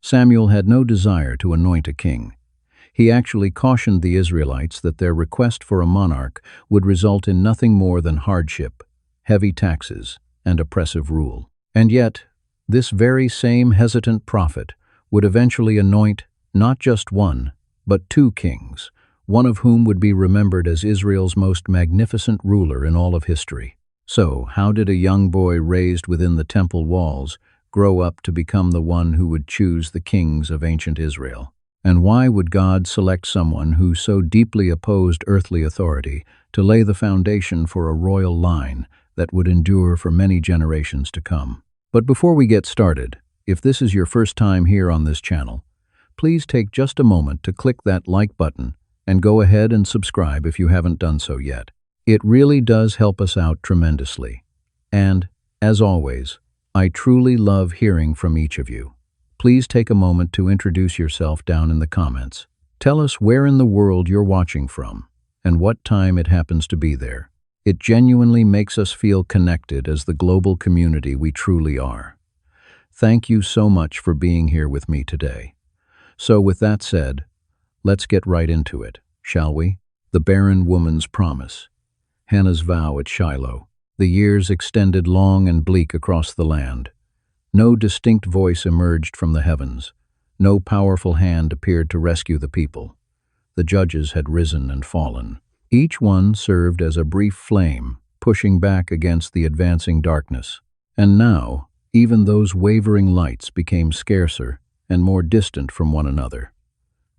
Samuel had no desire to anoint a king. He actually cautioned the Israelites that their request for a monarch would result in nothing more than hardship, heavy taxes, and oppressive rule. And yet, this very same hesitant prophet would eventually anoint not just one, but two kings, one of whom would be remembered as Israel's most magnificent ruler in all of history. So, how did a young boy raised within the temple walls grow up to become the one who would choose the kings of ancient Israel? And why would God select someone who so deeply opposed earthly authority to lay the foundation for a royal line that would endure for many generations to come? But before we get started, if this is your first time here on this channel, please take just a moment to click that like button and go ahead and subscribe if you haven't done so yet. It really does help us out tremendously. And, as always, I truly love hearing from each of you. Please take a moment to introduce yourself down in the comments. Tell us where in the world you're watching from and what time it happens to be there. It genuinely makes us feel connected as the global community we truly are. Thank you so much for being here with me today. So with that said, let's get right into it, shall we? The barren woman's promise. Hannah's vow at Shiloh. The years extended long and bleak across the land. No distinct voice emerged from the heavens. No powerful hand appeared to rescue the people. The judges had risen and fallen. Each one served as a brief flame, pushing back against the advancing darkness. And now, even those wavering lights became scarcer and more distant from one another.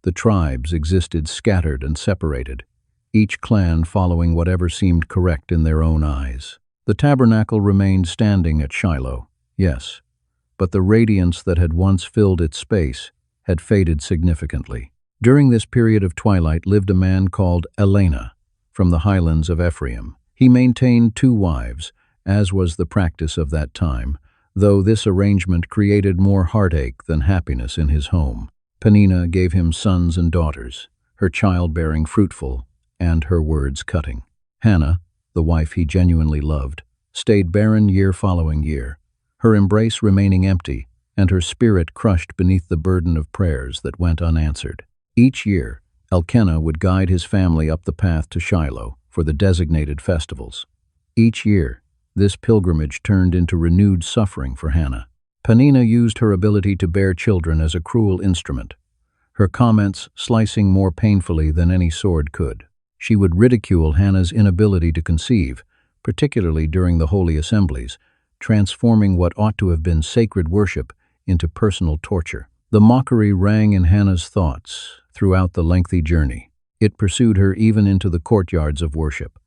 The tribes existed scattered and separated, each clan following whatever seemed correct in their own eyes. The tabernacle remained standing at Shiloh, yes, but the radiance that had once filled its space had faded significantly. During this period of twilight lived a man called Elkanah, from the highlands of Ephraim. He maintained 2 wives, as was the practice of that time, though this arrangement created more heartache than happiness in his home. Peninnah gave him sons and daughters, her childbearing fruitful, and her words cutting. Hannah, the wife he genuinely loved, stayed barren year following year, her embrace remaining empty, and her spirit crushed beneath the burden of prayers that went unanswered. Each year, Elkanah would guide his family up the path to Shiloh for the designated festivals. Each year, this pilgrimage turned into renewed suffering for Hannah. Peninnah used her ability to bear children as a cruel instrument, her comments slicing more painfully than any sword could. She would ridicule Hannah's inability to conceive, particularly during the holy assemblies, transforming what ought to have been sacred worship into personal torture. The mockery rang in Hannah's thoughts throughout the lengthy journey. It pursued her even into the courtyards of worship.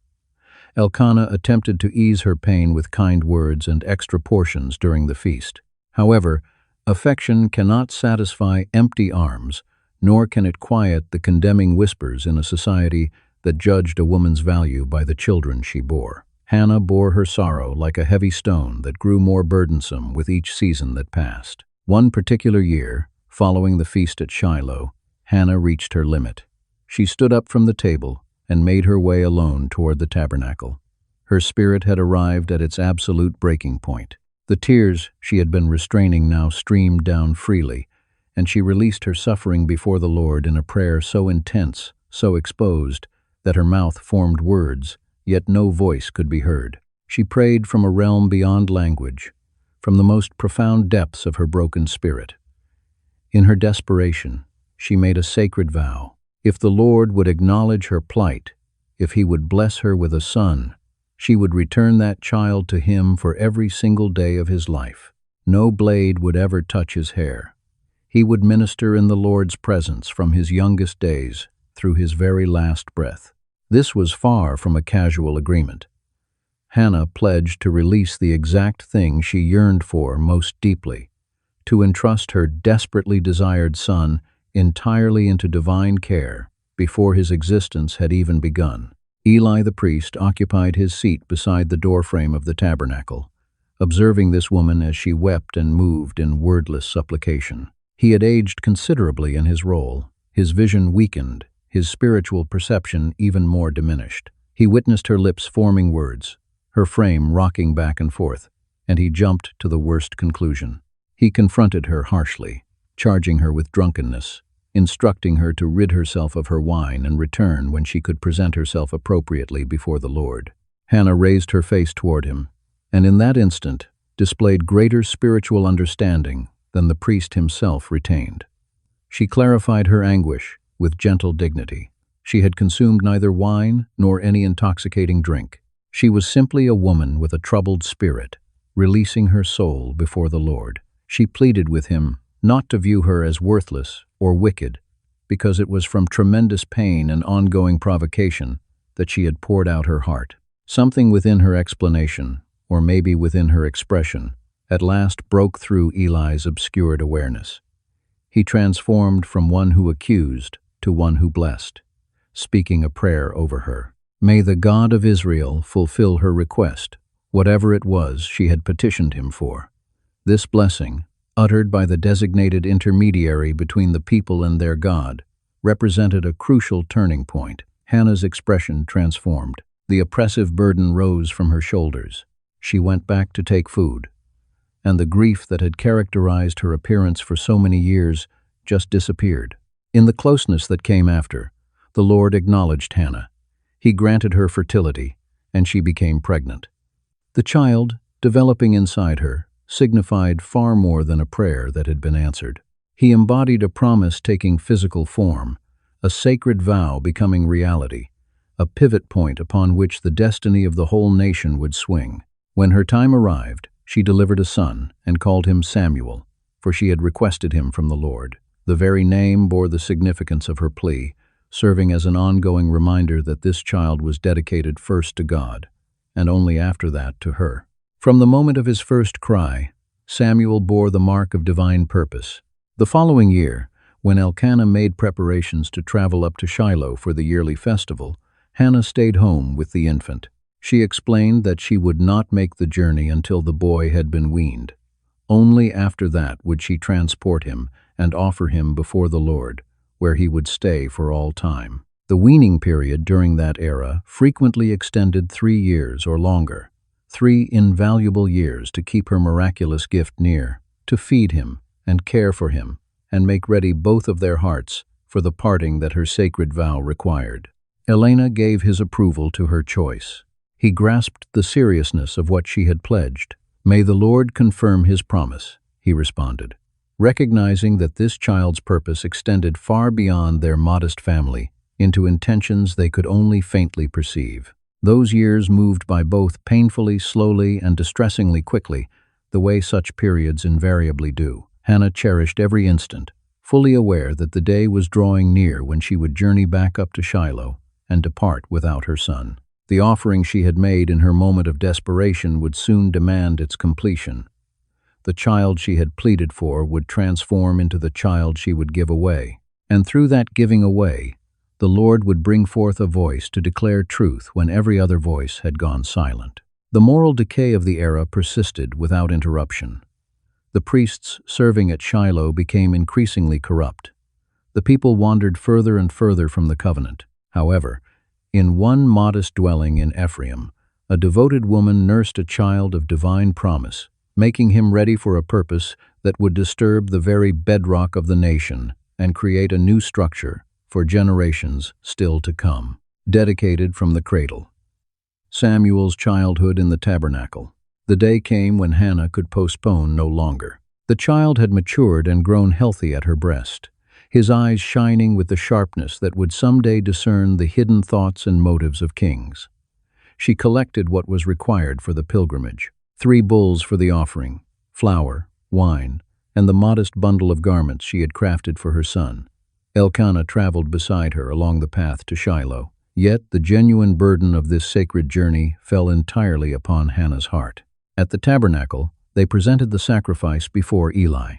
Elkanah attempted to ease her pain with kind words and extra portions during the feast. However, affection cannot satisfy empty arms, nor can it quiet the condemning whispers in a society that judged a woman's value by the children she bore. Hannah bore her sorrow like a heavy stone that grew more burdensome with each season that passed. One particular year, following the feast at Shiloh, Hannah reached her limit. She stood up from the table and made her way alone toward the tabernacle. Her spirit had arrived at its absolute breaking point. The tears she had been restraining now streamed down freely, and she released her suffering before the Lord in a prayer so intense, so exposed, that her mouth formed words, yet no voice could be heard. She prayed from a realm beyond language, from the most profound depths of her broken spirit. In her desperation, she made a sacred vow. If the Lord would acknowledge her plight, if he would bless her with a son, she would return that child to him for every single day of his life. No blade would ever touch his hair. He would minister in the Lord's presence from his youngest days through his very last breath. This was far from a casual agreement. Hannah pledged to release the exact thing she yearned for most deeply, to entrust her desperately desired son entirely into divine care before his existence had even begun. Eli the priest occupied his seat beside the doorframe of the tabernacle, observing this woman as she wept and moved in wordless supplication. He had aged considerably in his role, his vision weakened, his spiritual perception even more diminished. He witnessed her lips forming words, her frame rocking back and forth, and he jumped to the worst conclusion. He confronted her harshly. charging her with drunkenness, instructing her to rid herself of her wine and return when she could present herself appropriately before the Lord. Hannah raised her face toward him, and in that instant displayed greater spiritual understanding than the priest himself retained. She clarified her anguish with gentle dignity. She had consumed neither wine nor any intoxicating drink. She was simply a woman with a troubled spirit, releasing her soul before the Lord. She pleaded with him not to view her as worthless or wicked, because it was from tremendous pain and ongoing provocation that she had poured out her heart. Something within her explanation, or maybe within her expression, at last broke through Eli's obscured awareness. He transformed from one who accused to one who blessed, speaking a prayer over her. May the God of Israel fulfill her request, whatever it was she had petitioned him for. This blessing, uttered by the designated intermediary between the people and their God, represented a crucial turning point. Hannah's expression transformed. The oppressive burden rose from her shoulders. She went back to take food, and the grief that had characterized her appearance for so many years just disappeared. In the closeness that came after, the Lord acknowledged Hannah. He granted her fertility, and she became pregnant. The child, developing inside her, signified far more than a prayer that had been answered. He embodied a promise taking physical form, a sacred vow becoming reality, a pivot point upon which the destiny of the whole nation would swing. When her time arrived, she delivered a son and called him Samuel, for she had requested him from the Lord. The very name bore the significance of her plea, serving as an ongoing reminder that this child was dedicated first to God, and only after that to her. From the moment of his first cry, Samuel bore the mark of divine purpose. The following year, when Elkanah made preparations to travel up to Shiloh for the yearly festival, Hannah stayed home with the infant. She explained that she would not make the journey until the boy had been weaned. Only after that would she transport him and offer him before the Lord, where he would stay for all time. The weaning period during that era frequently extended 3 years or longer, 3 invaluable years to keep her miraculous gift near, to feed him and care for him, and make ready both of their hearts for the parting that her sacred vow required. Elkanah gave his approval to her choice. He grasped the seriousness of what she had pledged. "May the Lord confirm his promise," he responded, recognizing that this child's purpose extended far beyond their modest family into intentions they could only faintly perceive. Those years moved by both painfully slowly and distressingly quickly, the way such periods invariably do. Hannah cherished every instant, fully aware that the day was drawing near when she would journey back up to Shiloh and depart without her son. The offering she had made in her moment of desperation would soon demand its completion. The child she had pleaded for would transform into the child she would give away, and through that giving away, the Lord would bring forth a voice to declare truth when every other voice had gone silent. The moral decay of the era persisted without interruption. The priests serving at Shiloh became increasingly corrupt. The people wandered further and further from the covenant. However, in one modest dwelling in Ephraim, a devoted woman nursed a child of divine promise, making him ready for a purpose that would disturb the very bedrock of the nation and create a new structure for generations still to come. Dedicated from the cradle. Samuel's childhood in the tabernacle. The day came when Hannah could postpone no longer. The child had matured and grown healthy at her breast, his eyes shining with the sharpness that would someday discern the hidden thoughts and motives of kings. She collected what was required for the pilgrimage: 3 bulls for the offering, flour, wine, and the modest bundle of garments she had crafted for her son. Elkanah traveled beside her along the path to Shiloh. Yet the genuine burden of this sacred journey fell entirely upon Hannah's heart. At the tabernacle, they presented the sacrifice before Eli.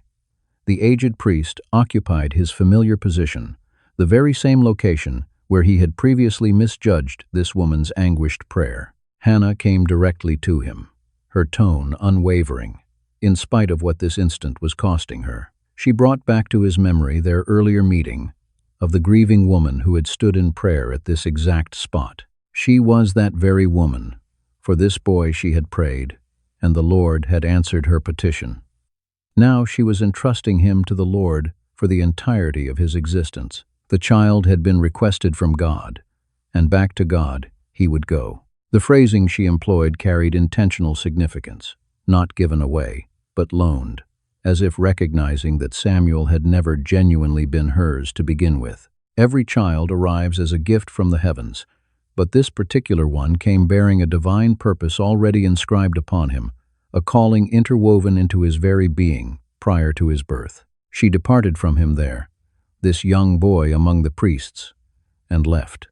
The aged priest occupied his familiar position, the very same location where he had previously misjudged this woman's anguished prayer. Hannah came directly to him, her tone unwavering, in spite of what this instant was costing her. She brought back to his memory their earlier meeting of the grieving woman who had stood in prayer at this exact spot. She was that very woman. For this boy she had prayed, and the Lord had answered her petition. Now she was entrusting him to the Lord for the entirety of his existence. The child had been requested from God, and back to God he would go. The phrasing she employed carried intentional significance, not given away, but loaned, as if recognizing that Samuel had never genuinely been hers to begin with. Every child arrives as a gift from the heavens, but this particular one came bearing a divine purpose already inscribed upon him, a calling interwoven into his very being prior to his birth. She departed from him there, this young boy among the priests, and left.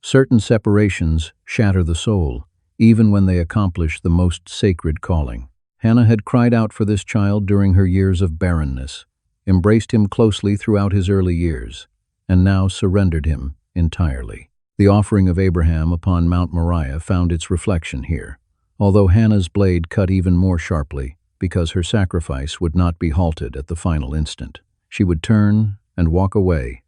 Certain separations shatter the soul, even when they accomplish the most sacred calling. Hannah had cried out for this child during her years of barrenness, embraced him closely throughout his early years, and now surrendered him entirely. The offering of Abraham upon Mount Moriah found its reflection here, although Hannah's blade cut even more sharply because her sacrifice would not be halted at the final instant. She would turn and walk away,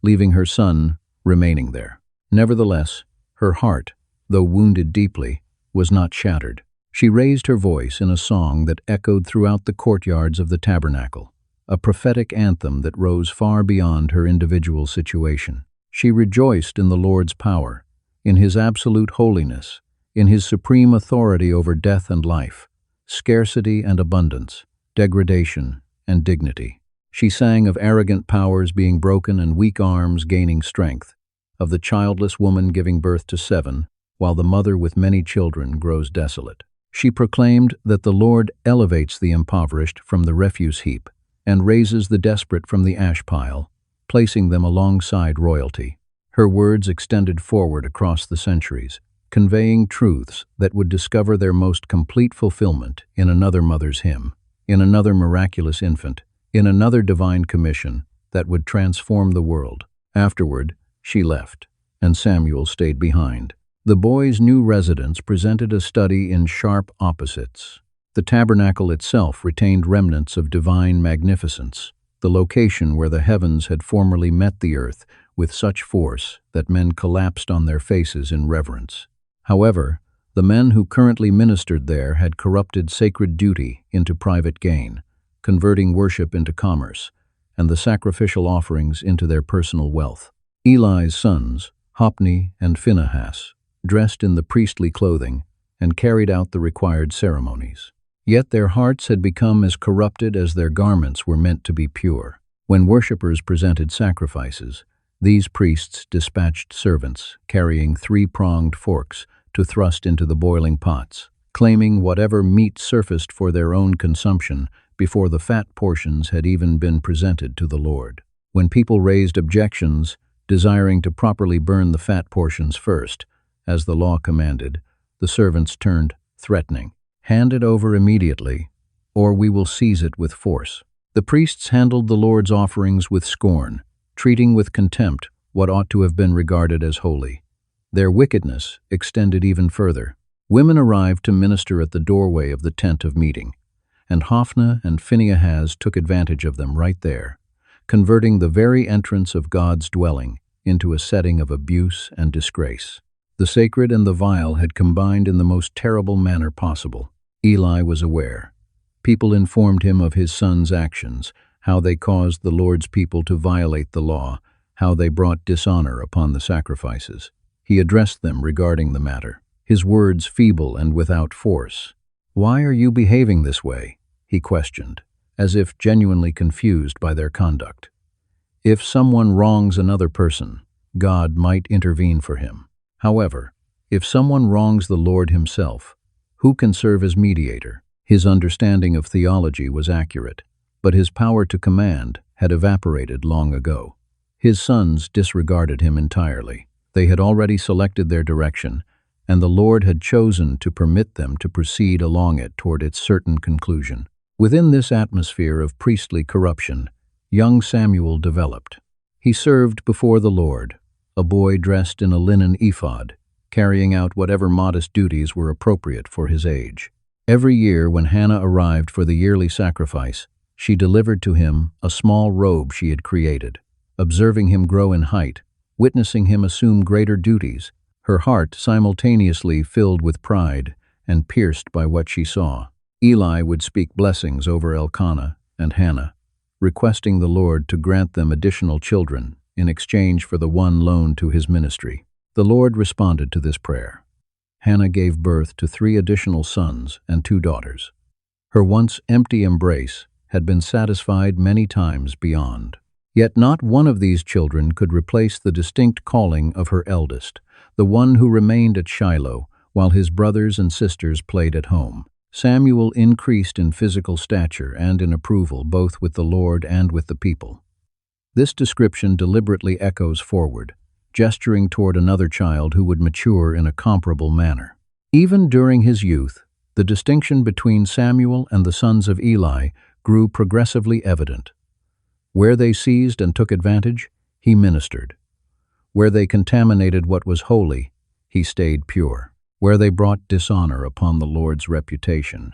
leaving her son remaining there. Nevertheless, her heart, though wounded deeply, was not shattered. She raised her voice in a song that echoed throughout the courtyards of the tabernacle, a prophetic anthem that rose far beyond her individual situation. She rejoiced in the Lord's power, in his absolute holiness, in his supreme authority over death and life, scarcity and abundance, degradation and dignity. She sang of arrogant powers being broken and weak arms gaining strength, of the childless woman giving birth to 7, while the mother with many children grows desolate. She proclaimed that the Lord elevates the impoverished from the refuse heap and raises the desperate from the ash pile, placing them alongside royalty. Her words extended forward across the centuries, conveying truths that would discover their most complete fulfillment in another mother's hymn, in another miraculous infant, in another divine commission that would transform the world. Afterward, she left, and Samuel stayed behind. The boy's new residence presented a study in sharp opposites. The tabernacle itself retained remnants of divine magnificence, the location where the heavens had formerly met the earth with such force that men collapsed on their faces in reverence. However, the men who currently ministered there had corrupted sacred duty into private gain, converting worship into commerce, and the sacrificial offerings into their personal wealth. Eli's sons, Hophni and Phinehas, dressed in the priestly clothing and carried out the required ceremonies. Yet their hearts had become as corrupted as their garments were meant to be pure. When worshippers presented sacrifices, these priests dispatched servants carrying 3-pronged forks to thrust into the boiling pots, claiming whatever meat surfaced for their own consumption before the fat portions had even been presented to the Lord. When people raised objections, desiring to properly burn the fat portions first, as the law commanded, the servants turned threatening. "Hand it over immediately, or we will seize it with force." The priests handled the Lord's offerings with scorn, treating with contempt what ought to have been regarded as holy. Their wickedness extended even further. Women arrived to minister at the doorway of the tent of meeting, and Hophni and Phinehas took advantage of them right there, converting the very entrance of God's dwelling into a setting of abuse and disgrace. The sacred and the vile had combined in the most terrible manner possible. Eli was aware. People informed him of his son's actions, how they caused the Lord's people to violate the law, how they brought dishonor upon the sacrifices. He addressed them regarding the matter, his words feeble and without force. "Why are you behaving this way?" he questioned, as if genuinely confused by their conduct. If someone wrongs another person, God might intervene for him. However, if someone wrongs the Lord himself, who can serve as mediator? His understanding of theology was accurate, but his power to command had evaporated long ago. His sons disregarded him entirely. They had already selected their direction, and the Lord had chosen to permit them to proceed along it toward its certain conclusion. Within this atmosphere of priestly corruption, young Samuel developed. He served before the Lord, a boy dressed in a linen ephod, carrying out whatever modest duties were appropriate for his age. Every year when Hannah arrived for the yearly sacrifice, she delivered to him a small robe she had created. Observing him grow in height, witnessing him assume greater duties, her heart simultaneously filled with pride and pierced by what she saw. Eli would speak blessings over Elkanah, and Hannah, requesting the Lord to grant them additional children in exchange for the one loaned to his ministry. The Lord responded to this prayer. Hannah gave birth to 3 additional sons and 2 daughters. Her once empty embrace had been satisfied many times beyond. Yet not one of these children could replace the distinct calling of her eldest, the one who remained at Shiloh while his brothers and sisters played at home. Samuel increased in physical stature and in approval both with the Lord and with the people. This description deliberately echoes forward, gesturing toward another child who would mature in a comparable manner. Even during his youth, the distinction between Samuel and the sons of Eli grew progressively evident. Where they seized and took advantage, he ministered. Where they contaminated what was holy, he stayed pure. Where they brought dishonor upon the Lord's reputation,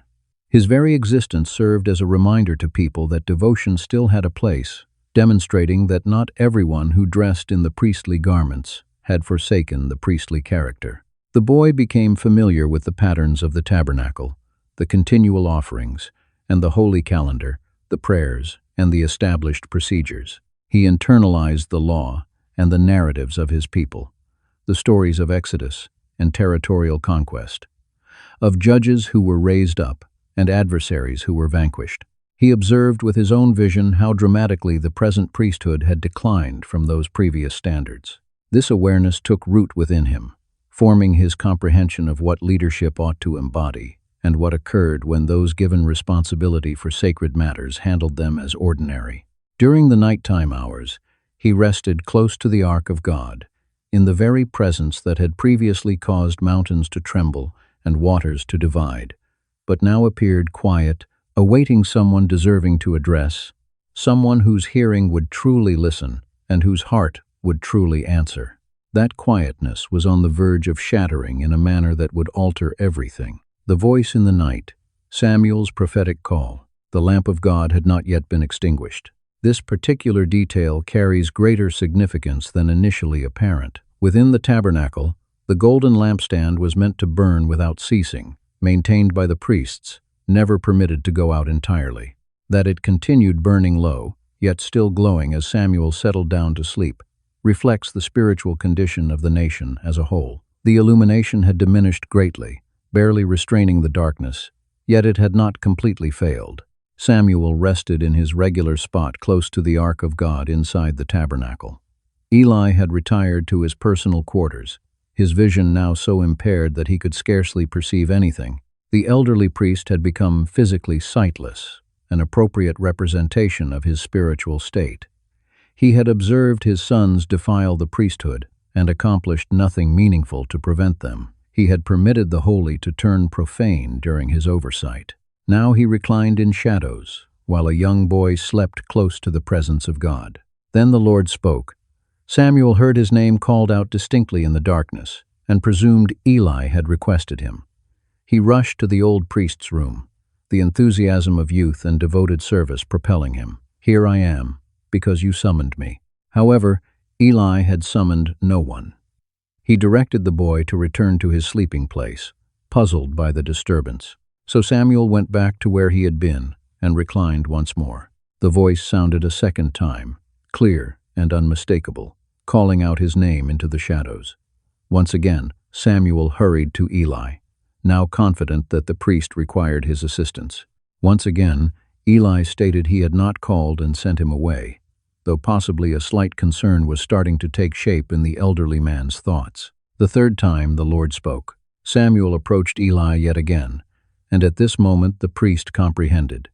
his very existence served as a reminder to people that devotion still had a place, demonstrating that not everyone who dressed in the priestly garments had forsaken the priestly character. The boy became familiar with the patterns of the tabernacle, the continual offerings, and the holy calendar, the prayers, and the established procedures. He internalized the law and the narratives of his people, the stories of Exodus and territorial conquest, of judges who were raised up and adversaries who were vanquished. He observed with his own vision how dramatically the present priesthood had declined from those previous standards. This awareness took root within him, forming his comprehension of what leadership ought to embody and what occurred when those given responsibility for sacred matters handled them as ordinary. During the nighttime hours, he rested close to the ark of God, in the very presence that had previously caused mountains to tremble and waters to divide, but now appeared quiet, awaiting someone deserving to address, someone whose hearing would truly listen and whose heart would truly answer. That quietness was on the verge of shattering in a manner that would alter everything. The voice in the night, Samuel's prophetic call. The lamp of God had not yet been extinguished. This particular detail carries greater significance than initially apparent. Within the tabernacle, the golden lampstand was meant to burn without ceasing, maintained by the priests, never permitted to go out entirely. That it continued burning low, yet still glowing as Samuel settled down to sleep, reflects the spiritual condition of the nation as a whole. The illumination had diminished greatly, barely restraining the darkness, yet it had not completely failed. Samuel rested in his regular spot close to the ark of God inside the tabernacle. Eli had retired to his personal quarters, his vision now so impaired that he could scarcely perceive anything. The elderly priest had become physically sightless, an appropriate representation of his spiritual state. He had observed his sons defile the priesthood and accomplished nothing meaningful to prevent them. He had permitted the holy to turn profane during his oversight. Now he reclined in shadows, while a young boy slept close to the presence of God. Then the Lord spoke. Samuel heard his name called out distinctly in the darkness, and presumed Eli had requested him. He rushed to the old priest's room, the enthusiasm of youth and devoted service propelling him. "Here I am, because you summoned me." However, Eli had summoned no one. He directed the boy to return to his sleeping place, puzzled by the disturbance. So Samuel went back to where he had been and reclined once more. The voice sounded a second time, clear and unmistakable, calling out his name into the shadows. Once again, Samuel hurried to Eli, now confident that the priest required his assistance. Once again, Eli stated he had not called and sent him away, though possibly a slight concern was starting to take shape in the elderly man's thoughts. The third time the Lord spoke. Samuel approached Eli yet again, and at this moment the priest comprehended.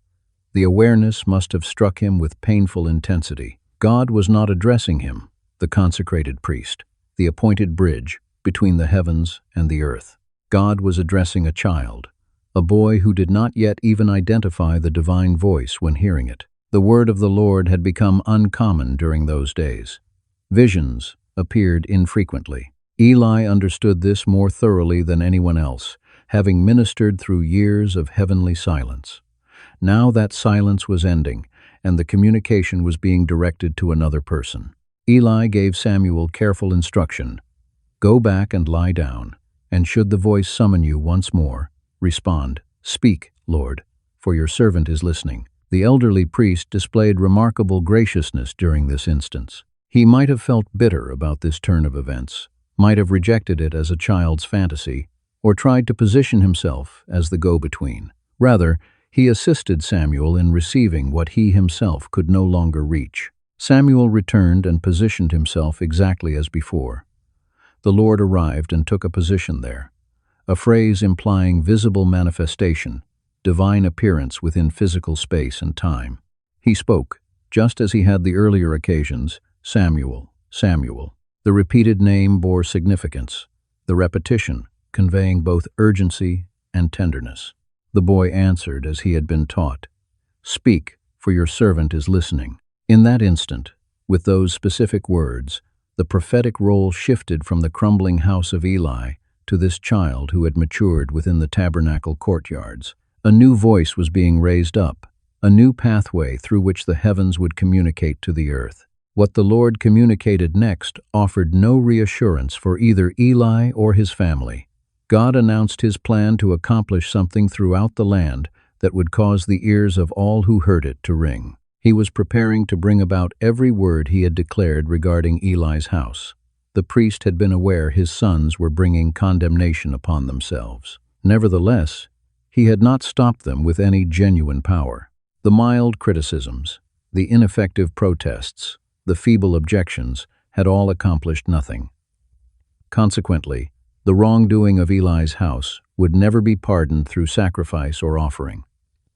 The awareness must have struck him with painful intensity. God was not addressing him, the consecrated priest, the appointed bridge between the heavens and the earth. God was addressing a child, a boy who did not yet even identify the divine voice when hearing it. The word of the Lord had become uncommon during those days. Visions appeared infrequently. Eli understood this more thoroughly than anyone else, having ministered through years of heavenly silence. Now that silence was ending, and the communication was being directed to another person. Eli gave Samuel careful instruction. "Go back and lie down, and should the voice summon you once more, respond, 'Speak, Lord, for your servant is listening.'" The elderly priest displayed remarkable graciousness during this instance. He might have felt bitter about this turn of events, might have rejected it as a child's fantasy, or tried to position himself as the go-between. Rather, he assisted Samuel in receiving what he himself could no longer reach. Samuel returned and positioned himself exactly as before. The Lord arrived and took a position there, a phrase implying visible manifestation, divine appearance within physical space and time. He spoke, just as he had the earlier occasions, "Samuel, Samuel." The repeated name bore significance, the repetition conveying both urgency and tenderness. The boy answered as he had been taught, "Speak, for your servant is listening." In that instant, with those specific words, the prophetic role shifted from the crumbling house of Eli to this child who had matured within the tabernacle courtyards. A new voice was being raised up, a new pathway through which the heavens would communicate to the earth. What the Lord communicated next offered no reassurance for either Eli or his family. God announced his plan to accomplish something throughout the land that would cause the ears of all who heard it to ring. He was preparing to bring about every word he had declared regarding Eli's house. The priest had been aware his sons were bringing condemnation upon themselves. Nevertheless, he had not stopped them with any genuine power. The mild criticisms, the ineffective protests, the feeble objections had all accomplished nothing. Consequently, the wrongdoing of Eli's house would never be pardoned through sacrifice or offering.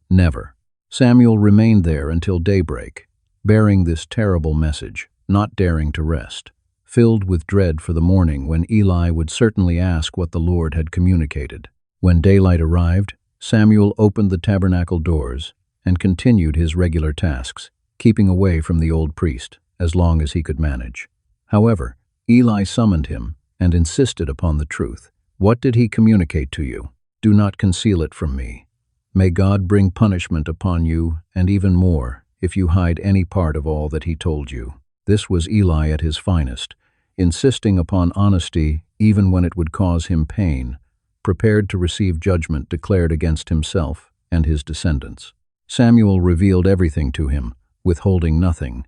Never. Samuel remained there until daybreak, bearing this terrible message, not daring to rest, filled with dread for the morning when Eli would certainly ask what the Lord had communicated. When daylight arrived, Samuel opened the tabernacle doors and continued his regular tasks, keeping away from the old priest as long as he could manage. However, Eli summoned him and insisted upon the truth. "What did he communicate to you? Do not conceal it from me. May God bring punishment upon you, and even more, if you hide any part of all that he told you." This was Eli at his finest, insisting upon honesty even when it would cause him pain, prepared to receive judgment declared against himself and his descendants. Samuel revealed everything to him, withholding nothing,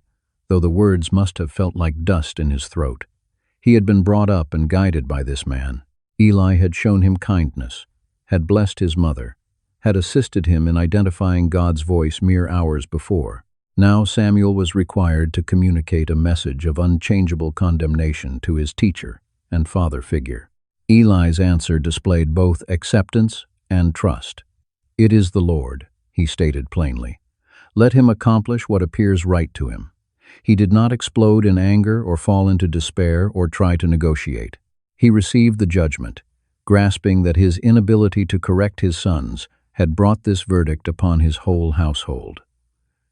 though the words must have felt like dust in his throat. He had been brought up and guided by this man. Eli had shown him kindness, had blessed his mother, had assisted him in identifying God's voice mere hours before. Now Samuel was required to communicate a message of unchangeable condemnation to his teacher and father figure. Eli's answer displayed both acceptance and trust. "It is the Lord," he stated plainly. "Let him accomplish what appears right to him." He did not explode in anger or fall into despair or try to negotiate. He received the judgment, grasping that his inability to correct his sons had brought this verdict upon his whole household.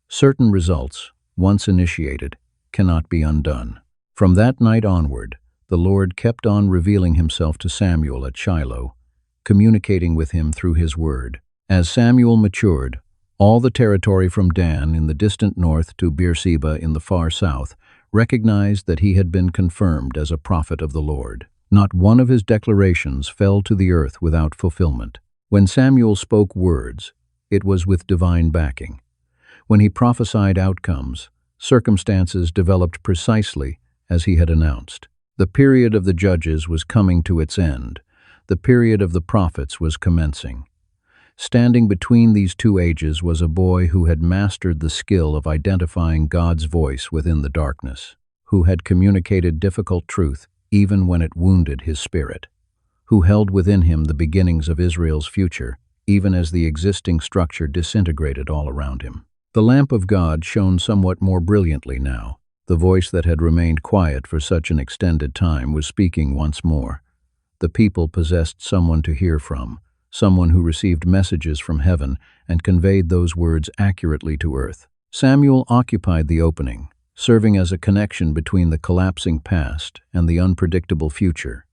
Certain results, once initiated, cannot be undone. From that night onward, the Lord kept on revealing himself to Samuel at Shiloh, communicating with him through his word. As Samuel matured, all the territory from Dan in the distant north to Beersheba in the far south recognized that he had been confirmed as a prophet of the Lord. Not one of his declarations fell to the earth without fulfillment. When Samuel spoke words, it was with divine backing. When he prophesied outcomes, circumstances developed precisely as he had announced. The period of the judges was coming to its end. The period of the prophets was commencing. Standing between these two ages was a boy who had mastered the skill of identifying God's voice within the darkness, who had communicated difficult truth even when it wounded his spirit, who held within him the beginnings of Israel's future, even as the existing structure disintegrated all around him. The lamp of God shone somewhat more brilliantly now. The voice that had remained quiet for such an extended time was speaking once more. The people possessed someone to hear from, someone who received messages from heaven and conveyed those words accurately to earth. Samuel occupied the opening, serving as a connection between the collapsing past and the unpredictable future,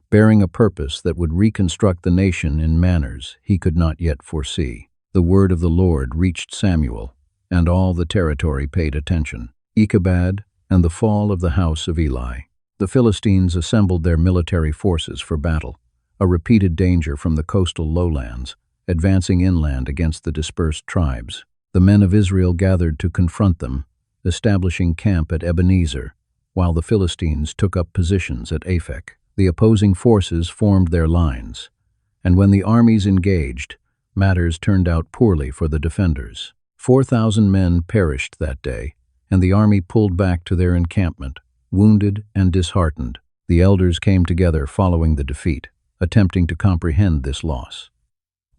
bearing a purpose that would reconstruct the nation in manners he could not yet foresee. The word of the Lord reached Samuel, and all the territory paid attention. Ichabod and the fall of the house of Eli. The Philistines assembled their military forces for battle, a repeated danger from the coastal lowlands, advancing inland against the dispersed tribes. The men of Israel gathered to confront them, establishing camp at Ebenezer, while the Philistines took up positions at Aphek. The opposing forces formed their lines, and when the armies engaged, matters turned out poorly for the defenders. 4,000 men perished that day, and the army pulled back to their encampment, wounded and disheartened. The elders came together following the defeat, attempting to comprehend this loss.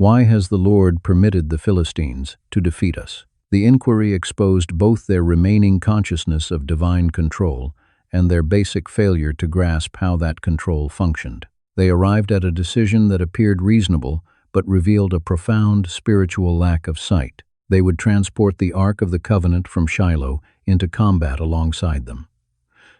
Why has the Lord permitted the Philistines to defeat us? The inquiry exposed both their remaining consciousness of divine control and their basic failure to grasp how that control functioned. They arrived at a decision that appeared reasonable but revealed a profound spiritual lack of sight. They would transport the Ark of the Covenant from Shiloh into combat alongside them.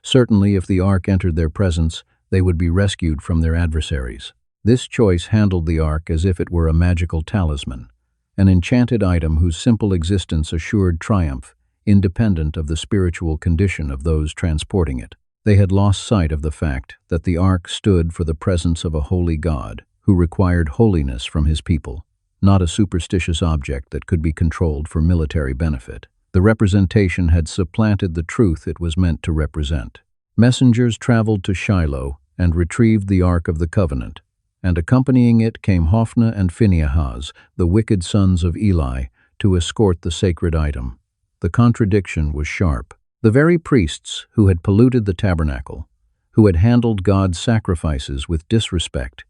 Certainly, if the Ark entered their presence, they would be rescued from their adversaries. This choice handled the Ark as if it were a magical talisman, an enchanted item whose simple existence assured triumph, independent of the spiritual condition of those transporting it. They had lost sight of the fact that the Ark stood for the presence of a holy God who required holiness from his people, not a superstitious object that could be controlled for military benefit. The representation had supplanted the truth it was meant to represent. Messengers traveled to Shiloh and retrieved the Ark of the Covenant, and accompanying it came Hophni and Phinehas, the wicked sons of Eli, to escort the sacred item. The contradiction was sharp. The very priests who had polluted the tabernacle, who had handled God's sacrifices with disrespect,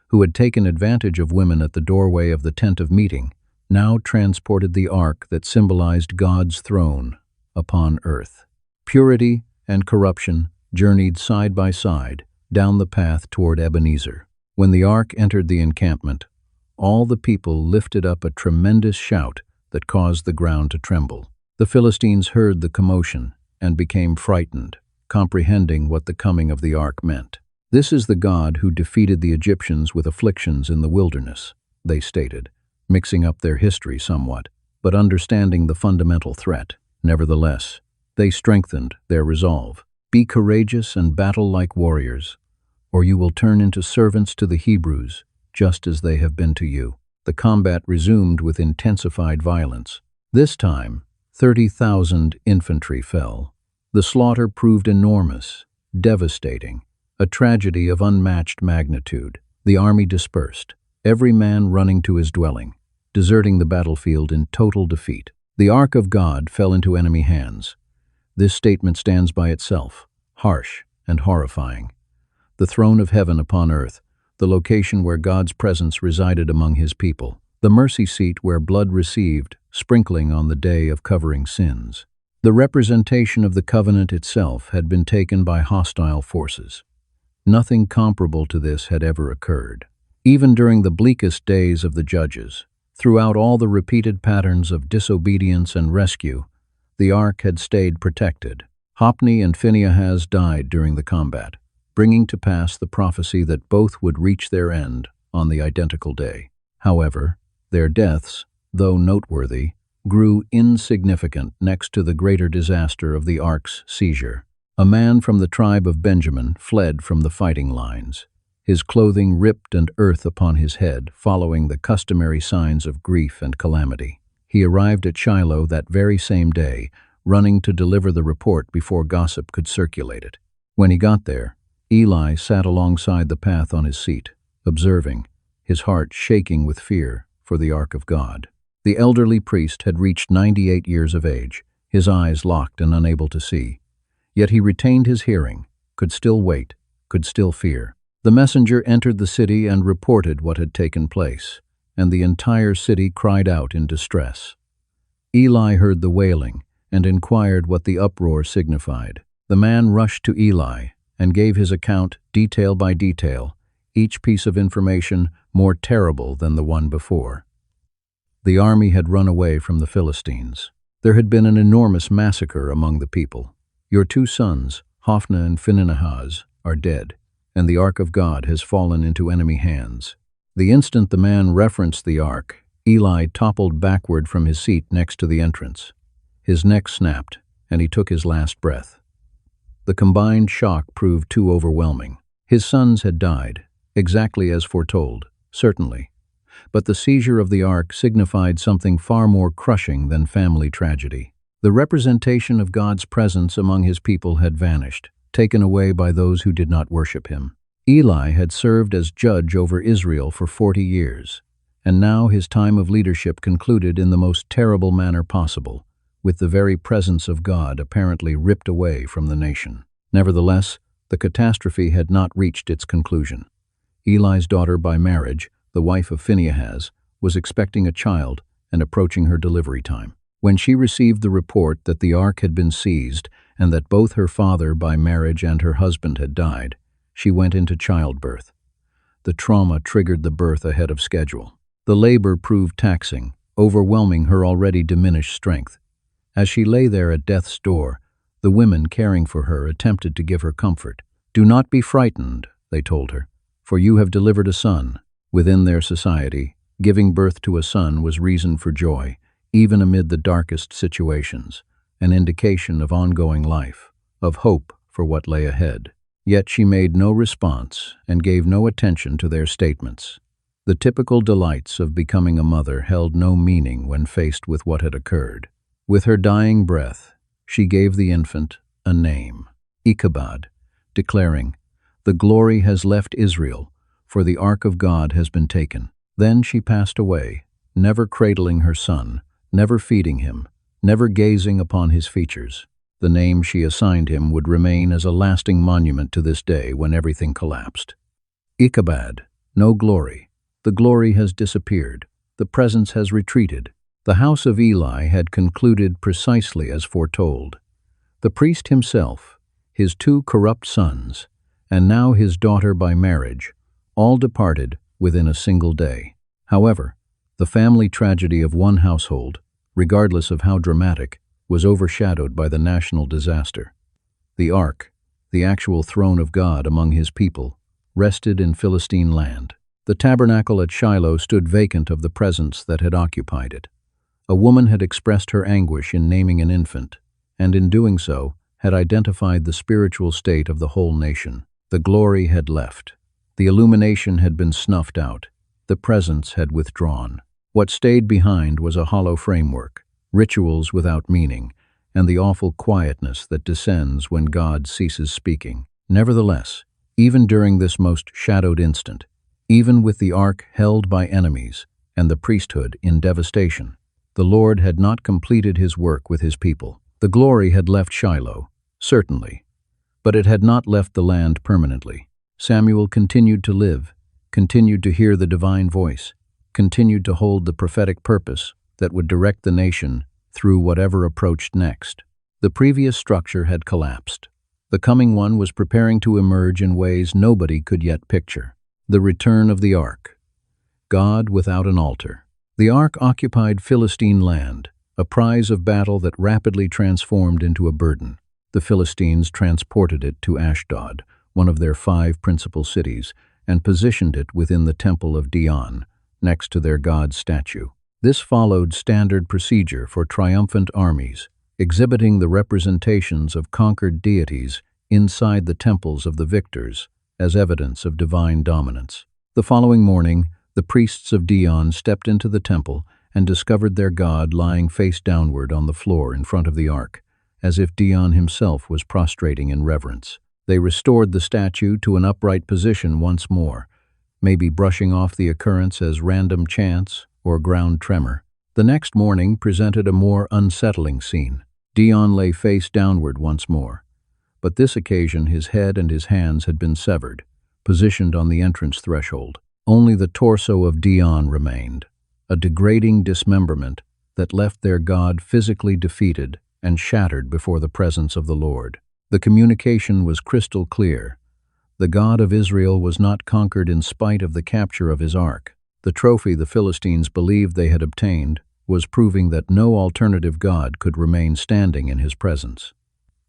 who had taken advantage of women at the doorway of the tent of meeting, now transported the ark that symbolized God's throne upon earth. Purity and corruption journeyed side by side down the path toward Ebenezer. When the ark entered the encampment, all the people lifted up a tremendous shout that caused the ground to tremble. The Philistines heard the commotion and became frightened, comprehending what the coming of the ark meant. "This is the God who defeated the Egyptians with afflictions in the wilderness," they stated, mixing up their history somewhat, but understanding the fundamental threat. Nevertheless, they strengthened their resolve. "Be courageous and battle like warriors, or you will turn into servants to the Hebrews, just as they have been to you." The combat resumed with intensified violence. This time, 30,000 infantry fell. The slaughter proved enormous, devastating, a tragedy of unmatched magnitude. The army dispersed, every man running to his dwelling, deserting the battlefield in total defeat. The Ark of God fell into enemy hands. This statement stands by itself, harsh and horrifying. The throne of heaven upon earth, the location where God's presence resided among his people, the mercy seat where blood received, sprinkling on the day of covering sins. The representation of the covenant itself had been taken by hostile forces. Nothing comparable to this had ever occurred. Even during the bleakest days of the judges, throughout all the repeated patterns of disobedience and rescue, the ark had stayed protected. Hophni and Phinehas died during the combat, bringing to pass the prophecy that both would reach their end on the identical day. However, their deaths, though noteworthy, grew insignificant next to the greater disaster of the ark's seizure. A man from the tribe of Benjamin fled from the fighting lines, his clothing ripped and earth upon his head, following the customary signs of grief and calamity. He arrived at Shiloh that very same day, running to deliver the report before gossip could circulate it. When he got there, Eli sat alongside the path on his seat, observing, his heart shaking with fear for the Ark of God. The elderly priest had reached 98 years of age, his eyes locked and unable to see. Yet he retained his hearing, could still wait, could still fear. The messenger entered the city and reported what had taken place, and the entire city cried out in distress. Eli heard the wailing and inquired what the uproar signified. The man rushed to Eli and gave his account detail by detail, each piece of information more terrible than the one before. The army had run away from the Philistines. There had been an enormous massacre among the people. "Your 2 sons, Hophni and Phinehas, are dead, and the Ark of God has fallen into enemy hands." The instant the man referenced the Ark, Eli toppled backward from his seat next to the entrance. His neck snapped, and he took his last breath. The combined shock proved too overwhelming. His sons had died, exactly as foretold, certainly. But the seizure of the ark signified something far more crushing than family tragedy. The representation of God's presence among his people had vanished, taken away by those who did not worship him. Eli had served as judge over Israel for 40 years, and now his time of leadership concluded in the most terrible manner possible, with the very presence of God apparently ripped away from the nation. Nevertheless, the catastrophe had not reached its conclusion. Eli's daughter by marriage, the wife of Phinehas, was expecting a child and approaching her delivery time. When she received the report that the ark had been seized and that both her father by marriage and her husband had died, she went into childbirth. The trauma triggered the birth ahead of schedule. The labor proved taxing, overwhelming her already diminished strength. As she lay there at death's door, the women caring for her attempted to give her comfort. "Do not be frightened," they told her, "for you have delivered a son." Within their society, giving birth to a son was reason for joy, even amid the darkest situations, an indication of ongoing life, of hope for what lay ahead. Yet she made no response and gave no attention to their statements. The typical delights of becoming a mother held no meaning when faced with what had occurred. With her dying breath, she gave the infant a name, Ichabod, declaring, "The glory has left Israel, for the ark of God has been taken." Then she passed away, never cradling her son, never feeding him, never gazing upon his features. The name she assigned him would remain as a lasting monument to this day when everything collapsed. Ichabod, no glory. The glory has disappeared. The presence has retreated. The house of Eli had concluded precisely as foretold. The priest himself, his 2 corrupt sons, and now his daughter by marriage, all departed within a single day. However, the family tragedy of one household, regardless of how dramatic, was overshadowed by the national disaster. The ark, the actual throne of God among his people, rested in Philistine land. The tabernacle at Shiloh stood vacant of the presence that had occupied it. A woman had expressed her anguish in naming an infant, and in doing so, had identified the spiritual state of the whole nation. The glory had left. The illumination had been snuffed out. The presence had withdrawn. What stayed behind was a hollow framework, rituals without meaning, and the awful quietness that descends when God ceases speaking. Nevertheless, even during this most shadowed instant, even with the ark held by enemies and the priesthood in devastation, the Lord had not completed his work with his people. The glory had left Shiloh, certainly, but it had not left the land permanently. Samuel continued to live, continued to hear the divine voice, continued to hold the prophetic purpose that would direct the nation through whatever approached next. The previous structure had collapsed. The coming one was preparing to emerge in ways nobody could yet picture. The return of the ark. God without an altar. The ark occupied Philistine land, a prize of battle that rapidly transformed into a burden. The Philistines transported it to Ashdod, one of their 5 principal cities, and positioned it within the temple of Dion, next to their god's statue. This followed standard procedure for triumphant armies, exhibiting the representations of conquered deities inside the temples of the victors as evidence of divine dominance. The following morning, the priests of Dion stepped into the temple and discovered their god lying face downward on the floor in front of the ark, as if Dion himself was prostrating in reverence. They restored the statue to an upright position once more, maybe brushing off the occurrence as random chance or ground tremor. The next morning presented a more unsettling scene. Dion lay face downward once more, but this occasion his head and his hands had been severed, positioned on the entrance threshold. Only the torso of Dion remained, a degrading dismemberment that left their god physically defeated and shattered before the presence of the Lord. The communication was crystal clear. The God of Israel was not conquered in spite of the capture of his ark. The trophy the Philistines believed they had obtained was proving that no alternative god could remain standing in his presence.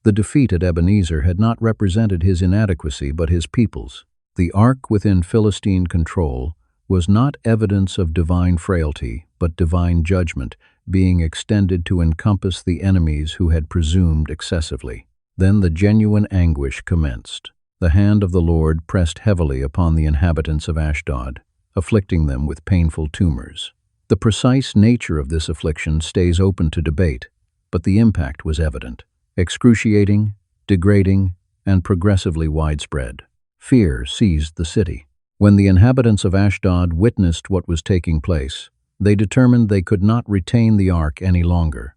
The defeat at Ebenezer had not represented his inadequacy but his people's. The ark within Philistine control was not evidence of divine frailty but divine judgment being extended to encompass the enemies who had presumed excessively. Then the genuine anguish commenced. The hand of the Lord pressed heavily upon the inhabitants of Ashdod, afflicting them with painful tumors. The precise nature of this affliction stays open to debate, but the impact was evident: excruciating, degrading, and progressively widespread. Fear seized the city. When the inhabitants of Ashdod witnessed what was taking place, they determined they could not retain the ark any longer.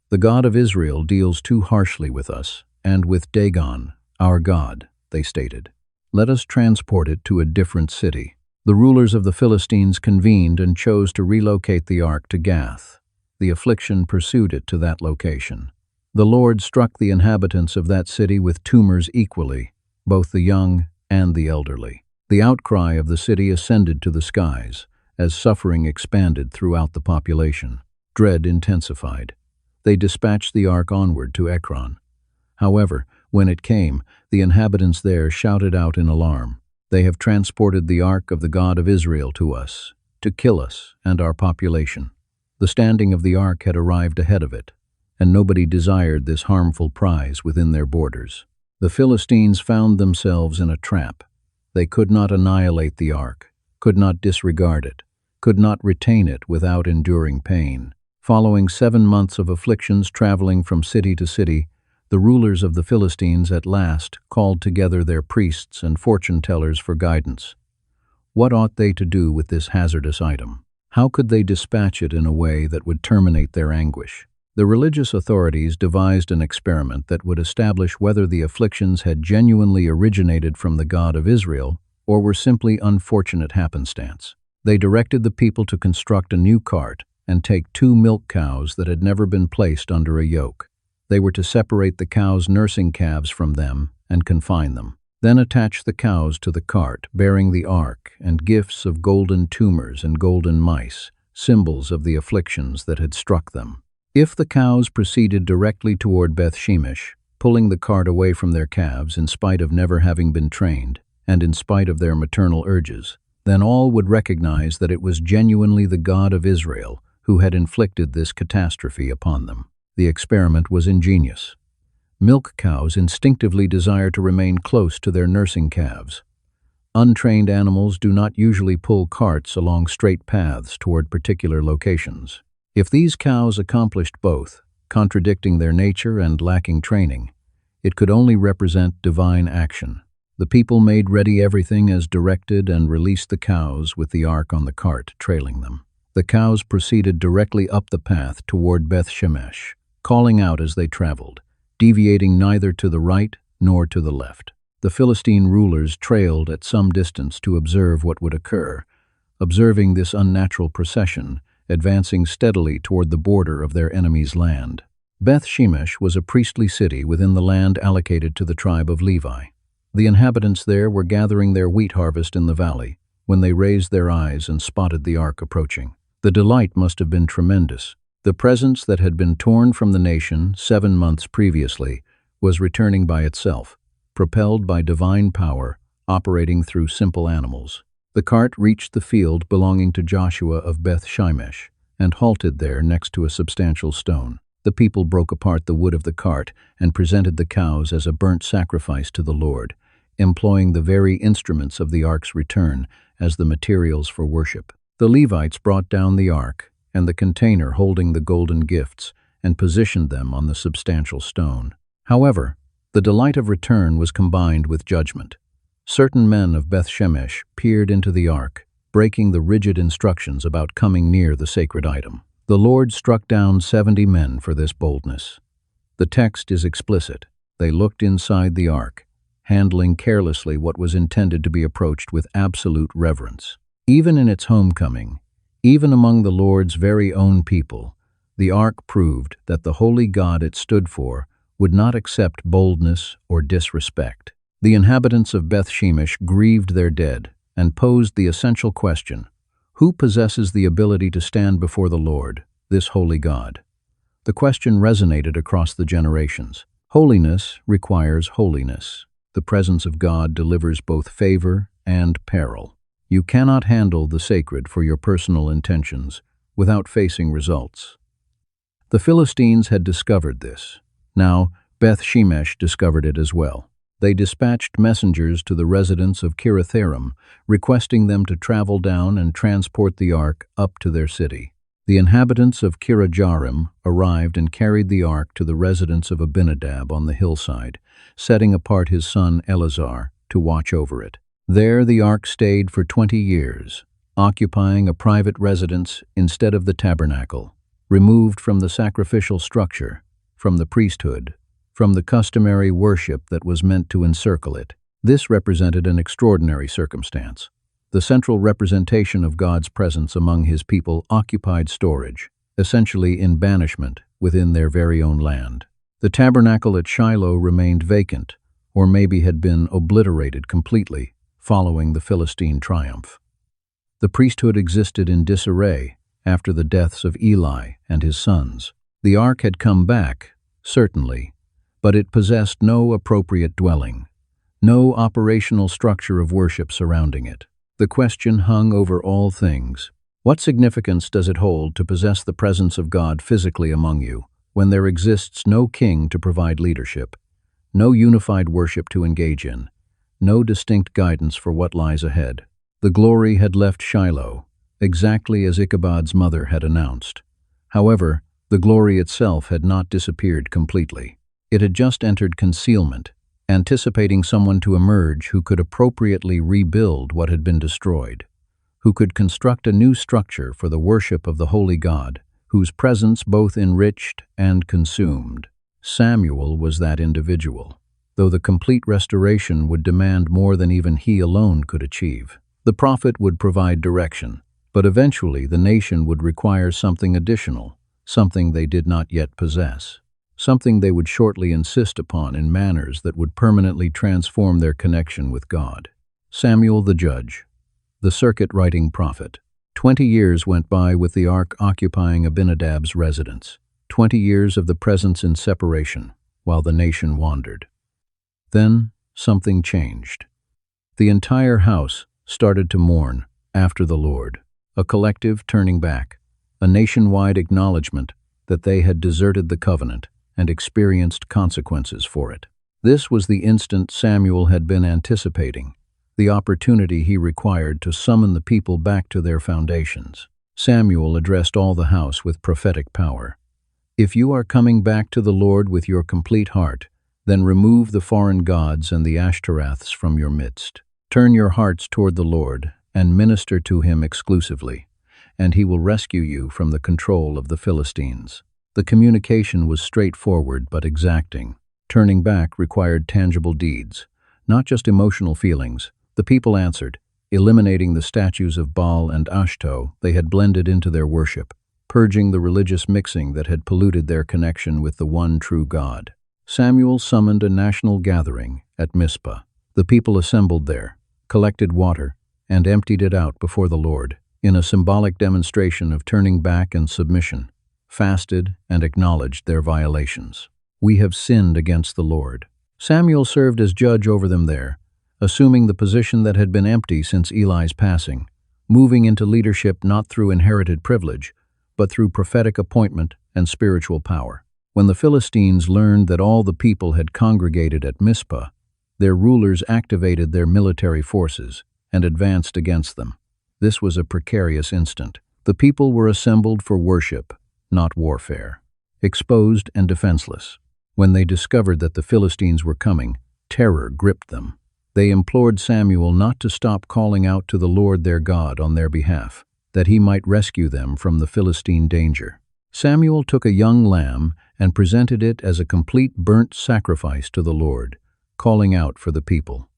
"The God of Israel deals too harshly with us, and with Dagon, our God," they stated. "Let us transport it to a different city." The rulers of the Philistines convened and chose to relocate the ark to Gath. The affliction pursued it to that location. The Lord struck the inhabitants of that city with tumors equally, both the young and the elderly. The outcry of the city ascended to the skies, as suffering expanded throughout the population. Dread intensified. They dispatched the ark onward to Ekron. However, when it came, the inhabitants there shouted out in alarm, "They have transported the ark of the God of Israel to us, to kill us and our population." The standing of the ark had arrived ahead of it, and nobody desired this harmful prize within their borders. The Philistines found themselves in a trap. They could not annihilate the ark, could not disregard it, could not retain it without enduring pain. Following 7 months of afflictions traveling from city to city, the rulers of the Philistines at last called together their priests and fortune-tellers for guidance. What ought they to do with this hazardous item? How could they dispatch it in a way that would terminate their anguish? The religious authorities devised an experiment that would establish whether the afflictions had genuinely originated from the God of Israel or were simply unfortunate happenstance. They directed the people to construct a new cart and take 2 milk cows that had never been placed under a yoke. They were to separate the cows' nursing calves from them and confine them. Then attach the cows to the cart, bearing the ark and gifts of golden tumors and golden mice, symbols of the afflictions that had struck them. If the cows proceeded directly toward Beth-Shemesh, pulling the cart away from their calves in spite of never having been trained, and in spite of their maternal urges, then all would recognize that it was genuinely the God of Israel who had inflicted this catastrophe upon them. The experiment was ingenious. Milk cows instinctively desire to remain close to their nursing calves. Untrained animals do not usually pull carts along straight paths toward particular locations. If these cows accomplished both, contradicting their nature and lacking training, it could only represent divine action. The people made ready everything as directed and released the cows with the ark on the cart trailing them. The cows proceeded directly up the path toward Beth-Shemesh, calling out as they traveled, deviating neither to the right nor to the left. The Philistine rulers trailed at some distance to observe what would occur, observing this unnatural procession, advancing steadily toward the border of their enemy's land. Beth-Shemesh was a priestly city within the land allocated to the tribe of Levi. The inhabitants there were gathering their wheat harvest in the valley when they raised their eyes and spotted the ark approaching. The delight must have been tremendous. The presence that had been torn from the nation 7 months previously was returning by itself, propelled by divine power, operating through simple animals. The cart reached the field belonging to Joshua of Beth-Shemesh and halted there next to a substantial stone. The people broke apart the wood of the cart and presented the cows as a burnt sacrifice to the Lord, employing the very instruments of the ark's return as the materials for worship. The Levites brought down the ark and the container holding the golden gifts and positioned them on the substantial stone. However, the delight of return was combined with judgment. Certain men of Beth-Shemesh peered into the ark, breaking the rigid instructions about coming near the sacred item. The Lord struck down 70 men for this boldness. The text is explicit. They looked inside the ark, handling carelessly what was intended to be approached with absolute reverence. Even in its homecoming, even among the Lord's very own people, the ark proved that the holy God it stood for would not accept boldness or disrespect. The inhabitants of Beth-Shemesh grieved their dead and posed the essential question: who possesses the ability to stand before the Lord, this holy God? The question resonated across the generations. Holiness requires holiness. The presence of God delivers both favor and peril. You cannot handle the sacred for your personal intentions without facing results. The Philistines had discovered this. Now, Beth-Shemesh discovered it as well. They dispatched messengers to the residents of Kiritharim, requesting them to travel down and transport the ark up to their city. The inhabitants of Kirijarim arrived and carried the ark to the residence of Abinadab on the hillside, setting apart his son Eleazar to watch over it. There the ark stayed for 20 years, occupying a private residence instead of the tabernacle, removed from the sacrificial structure, from the priesthood, from the customary worship that was meant to encircle it. This represented an extraordinary circumstance. The central representation of God's presence among his people occupied storage, essentially in banishment within their very own land. The tabernacle at Shiloh remained vacant, or maybe had been obliterated completely, following the Philistine triumph. The priesthood existed in disarray after the deaths of Eli and his sons. The ark had come back, certainly, but it possessed no appropriate dwelling, no operational structure of worship surrounding it. The question hung over all things. What significance does it hold to possess the presence of God physically among you when there exists no king to provide leadership, no unified worship to engage in, no distinct guidance for what lies ahead? The glory had left Shiloh, exactly as Ichabod's mother had announced. However, the glory itself had not disappeared completely. It had just entered concealment, anticipating someone to emerge who could appropriately rebuild what had been destroyed, who could construct a new structure for the worship of the holy God, whose presence both enriched and consumed. Samuel was that individual, though the complete restoration would demand more than even he alone could achieve. The prophet would provide direction, but eventually the nation would require something additional, something they did not yet possess, something they would shortly insist upon in manners that would permanently transform their connection with God. Samuel the judge, the circuit-riding prophet. 20 years went by with the ark occupying Abinadab's residence, 20 years of the presence in separation, while the nation wandered. Then something changed. The entire house started to mourn after the Lord, a collective turning back, a nationwide acknowledgement that they had deserted the covenant and experienced consequences for it. This was the instant Samuel had been anticipating, the opportunity he required to summon the people back to their foundations. Samuel addressed all the house with prophetic power. If you are coming back to the Lord with your complete heart, then remove the foreign gods and the Ashtoreths from your midst. Turn your hearts toward the Lord and minister to him exclusively, and he will rescue you from the control of the Philistines. The communication was straightforward but exacting. Turning back required tangible deeds, not just emotional feelings. The people answered, eliminating the statues of Baal and Ashto they had blended into their worship, purging the religious mixing that had polluted their connection with the one true God. Samuel summoned a national gathering at Mizpah. The people assembled there, collected water, and emptied it out before the Lord, in a symbolic demonstration of turning back and submission, fasted and acknowledged their violations. We have sinned against the Lord. Samuel served as judge over them there, assuming the position that had been empty since Eli's passing, moving into leadership not through inherited privilege, but through prophetic appointment and spiritual power. When the Philistines learned that all the people had congregated at Mizpah, their rulers activated their military forces and advanced against them. This was a precarious instant. The people were assembled for worship, not warfare, exposed and defenseless. When they discovered that the Philistines were coming, terror gripped them. They implored Samuel not to stop calling out to the Lord their God on their behalf, that he might rescue them from the Philistine danger. Samuel took a young lamb and presented it as a complete burnt sacrifice to the Lord, calling out for the people.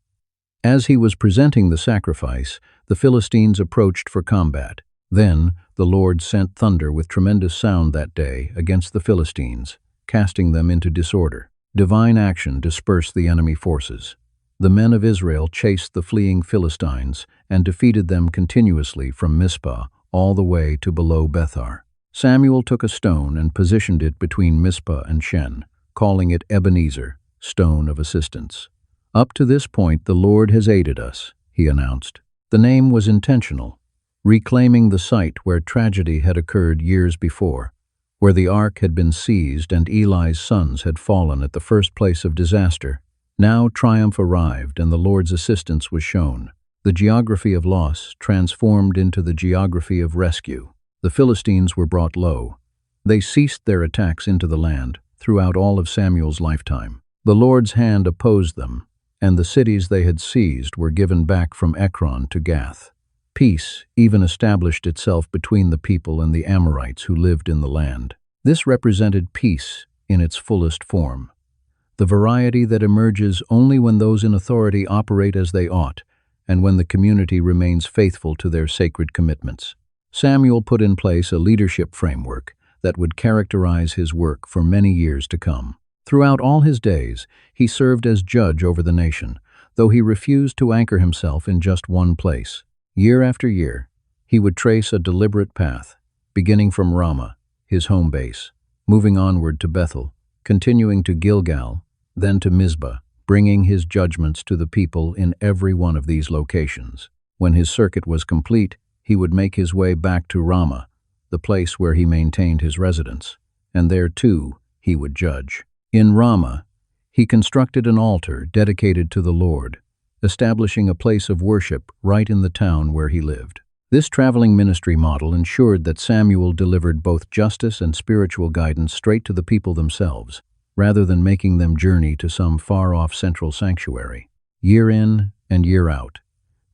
As he was presenting the sacrifice, the Philistines approached for combat. Then the Lord sent thunder with tremendous sound that day against the Philistines, casting them into disorder. Divine action dispersed the enemy forces. The men of Israel chased the fleeing Philistines and defeated them continuously from Mizpah all the way to below Bethar. Samuel took a stone and positioned it between Mizpah and Shen, calling it Ebenezer, stone of assistance. Up to this point the Lord has aided us, he announced. The name was intentional, reclaiming the site where tragedy had occurred years before, where the ark had been seized and Eli's sons had fallen at the first place of disaster. Now triumph arrived and the Lord's assistance was shown. The geography of loss transformed into the geography of rescue. The Philistines were brought low. They ceased their attacks into the land throughout all of Samuel's lifetime. The Lord's hand opposed them, and the cities they had seized were given back from Ekron to Gath. Peace even established itself between the people and the Amorites who lived in the land. This represented peace in its fullest form, the variety that emerges only when those in authority operate as they ought, and when the community remains faithful to their sacred commitments. Samuel put in place a leadership framework that would characterize his work for many years to come. Throughout all his days, he served as judge over the nation, though he refused to anchor himself in just one place. Year after year, he would trace a deliberate path, beginning from Rama, his home base, moving onward to Bethel, continuing to Gilgal, then to Mizpah, bringing his judgments to the people in every one of these locations. When his circuit was complete, he would make his way back to Rama, the place where he maintained his residence, and there too he would judge. In Rama, he constructed an altar dedicated to the Lord, establishing a place of worship right in the town where he lived. This traveling ministry model ensured that Samuel delivered both justice and spiritual guidance straight to the people themselves, rather than making them journey to some far-off central sanctuary. Year in and year out,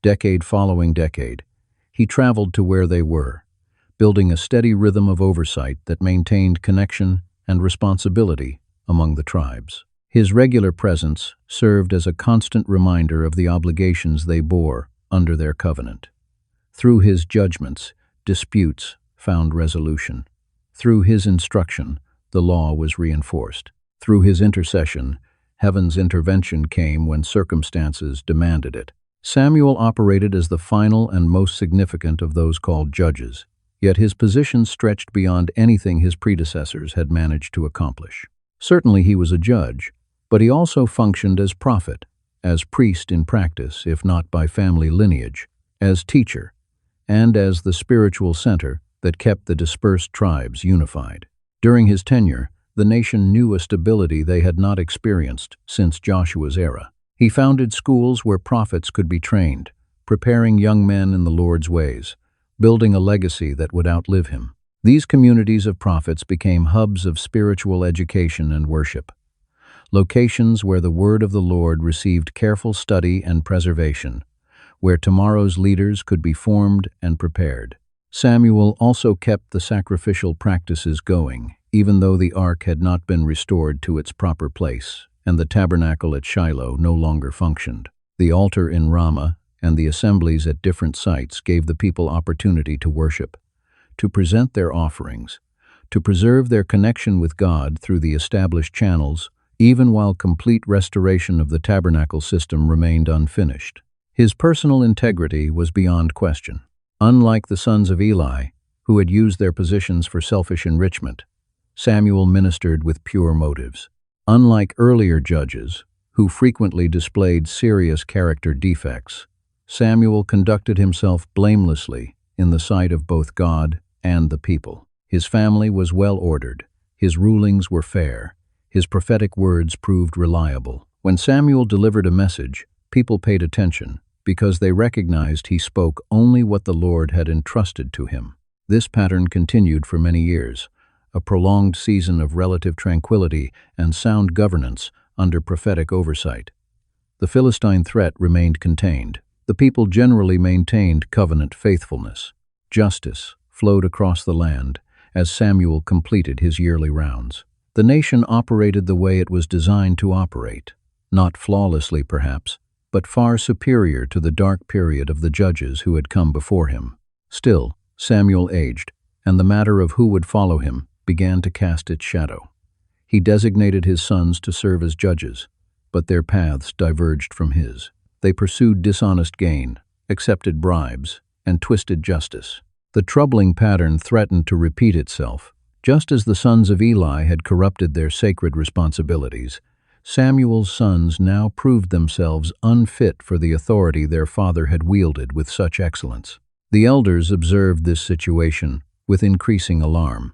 decade following decade, he traveled to where they were, building a steady rhythm of oversight that maintained connection and responsibility among the tribes. His regular presence served as a constant reminder of the obligations they bore under their covenant. Through his judgments, disputes found resolution. Through his instruction, the law was reinforced. Through his intercession, heaven's intervention came when circumstances demanded it. Samuel operated as the final and most significant of those called judges, yet his position stretched beyond anything his predecessors had managed to accomplish. Certainly he was a judge, but he also functioned as prophet, as priest in practice, if not by family lineage, as teacher, and as the spiritual center that kept the dispersed tribes unified. During his tenure, the nation knew a stability they had not experienced since Joshua's era. He founded schools where prophets could be trained, preparing young men in the Lord's ways, building a legacy that would outlive him. These communities of prophets became hubs of spiritual education and worship, locations where the word of the Lord received careful study and preservation, where tomorrow's leaders could be formed and prepared. Samuel also kept the sacrificial practices going, even though the ark had not been restored to its proper place, and the tabernacle at Shiloh no longer functioned. The altar in Ramah and the assemblies at different sites gave the people opportunity to worship, to present their offerings, to preserve their connection with God through the established channels, even while complete restoration of the tabernacle system remained unfinished. His personal integrity was beyond question. Unlike the sons of Eli, who had used their positions for selfish enrichment, Samuel ministered with pure motives. Unlike earlier judges, who frequently displayed serious character defects, Samuel conducted himself blamelessly in the sight of both God and the people. His family was well ordered, his rulings were fair, his prophetic words proved reliable. When Samuel delivered a message, people paid attention because they recognized he spoke only what the Lord had entrusted to him. This pattern continued for many years, a prolonged season of relative tranquility and sound governance under prophetic oversight. The Philistine threat remained contained. The people generally maintained covenant faithfulness. Justice flowed across the land as Samuel completed his yearly rounds. The nation operated the way it was designed to operate, not flawlessly perhaps, but far superior to the dark period of the judges who had come before him. Still, Samuel aged, and the matter of who would follow him began to cast its shadow. He designated his sons to serve as judges, but their paths diverged from his. They pursued dishonest gain, accepted bribes, and twisted justice. The troubling pattern threatened to repeat itself. Just as the sons of Eli had corrupted their sacred responsibilities, Samuel's sons now proved themselves unfit for the authority their father had wielded with such excellence. The elders observed this situation with increasing alarm.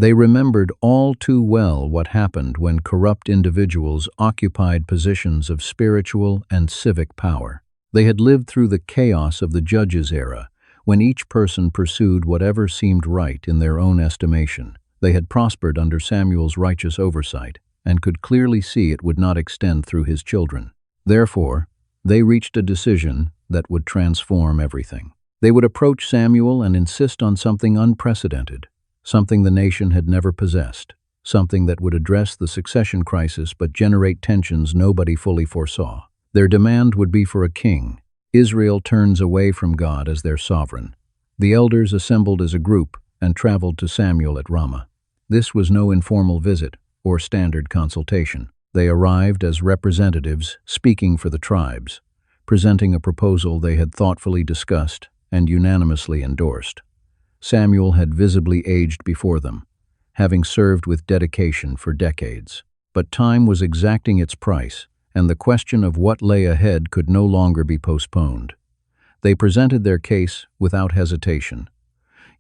They remembered all too well what happened when corrupt individuals occupied positions of spiritual and civic power. They had lived through the chaos of the Judges era, when each person pursued whatever seemed right in their own estimation. They had prospered under Samuel's righteous oversight, and could clearly see it would not extend through his children. Therefore, they reached a decision that would transform everything. They would approach Samuel and insist on something unprecedented, something the nation had never possessed, something that would address the succession crisis but generate tensions nobody fully foresaw. Their demand would be for a king. Israel turns away from God as their sovereign. The elders assembled as a group and traveled to Samuel at Rama. This was no informal visit or standard consultation. They arrived as representatives speaking for the tribes, presenting a proposal they had thoughtfully discussed and unanimously endorsed. Samuel had visibly aged before them, having served with dedication for decades. But time was exacting its price, and the question of what lay ahead could no longer be postponed. They presented their case without hesitation.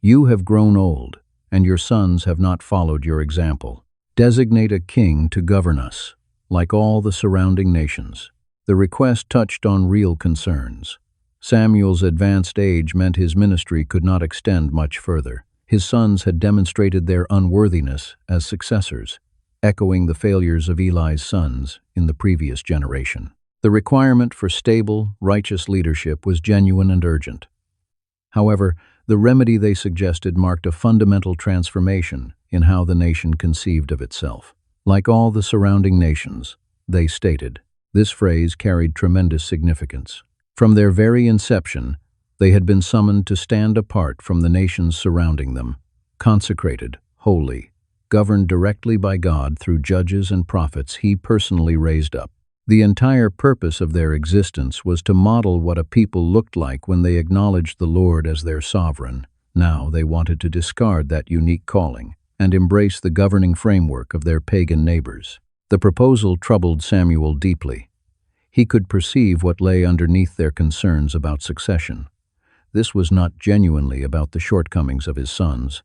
"You have grown old, and your sons have not followed your example. Designate a king to govern us, like all the surrounding nations." The request touched on real concerns. Samuel's advanced age meant his ministry could not extend much further. His sons had demonstrated their unworthiness as successors, echoing the failures of Eli's sons in the previous generation. The requirement for stable, righteous leadership was genuine and urgent. However, the remedy they suggested marked a fundamental transformation in how the nation conceived of itself. Like all the surrounding nations, they stated. This phrase carried tremendous significance. From their very inception, they had been summoned to stand apart from the nations surrounding them, consecrated, holy, governed directly by God through judges and prophets he personally raised up. The entire purpose of their existence was to model what a people looked like when they acknowledged the Lord as their sovereign. Now they wanted to discard that unique calling and embrace the governing framework of their pagan neighbors. The proposal troubled Samuel deeply. He could perceive what lay underneath their concerns about succession. This was not genuinely about the shortcomings of his sons,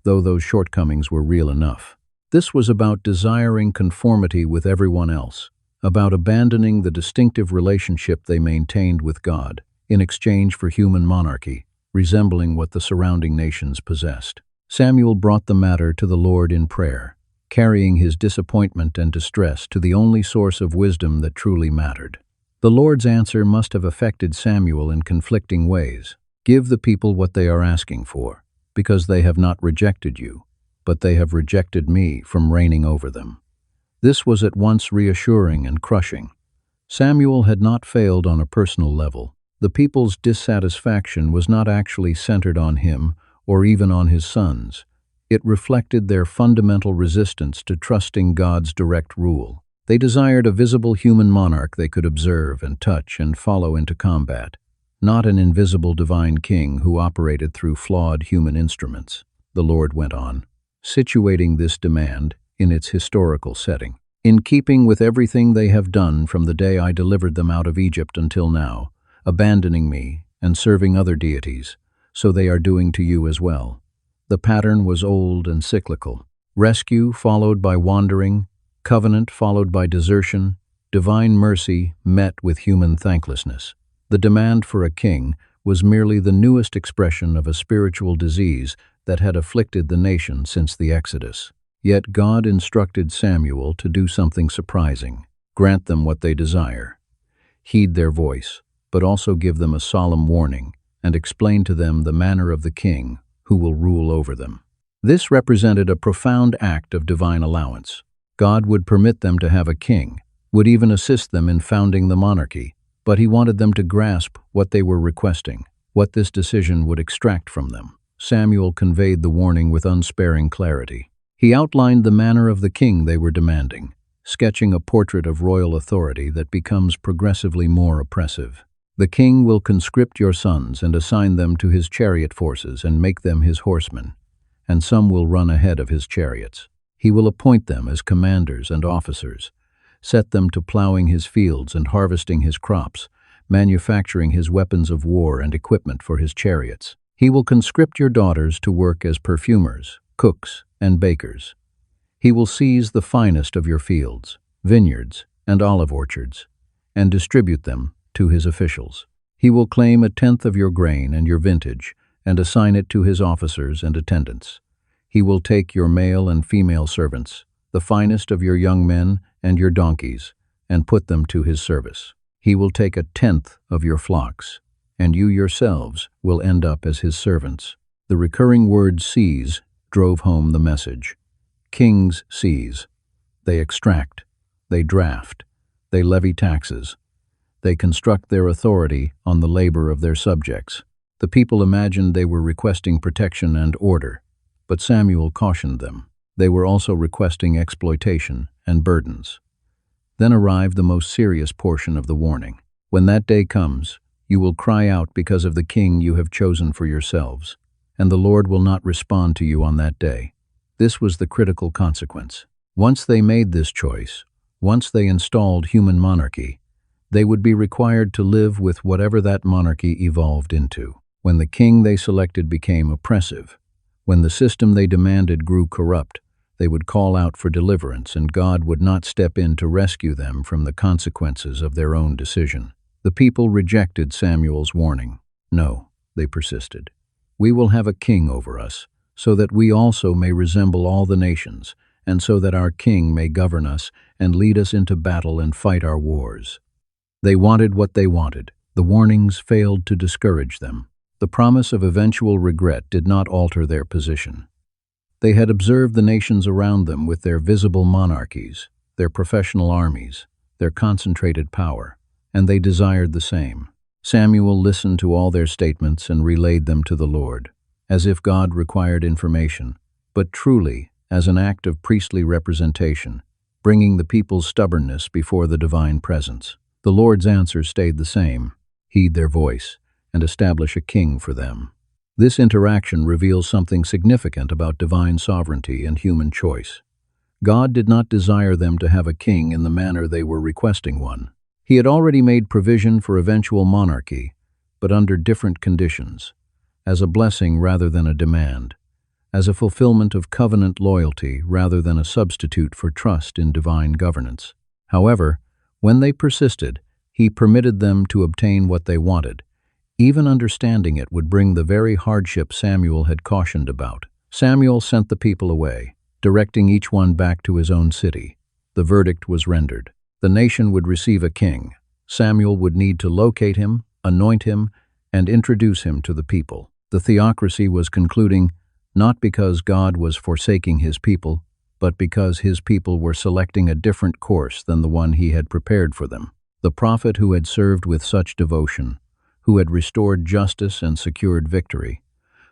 though those shortcomings were real enough. This was about desiring conformity with everyone else, about abandoning the distinctive relationship they maintained with God in exchange for human monarchy, resembling what the surrounding nations possessed. Samuel brought the matter to the Lord in prayer, carrying his disappointment and distress to the only source of wisdom that truly mattered. The Lord's answer must have affected Samuel in conflicting ways. "Give the people what they are asking for, because they have not rejected you, but they have rejected me from reigning over them." This was at once reassuring and crushing. Samuel had not failed on a personal level. The people's dissatisfaction was not actually centered on him or even on his sons. It reflected their fundamental resistance to trusting God's direct rule. They desired a visible human monarch they could observe and touch and follow into combat, not an invisible divine king who operated through flawed human instruments. The Lord went on, situating this demand in its historical setting. "In keeping with everything they have done from the day I delivered them out of Egypt until now, abandoning me and serving other deities, so they are doing to you as well." The pattern was old and cyclical. Rescue followed by wandering, covenant followed by desertion, divine mercy met with human thanklessness. The demand for a king was merely the newest expression of a spiritual disease that had afflicted the nation since the Exodus. Yet God instructed Samuel to do something surprising: grant them what they desire. Heed their voice, but also give them a solemn warning, and explain to them the manner of the king who will rule over them. This represented a profound act of divine allowance. God would permit them to have a king, would even assist them in founding the monarchy, but he wanted them to grasp what they were requesting, what this decision would extract from them. Samuel conveyed the warning with unsparing clarity. He outlined the manner of the king they were demanding, sketching a portrait of royal authority that becomes progressively more oppressive. "The king will conscript your sons and assign them to his chariot forces and make them his horsemen, and some will run ahead of his chariots. He will appoint them as commanders and officers, set them to plowing his fields and harvesting his crops, manufacturing his weapons of war and equipment for his chariots. He will conscript your daughters to work as perfumers, cooks, and bakers. He will seize the finest of your fields, vineyards, and olive orchards, and distribute them to his officials. He will claim a tenth of your grain and your vintage, and assign it to his officers and attendants. He will take your male and female servants, the finest of your young men and your donkeys, and put them to his service. He will take a tenth of your flocks, and you yourselves will end up as his servants. The recurring word seize drove home the message. Kings seize. They extract. They draft. They levy taxes. They construct their authority on the labor of their subjects. The people imagined they were requesting protection and order, but Samuel cautioned them. They were also requesting exploitation and burdens. Then arrived the most serious portion of the warning. When that day comes, you will cry out because of the king you have chosen for yourselves, and the Lord will not respond to you on that day. This was the critical consequence. Once they made this choice, once they installed human monarchy, they would be required to live with whatever that monarchy evolved into. When the king they selected became oppressive, when the system they demanded grew corrupt, they would call out for deliverance, and God would not step in to rescue them from the consequences of their own decision. The people rejected Samuel's warning. No, they persisted. We will have a king over us, so that we also may resemble all the nations, and so that our king may govern us and lead us into battle and fight our wars. They wanted what they wanted. The warnings failed to discourage them. The promise of eventual regret did not alter their position. They had observed the nations around them with their visible monarchies, their professional armies, their concentrated power, and they desired the same. Samuel listened to all their statements and relayed them to the Lord, as if God required information, but truly as an act of priestly representation, bringing the people's stubbornness before the divine presence. The Lord's answer stayed the same: heed their voice and establish a king for them. This interaction reveals something significant about divine sovereignty and human choice. God did not desire them to have a king in the manner they were requesting one. He had already made provision for eventual monarchy, but under different conditions, as a blessing rather than a demand, as a fulfillment of covenant loyalty rather than a substitute for trust in divine governance. However, when they persisted, he permitted them to obtain what they wanted. Even understanding it would bring the very hardship Samuel had cautioned about. Samuel sent the people away, directing each one back to his own city. The verdict was rendered. The nation would receive a king. Samuel would need to locate him, anoint him, and introduce him to the people. The theocracy was concluding, not because God was forsaking his people, but because his people were selecting a different course than the one he had prepared for them. The prophet who had served with such devotion, who had restored justice and secured victory,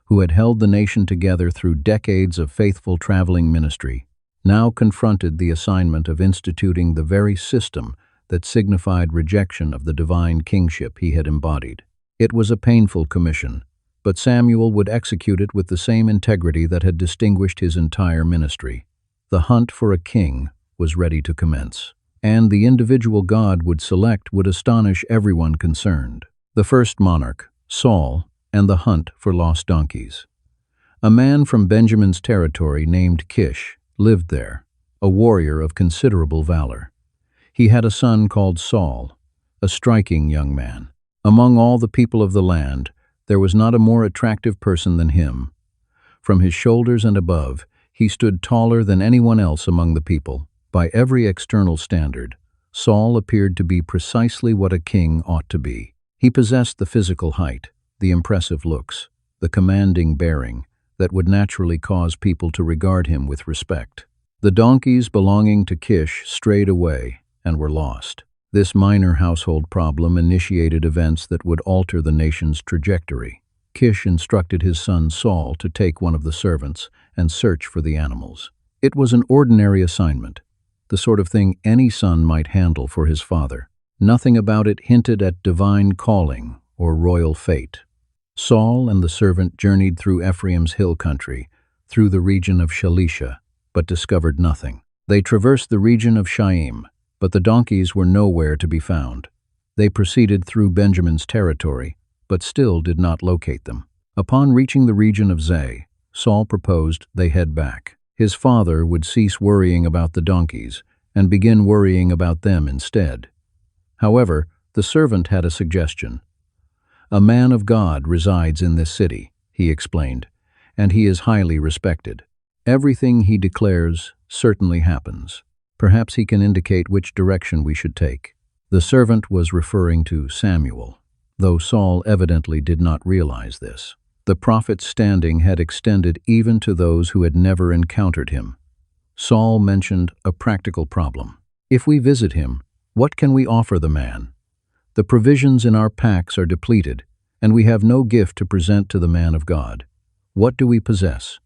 who had held the nation together through decades of faithful traveling ministry, now confronted the assignment of instituting the very system that signified rejection of the divine kingship he had embodied. It was a painful commission, but Samuel would execute it with the same integrity that had distinguished his entire ministry. The hunt for a king was ready to commence, and the individual God would select would astonish everyone concerned. The first monarch, Saul, and the hunt for lost donkeys. A man from Benjamin's territory named Kish lived there, a warrior of considerable valor. He had a son called Saul, a striking young man. Among all the people of the land, there was not a more attractive person than him. From his shoulders and above, he stood taller than anyone else among the people. By every external standard, Saul appeared to be precisely what a king ought to be. He possessed the physical height, the impressive looks, the commanding bearing that would naturally cause people to regard him with respect. The donkeys belonging to Kish strayed away and were lost. This minor household problem initiated events that would alter the nation's trajectory. Kish instructed his son Saul to take one of the servants and search for the animals. It was an ordinary assignment, the sort of thing any son might handle for his father. Nothing about it hinted at divine calling or royal fate. Saul and the servant journeyed through Ephraim's hill country, through the region of Shalisha, but discovered nothing. They traversed the region of Shaim, but the donkeys were nowhere to be found. They proceeded through Benjamin's territory, but still did not locate them. Upon reaching the region of Zay, Saul proposed they head back. His father would cease worrying about the donkeys and begin worrying about them instead. However, the servant had a suggestion. "A man of God resides in this city," he explained, "and he is highly respected. Everything he declares certainly happens. Perhaps he can indicate which direction we should take." The servant was referring to Samuel, though Saul evidently did not realize this. The prophet's standing had extended even to those who had never encountered him. Saul mentioned a practical problem. "If we visit him, what can we offer the man? The provisions in our packs are depleted, and we have no gift to present to the man of God. What do we possess?"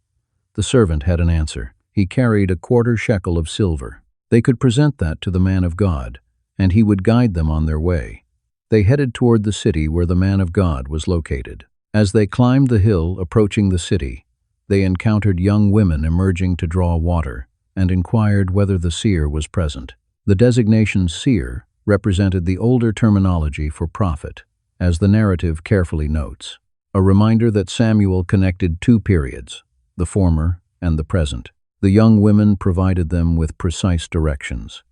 The servant had an answer. He carried a 1/4 shekel of silver. They could present that to the man of God, and he would guide them on their way. They headed toward the city where the man of God was located. As they climbed the hill approaching the city, they encountered young women emerging to draw water and inquired whether the seer was present. The designation seer represented the older terminology for prophet, as the narrative carefully notes. A reminder that Samuel connected 2 periods, the former and the present. The young women provided them with precise directions.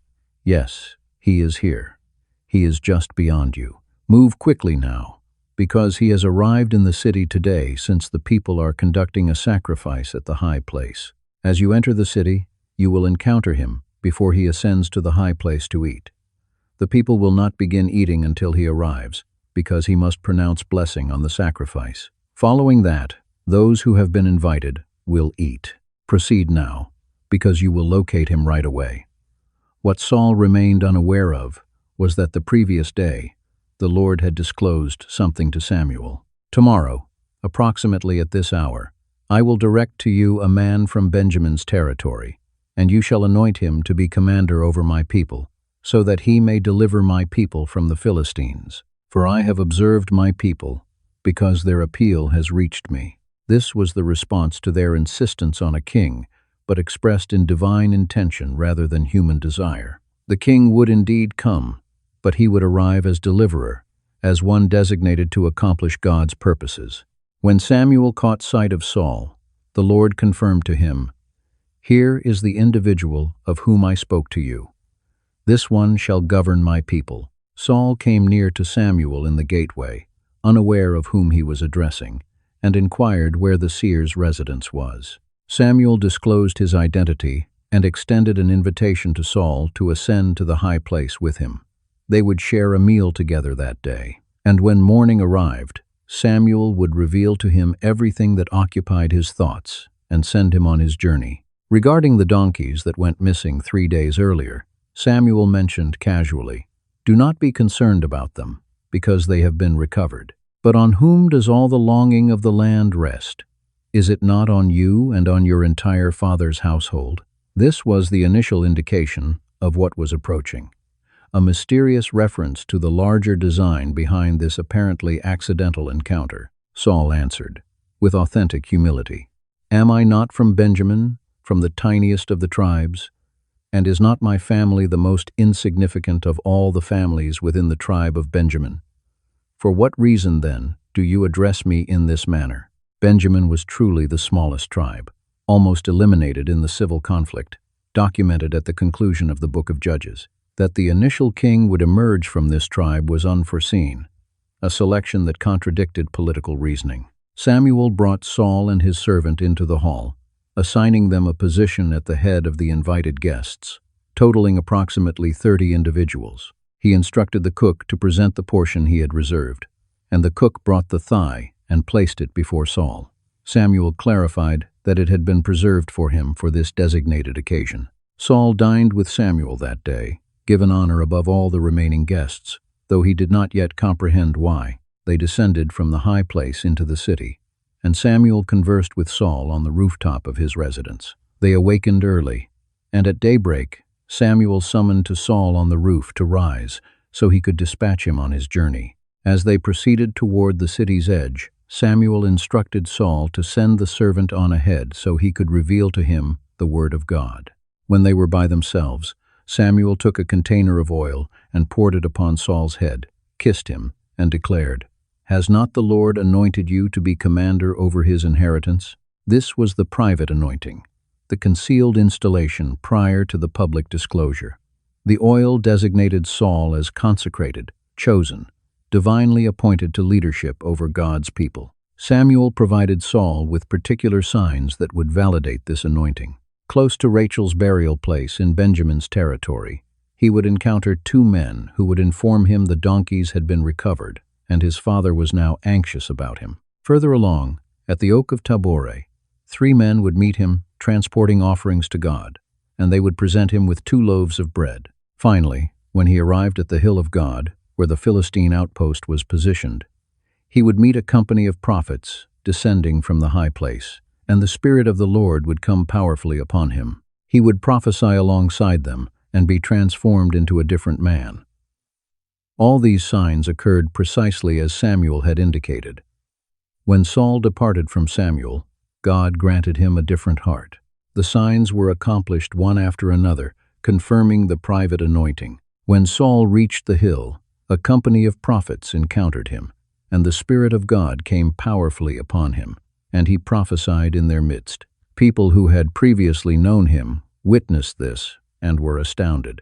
"Yes, he is here. He is just beyond you. Move quickly now, because he has arrived in the city today, since the people are conducting a sacrifice at the high place. As you enter the city, you will encounter him before he ascends to the high place to eat. The people will not begin eating until he arrives, because he must pronounce blessing on the sacrifice. Following that, those who have been invited will eat. Proceed now, because you will locate him right away." What Saul remained unaware of was that the previous day, the Lord had disclosed something to Samuel. "Tomorrow, approximately at this hour, I will direct to you a man from Benjamin's territory, and you shall anoint him to be commander over my people, so that he may deliver my people from the Philistines. For I have observed my people, because their appeal has reached me." This was the response to their insistence on a king, but expressed in divine intention rather than human desire. The king would indeed come, but he would arrive as deliverer, as one designated to accomplish God's purposes. When Samuel caught sight of Saul, the Lord confirmed to him, "Here is the individual of whom I spoke to you. This one shall govern my people." Saul came near to Samuel in the gateway, unaware of whom he was addressing, and inquired where the seer's residence was. Samuel disclosed his identity and extended an invitation to Saul to ascend to the high place with him. They would share a meal together that day, and when morning arrived, Samuel would reveal to him everything that occupied his thoughts and send him on his journey. Regarding the donkeys that went missing 3 days earlier, Samuel mentioned casually, "Do not be concerned about them, because they have been recovered. But on whom does all the longing of the land rest? Is it not on you and on your entire father's household?" This was the initial indication of what was approaching, a mysterious reference to the larger design behind this apparently accidental encounter. Saul answered, with authentic humility, "Am I not from Benjamin, from the tiniest of the tribes? And is not my family the most insignificant of all the families within the tribe of Benjamin? For what reason, then, do you address me in this manner?" Benjamin was truly the smallest tribe, almost eliminated in the civil conflict, documented at the conclusion of the Book of Judges. That the initial king would emerge from this tribe was unforeseen, a selection that contradicted political reasoning. Samuel brought Saul and his servant into the hall, assigning them a position at the head of the invited guests, totaling approximately 30 individuals. He instructed the cook to present the portion he had reserved, and the cook brought the thigh and placed it before Saul. Samuel clarified that it had been preserved for him for this designated occasion. Saul dined with Samuel that day, given honor above all the remaining guests, though he did not yet comprehend why. They descended from the high place into the city, and Samuel conversed with Saul on the rooftop of his residence. They awakened early, and at daybreak, Samuel summoned to Saul on the roof to rise so he could dispatch him on his journey. As they proceeded toward the city's edge, Samuel instructed Saul to send the servant on ahead so he could reveal to him the word of God. When they were by themselves, Samuel took a container of oil and poured it upon Saul's head, kissed him, and declared, "Has not the Lord anointed you to be commander over his inheritance?" This was the private anointing, the concealed installation prior to the public disclosure. The oil designated Saul as consecrated, chosen, divinely appointed to leadership over God's people. Samuel provided Saul with particular signs that would validate this anointing. Close to Rachel's burial place in Benjamin's territory, he would encounter two men who would inform him the donkeys had been recovered, and his father was now anxious about him. Further along, at the Oak of Tabore, three men would meet him transporting offerings to God, and they would present him with 2 loaves of bread. Finally, when he arrived at the hill of God, where the Philistine outpost was positioned, he would meet a company of prophets descending from the high place, and the Spirit of the Lord would come powerfully upon him. He would prophesy alongside them and be transformed into a different man. All these signs occurred precisely as Samuel had indicated. When Saul departed from Samuel, God granted him a different heart. The signs were accomplished one after another, confirming the private anointing. When Saul reached the hill, a company of prophets encountered him, and the Spirit of God came powerfully upon him, and he prophesied in their midst. People who had previously known him witnessed this and were astounded.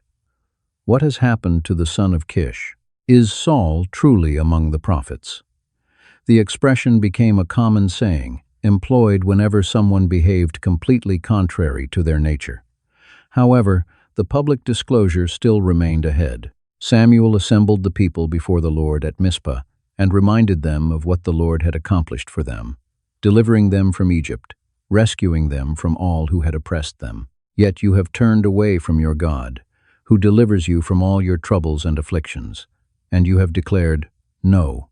What has happened to the son of Kish? Is Saul truly among the prophets? The expression became a common saying, employed whenever someone behaved completely contrary to their nature. However, the public disclosure still remained ahead. Samuel assembled the people before the Lord at Mizpah and reminded them of what the Lord had accomplished for them, delivering them from Egypt, rescuing them from all who had oppressed them. Yet you have turned away from your God, who delivers you from all your troubles and afflictions, and you have declared, "No,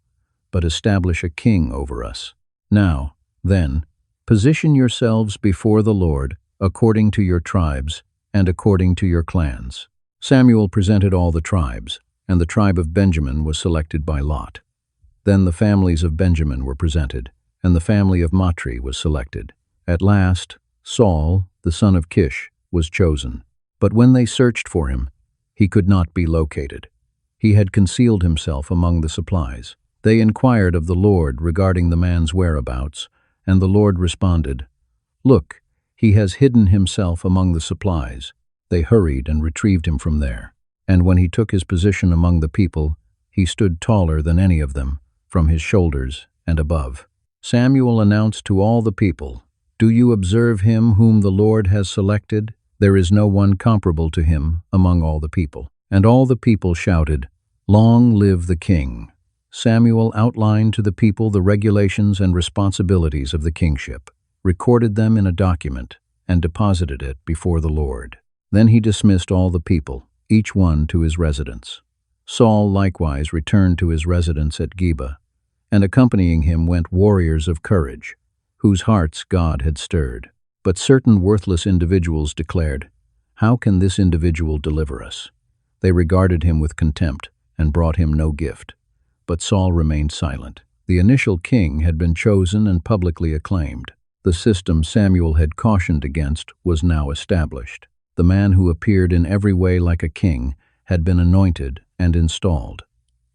but establish a king over us." Now, then, position yourselves before the Lord according to your tribes and according to your clans. Samuel presented all the tribes, and the tribe of Benjamin was selected by lot. Then the families of Benjamin were presented, and the family of Matri was selected. At last, Saul, the son of Kish, was chosen. But when they searched for him, he could not be located. He had concealed himself among the supplies. They inquired of the Lord regarding the man's whereabouts, and the Lord responded, "Look, he has hidden himself among the supplies." They hurried and retrieved him from there. And when he took his position among the people, he stood taller than any of them, from his shoulders and above. Samuel announced to all the people, "Do you observe him whom the Lord has selected? There is no one comparable to him among all the people." And all the people shouted, "Long live the king!" Samuel outlined to the people the regulations and responsibilities of the kingship, recorded them in a document, and deposited it before the Lord. Then he dismissed all the people, each one to his residence. Saul likewise returned to his residence at Geba, and accompanying him went warriors of courage, whose hearts God had stirred. But certain worthless individuals declared, "How can this individual deliver us?" They regarded him with contempt and brought him no gift. But Saul remained silent. The initial king had been chosen and publicly acclaimed. The system Samuel had cautioned against was now established. The man who appeared in every way like a king had been anointed and installed.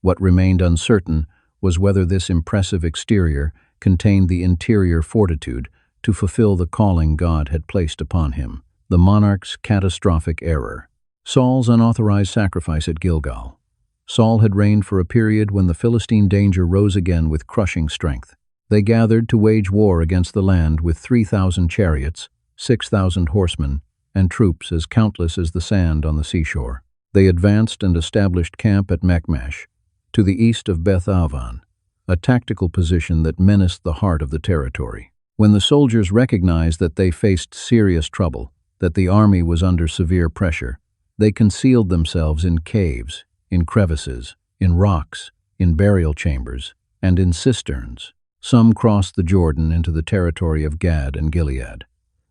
What remained uncertain was whether this impressive exterior contained the interior fortitude to fulfill the calling God had placed upon him. The monarch's catastrophic error. Saul's unauthorized sacrifice at Gilgal. Saul had reigned for a period when the Philistine danger rose again with crushing strength. They gathered to wage war against the land with 3,000 chariots, 6,000 horsemen, and troops as countless as the sand on the seashore. They advanced and established camp at Michmash, to the east of Beth-aven, a tactical position that menaced the heart of the territory. When the soldiers recognized that they faced serious trouble, that the army was under severe pressure, they concealed themselves in caves, in crevices, in rocks, in burial chambers, and in cisterns. Some crossed the Jordan into the territory of Gad and Gilead.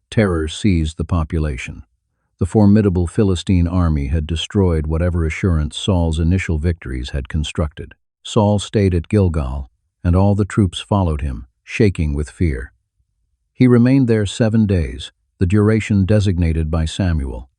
Terror seized the population. The formidable Philistine army had destroyed whatever assurance Saul's initial victories had constructed. Saul stayed at Gilgal, and all the troops followed him, shaking with fear. He remained there 7 days, the duration designated by Samuel.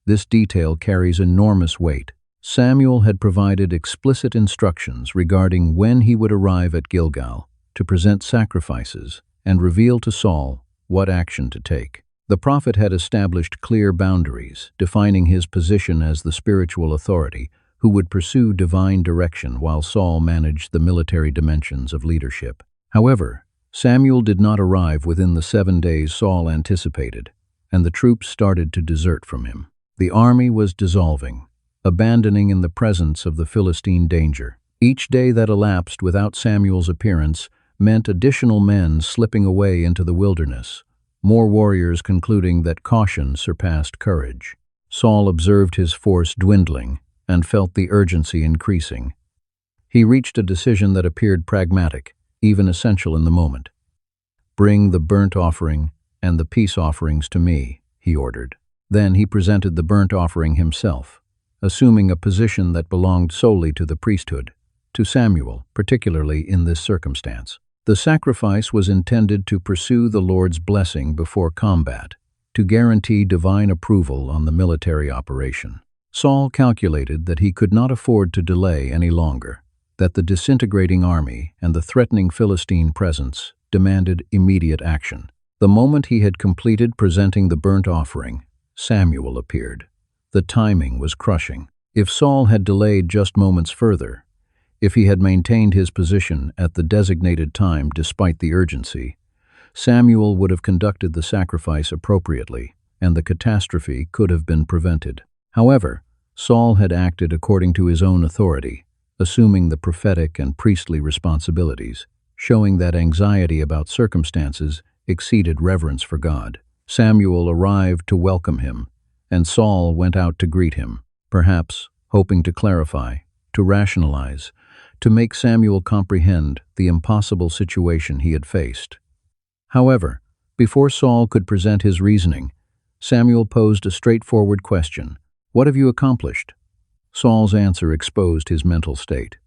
This detail carries enormous weight. Samuel had provided explicit instructions regarding when he would arrive at Gilgal to present sacrifices and reveal to Saul what action to take. The prophet had established clear boundaries, defining his position as the spiritual authority who would pursue divine direction while Saul managed the military dimensions of leadership. However, Samuel did not arrive within the 7 days Saul anticipated, and the troops started to desert from him. The army was dissolving, abandoning in the presence of the Philistine danger. Each day that elapsed without Samuel's appearance meant additional men slipping away into the wilderness, more warriors concluding that caution surpassed courage. Saul observed his force dwindling and felt the urgency increasing. He reached a decision that appeared pragmatic, even essential in the moment. "Bring the burnt offering and the peace offerings to me," he ordered. Then he presented the burnt offering himself, assuming a position that belonged solely to the priesthood, to Samuel, particularly in this circumstance. The sacrifice was intended to pursue the Lord's blessing before combat, to guarantee divine approval on the military operation. Saul calculated that he could not afford to delay any longer, that the disintegrating army and the threatening Philistine presence demanded immediate action. The moment he had completed presenting the burnt offering, Samuel appeared. The timing was crushing. If Saul had delayed just moments further, if he had maintained his position at the designated time despite the urgency, Samuel would have conducted the sacrifice appropriately, and the catastrophe could have been prevented. However, Saul had acted according to his own authority, assuming the prophetic and priestly responsibilities, showing that anxiety about circumstances exceeded reverence for God. Samuel arrived to welcome him, and Saul went out to greet him, perhaps hoping to clarify, to rationalize, to make Samuel comprehend the impossible situation he had faced. However, before Saul could present his reasoning, Samuel posed a straightforward question: "What have you accomplished?" Saul's answer exposed his mental state.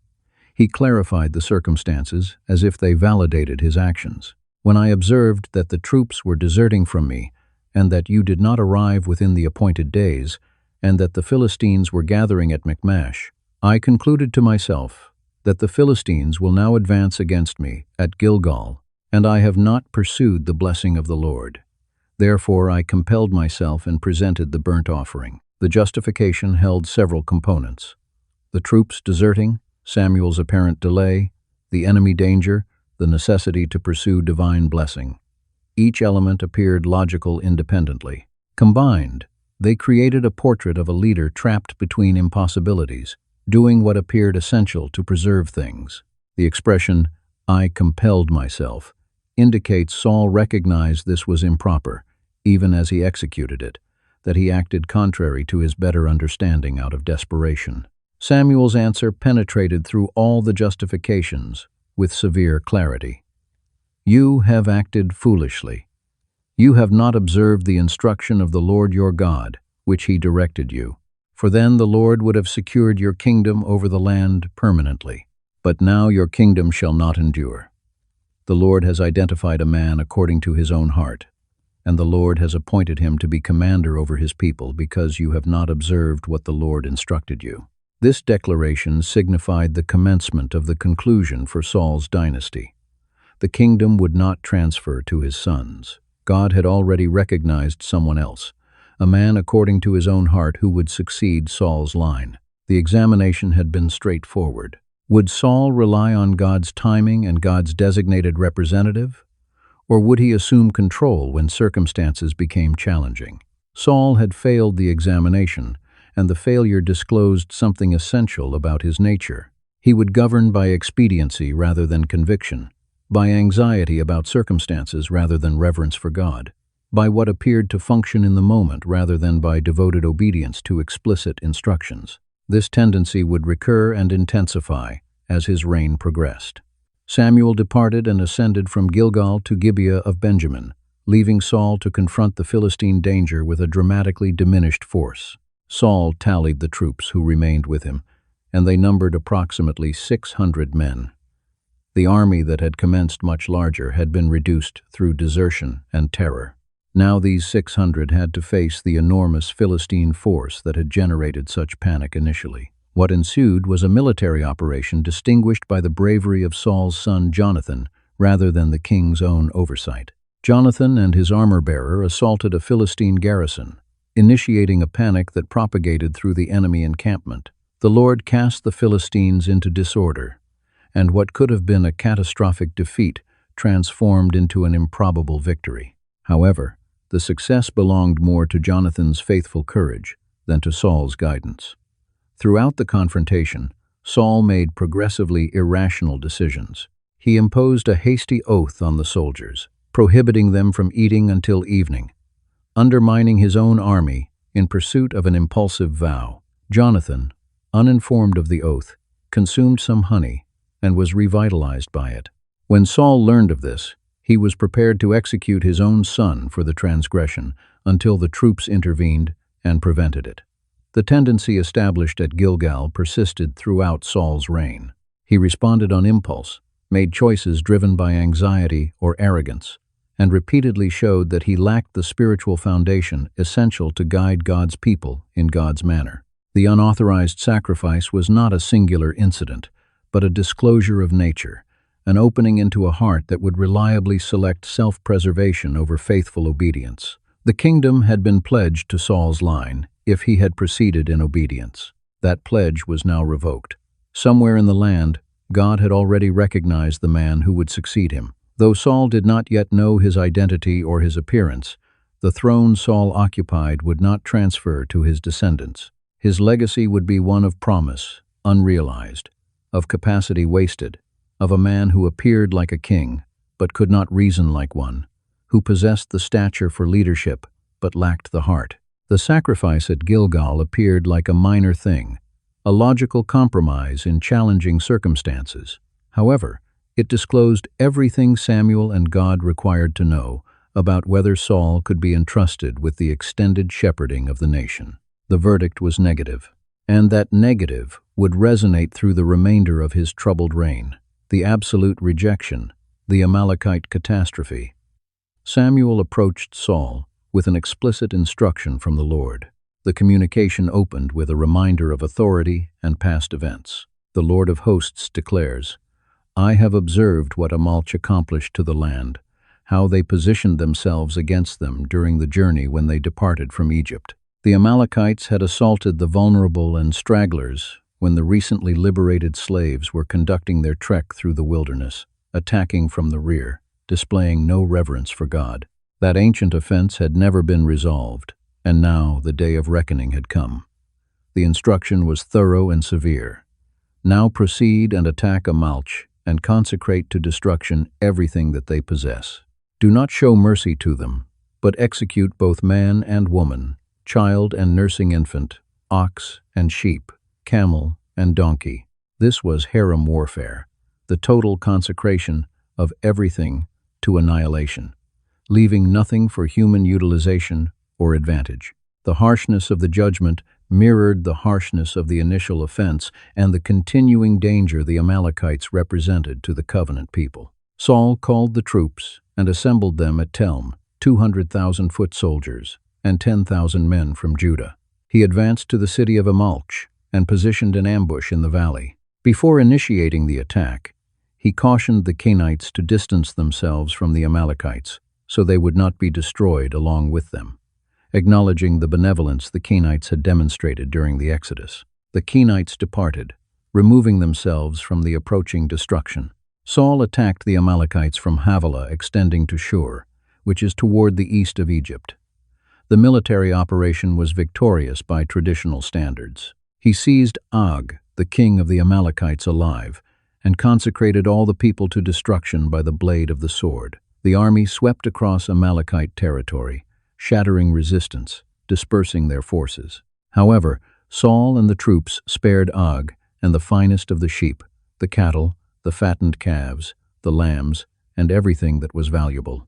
He clarified the circumstances as if they validated his actions. "When I observed that the troops were deserting from me, and that you did not arrive within the appointed days, and that the Philistines were gathering at Michmash, I concluded to myself that the Philistines will now advance against me at Gilgal, and I have not pursued the blessing of the Lord. Therefore I compelled myself and presented the burnt offering." The justification held several components: the troops deserting, Samuel's apparent delay, the enemy danger, the necessity to pursue divine blessing. Each element appeared logical independently. Combined, they created a portrait of a leader trapped between impossibilities, doing what appeared essential to preserve things. The expression, "I compelled myself," indicates Saul recognized this was improper, even as he executed it, that he acted contrary to his better understanding out of desperation. Samuel's answer penetrated through all the justifications with severe clarity. "You have acted foolishly. You have not observed the instruction of the Lord your God, which he directed you. For then the Lord would have secured your kingdom over the land permanently. But now your kingdom shall not endure. The Lord has identified a man according to his own heart, and the Lord has appointed him to be commander over his people because you have not observed what the Lord instructed you." This declaration signified the commencement of the conclusion for Saul's dynasty. The kingdom would not transfer to his sons. God had already recognized someone else, a man according to his own heart who would succeed Saul's line. The examination had been straightforward. Would Saul rely on God's timing and God's designated representative? Or would he assume control when circumstances became challenging? Saul had failed the examination, and the failure disclosed something essential about his nature. He would govern by expediency rather than conviction, by anxiety about circumstances rather than reverence for God, by what appeared to function in the moment rather than by devoted obedience to explicit instructions. This tendency would recur and intensify as his reign progressed. Samuel departed and ascended from Gilgal to Gibeah of Benjamin, leaving Saul to confront the Philistine danger with a dramatically diminished force. Saul tallied the troops who remained with him, and they numbered approximately 600 men. The army that had commenced much larger had been reduced through desertion and terror. Now these 600 had to face the enormous Philistine force that had generated such panic initially. What ensued was a military operation distinguished by the bravery of Saul's son Jonathan rather than the king's own oversight. Jonathan and his armor-bearer assaulted a Philistine garrison, initiating a panic that propagated through the enemy encampment. The Lord cast the Philistines into disorder, and what could have been a catastrophic defeat transformed into an improbable victory. However, the success belonged more to Jonathan's faithful courage than to Saul's guidance. Throughout the confrontation, Saul made progressively irrational decisions. He imposed a hasty oath on the soldiers, prohibiting them from eating until evening, undermining his own army in pursuit of an impulsive vow. Jonathan, uninformed of the oath, consumed some honey and was revitalized by it. When Saul learned of this, he was prepared to execute his own son for the transgression until the troops intervened and prevented it. The tendency established at Gilgal persisted throughout Saul's reign. He responded on impulse, made choices driven by anxiety or arrogance, and repeatedly showed that he lacked the spiritual foundation essential to guide God's people in God's manner. The unauthorized sacrifice was not a singular incident, but a disclosure of nature, an opening into a heart that would reliably select self-preservation over faithful obedience. The kingdom had been pledged to Saul's line if he had proceeded in obedience. That pledge was now revoked. Somewhere in the land, God had already recognized the man who would succeed him. Though Saul did not yet know his identity or his appearance, the throne Saul occupied would not transfer to his descendants. His legacy would be one of promise, unrealized, of capacity wasted, of a man who appeared like a king, but could not reason like one, who possessed the stature for leadership, but lacked the heart. The sacrifice at Gilgal appeared like a minor thing, a logical compromise in challenging circumstances. However, it disclosed everything Samuel and God required to know about whether Saul could be entrusted with the extended shepherding of the nation. The verdict was negative, and that negative would resonate through the remainder of his troubled reign. The absolute rejection, the Amalachite catastrophe. Samuel approached Saul with an explicit instruction from the Lord. The communication opened with a reminder of authority and past events. The Lord of hosts declares, "I have observed what Amalch accomplished to the land, how they positioned themselves against them during the journey when they departed from Egypt." The Amalekites had assaulted the vulnerable and stragglers when the recently liberated slaves were conducting their trek through the wilderness, attacking from the rear, displaying no reverence for God. That ancient offense had never been resolved, and now the day of reckoning had come. The instruction was thorough and severe. Now proceed and attack Amalch, and consecrate to destruction everything that they possess. Do not show mercy to them, but execute both man and woman, child and nursing infant, ox and sheep, camel and donkey. This was harem warfare, the total consecration of everything to annihilation, leaving nothing for human utilization or advantage. The harshness of the judgment mirrored the harshness of the initial offense and the continuing danger the Amalekites represented to the covenant people. Saul called the troops and assembled them at Telm, 200,000 foot soldiers, and 10,000 men from Judah. He advanced to the city of Amalch and positioned an ambush in the valley. Before initiating the attack, he cautioned the Kenites to distance themselves from the Amalekites so they would not be destroyed along with them, acknowledging the benevolence the Kenites had demonstrated during the Exodus. The Kenites departed, removing themselves from the approaching destruction. Saul attacked the Amalekites from Havilah extending to Shur, which is toward the east of Egypt. The military operation was victorious by traditional standards. He seized Og, the king of the Amalekites, alive, and consecrated all the people to destruction by the blade of the sword. The army swept across Amalekite territory, shattering resistance, dispersing their forces. However, Saul and the troops spared Og and the finest of the sheep, the cattle, the fattened calves, the lambs, and everything that was valuable.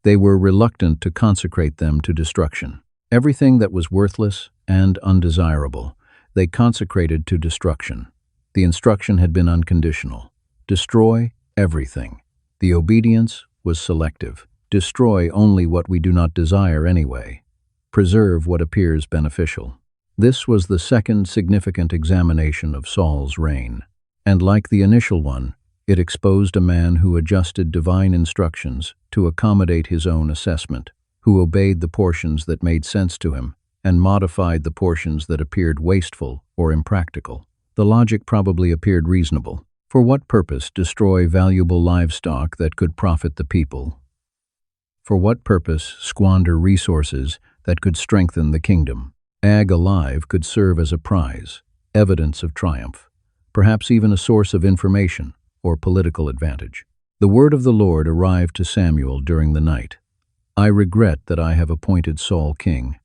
They were reluctant to consecrate them to destruction. Everything that was worthless and undesirable, they consecrated to destruction. The instruction had been unconditional. Destroy everything. The obedience was selective. Destroy only what we do not desire anyway. Preserve what appears beneficial. This was the second significant examination of Saul's reign, and like the initial one, It exposed a man who adjusted divine instructions to accommodate his own assessment, who obeyed the portions that made sense to him and modified the portions that appeared wasteful or impractical. The logic probably appeared reasonable. For what purpose destroy valuable livestock that could profit the people? For what purpose squander resources that could strengthen the kingdom? Ag alive could serve as a prize, evidence of triumph, perhaps even a source of information or political advantage. The word of the Lord arrived to Samuel during the night. I regret that I have appointed Saul king,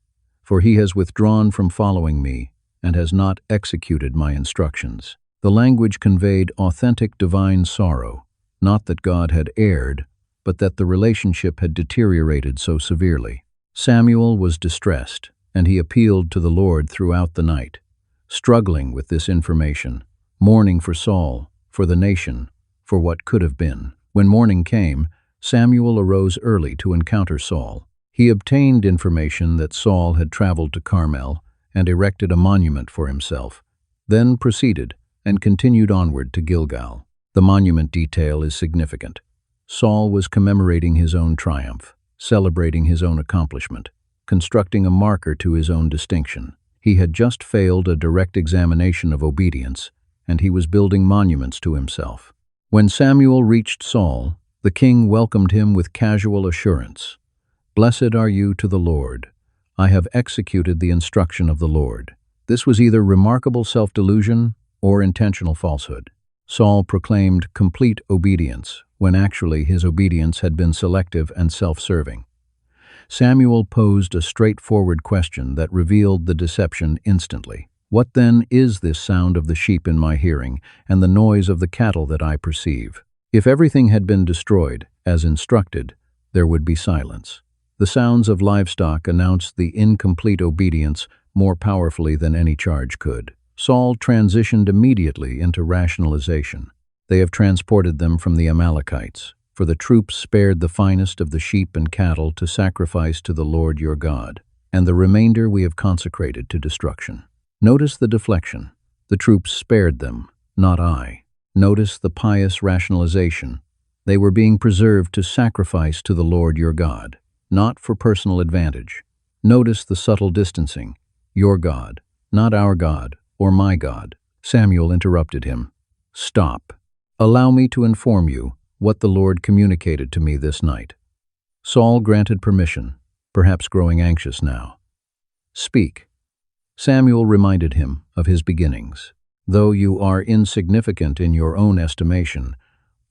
for he has withdrawn from following me and has not executed my instructions. The language conveyed authentic divine sorrow, not that God had erred, but that the relationship had deteriorated so severely. Samuel was distressed, and he appealed to the Lord throughout the night, struggling with this information, mourning for Saul, for the nation, for what could have been. When morning came, Samuel arose early to encounter Saul. He obtained information that Saul had traveled to Carmel and erected a monument for himself, then proceeded and continued onward to Gilgal. The monument detail is significant. Saul was commemorating his own triumph, celebrating his own accomplishment, constructing a marker to his own distinction. He had just failed a direct examination of obedience, and he was building monuments to himself. When Samuel reached Saul, the king welcomed him with casual assurance. "Blessed are you to the Lord. I have executed the instruction of the Lord." This was either remarkable self-delusion or intentional falsehood. Saul proclaimed complete obedience, when actually his obedience had been selective and self-serving. Samuel posed a straightforward question that revealed the deception instantly. What then is this sound of the sheep in my hearing, and the noise of the cattle that I perceive? If everything had been destroyed, as instructed, there would be silence. The sounds of livestock announced the incomplete obedience more powerfully than any charge could. Saul transitioned immediately into rationalization. They have transported them from the Amalekites, for the troops spared the finest of the sheep and cattle to sacrifice to the Lord your God, and the remainder we have consecrated to destruction. Notice the deflection. The troops spared them, not I. Notice the pious rationalization. They were being preserved to sacrifice to the Lord your God, not for personal advantage. Notice the subtle distancing. Your God, not our God or my God. Samuel interrupted him. Stop. Allow me to inform you what the Lord communicated to me this night. Saul granted permission, perhaps growing anxious now. Speak. Samuel reminded him of his beginnings. Though you are insignificant in your own estimation,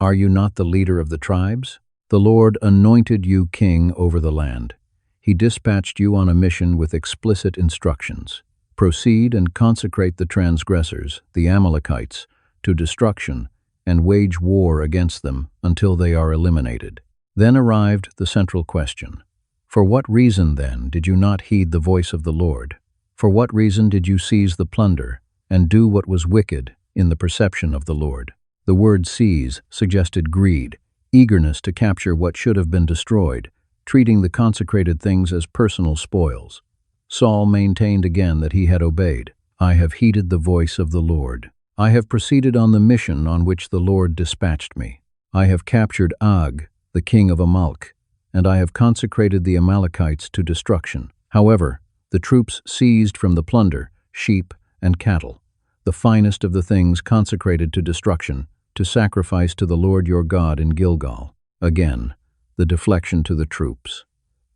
are you not the leader of the tribes? The Lord anointed you king over the land. He dispatched you on a mission with explicit instructions. Proceed and consecrate the transgressors, the Amalekites, to destruction, and wage war against them until they are eliminated. Then arrived the central question. For what reason, then, did you not heed the voice of the Lord? For what reason did you seize the plunder and do what was wicked in the perception of the Lord? The word seize suggested greed, eagerness to capture what should have been destroyed, treating the consecrated things as personal spoils. Saul maintained again that he had obeyed. I have heeded the voice of the Lord. I have proceeded on the mission on which the Lord dispatched me. I have captured Og, the king of Amalek, and I have consecrated the Amalekites to destruction. However, the troops seized from the plunder, sheep and cattle, the finest of the things consecrated to destruction, to sacrifice to the Lord your God in Gilgal. Again, the deflection to the troops.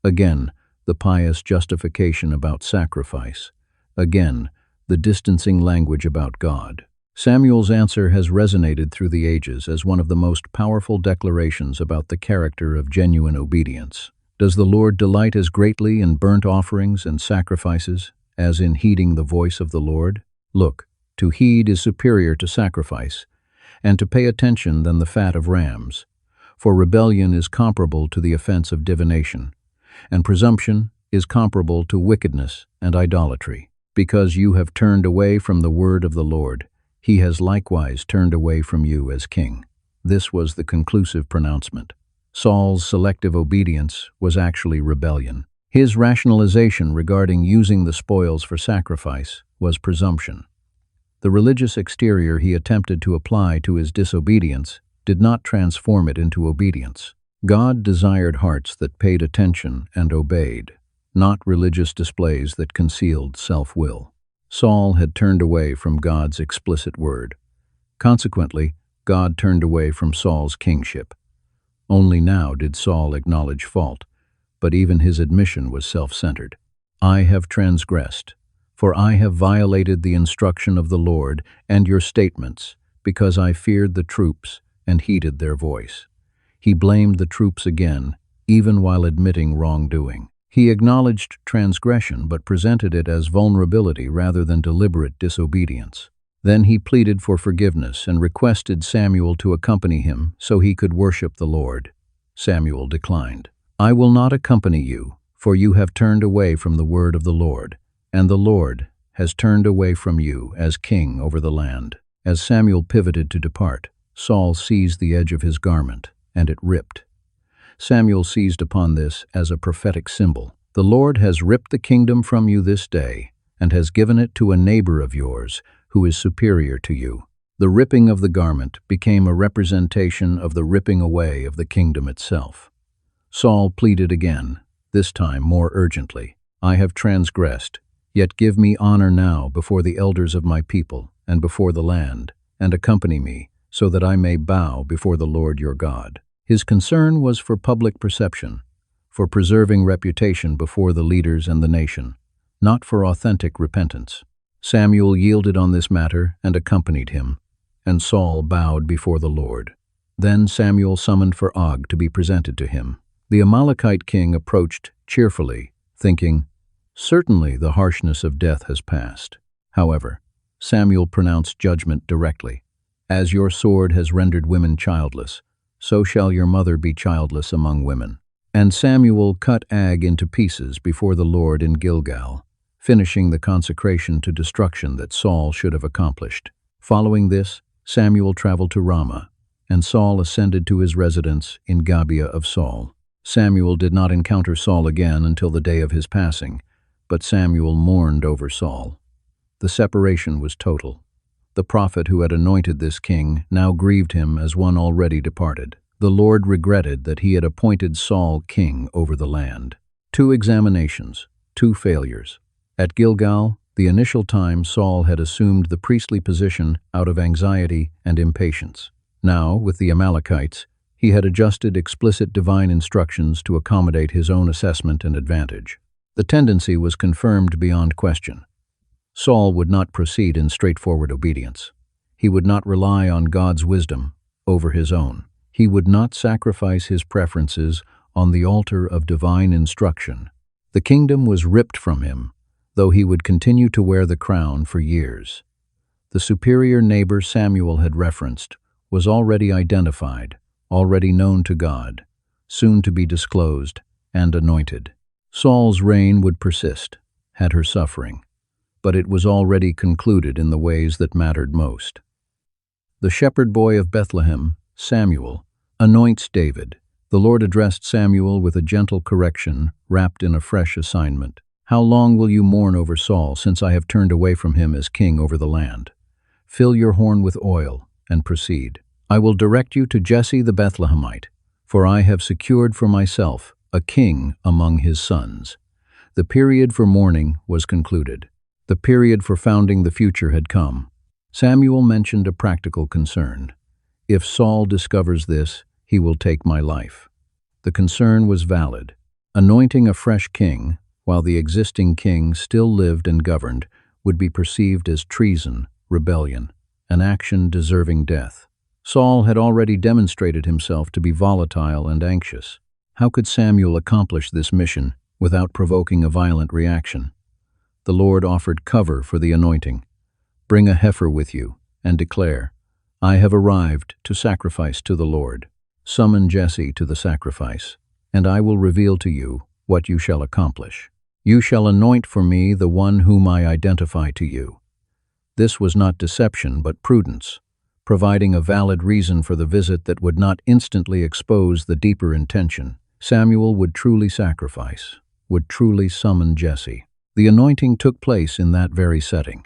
Again, the pious justification about sacrifice. Again, the distancing language about God. Samuel's answer has resonated through the ages as one of the most powerful declarations about the character of genuine obedience. Does the Lord delight as greatly in burnt offerings and sacrifices as in heeding the voice of the Lord? Look, to heed is superior to sacrifice, and to pay attention than the fat of rams. For rebellion is comparable to the offense of divination, and presumption is comparable to wickedness and idolatry. Because you have turned away from the word of the Lord, he has likewise turned away from you as king. This was the conclusive pronouncement. Saul's selective obedience was actually rebellion. His rationalization regarding using the spoils for sacrifice was presumption. The religious exterior he attempted to apply to his disobedience did not transform it into obedience. God desired hearts that paid attention and obeyed, not religious displays that concealed self-will. Saul had turned away from God's explicit word. Consequently, God turned away from Saul's kingship. Only now did Saul acknowledge fault, but even his admission was self-centered. I have transgressed, for I have violated the instruction of the Lord and your statements, because I feared the troops and heeded their voice. He blamed the troops again, even while admitting wrongdoing. He acknowledged transgression but presented it as vulnerability rather than deliberate disobedience. Then he pleaded for forgiveness and requested Samuel to accompany him so he could worship the Lord. Samuel declined. I will not accompany you, for you have turned away from the word of the Lord, and the Lord has turned away from you as king over the land. As Samuel pivoted to depart, Saul seized the edge of his garment, and it ripped. Samuel seized upon this as a prophetic symbol. The Lord has ripped the kingdom from you this day, and has given it to a neighbor of yours who is superior to you. The ripping of the garment became a representation of the ripping away of the kingdom itself. Saul pleaded again, this time more urgently. I have transgressed, yet give me honor now before the elders of my people and before the land, and accompany me, so that I may bow before the Lord your God. His concern was for public perception, for preserving reputation before the leaders and the nation, not for authentic repentance. Samuel yielded on this matter and accompanied him, and Saul bowed before the Lord. Then Samuel summoned for Og to be presented to him. The Amalachite king approached cheerfully, thinking, certainly the harshness of death has passed. However, Samuel pronounced judgment directly. As your sword has rendered women childless, so shall your mother be childless among women. And Samuel cut Og into pieces before the Lord in Gilgal, finishing the consecration to destruction that Saul should have accomplished. Following this, Samuel traveled to Rama, and Saul ascended to his residence in Gibeah of Saul. Samuel did not encounter Saul again until the day of his passing, but Samuel mourned over Saul. The separation was total. The prophet who had anointed this king now grieved him as one already departed. The Lord regretted that he had appointed Saul king over the land. 2 examinations, 2 failures. At Gilgal, the initial time Saul had assumed the priestly position out of anxiety and impatience. Now, with the Amalekites, he had adjusted explicit divine instructions to accommodate his own assessment and advantage. The tendency was confirmed beyond question. Saul would not proceed in straightforward obedience. He would not rely on God's wisdom over his own. He would not sacrifice his preferences on the altar of divine instruction. The kingdom was ripped from him, though he would continue to wear the crown for years. The superior neighbor Samuel had referenced was already identified, already known to God, soon to be disclosed and anointed. Saul's reign would persist, had her suffering, but it was already concluded in the ways that mattered most. The shepherd boy of Bethlehem, Samuel, anoints David. The Lord addressed Samuel with a gentle correction wrapped in a fresh assignment. How long will you mourn over Saul, since I have turned away from him as king over the land? Fill your horn with oil and proceed. I will direct you to Jesse the Bethlehemite, for I have secured for myself a king among his sons. The period for mourning was concluded. The period for founding the future had come. Samuel mentioned a practical concern. If Saul discovers this, he will take my life. The concern was valid. Anointing a fresh king, while the existing king still lived and governed, would be perceived as treason, rebellion, an action deserving death. Saul had already demonstrated himself to be volatile and anxious. How could Samuel accomplish this mission without provoking a violent reaction? The Lord offered cover for the anointing. Bring a heifer with you and declare, I have arrived to sacrifice to the Lord. Summon Jesse to the sacrifice, and I will reveal to you what you shall accomplish. You shall anoint for me the one whom I identify to you. This was not deception but prudence, providing a valid reason for the visit that would not instantly expose the deeper intention. Samuel would truly sacrifice, would truly summon Jesse. The anointing took place in that very setting.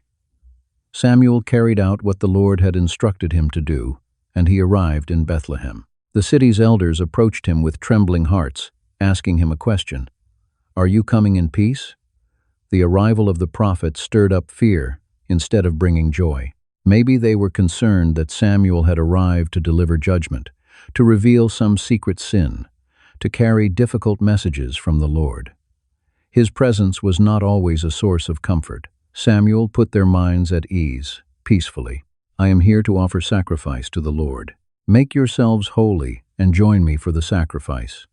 Samuel carried out what the Lord had instructed him to do, and he arrived in Bethlehem. The city's elders approached him with trembling hearts, asking him a question. "Are you coming in peace?" The arrival of the prophet stirred up fear instead of bringing joy. Maybe they were concerned that Samuel had arrived to deliver judgment, to reveal some secret sin, to carry difficult messages from the Lord. His presence was not always a source of comfort. Samuel put their minds at ease, peacefully. "I am here to offer sacrifice to the Lord. Make yourselves holy and join me for the sacrifice."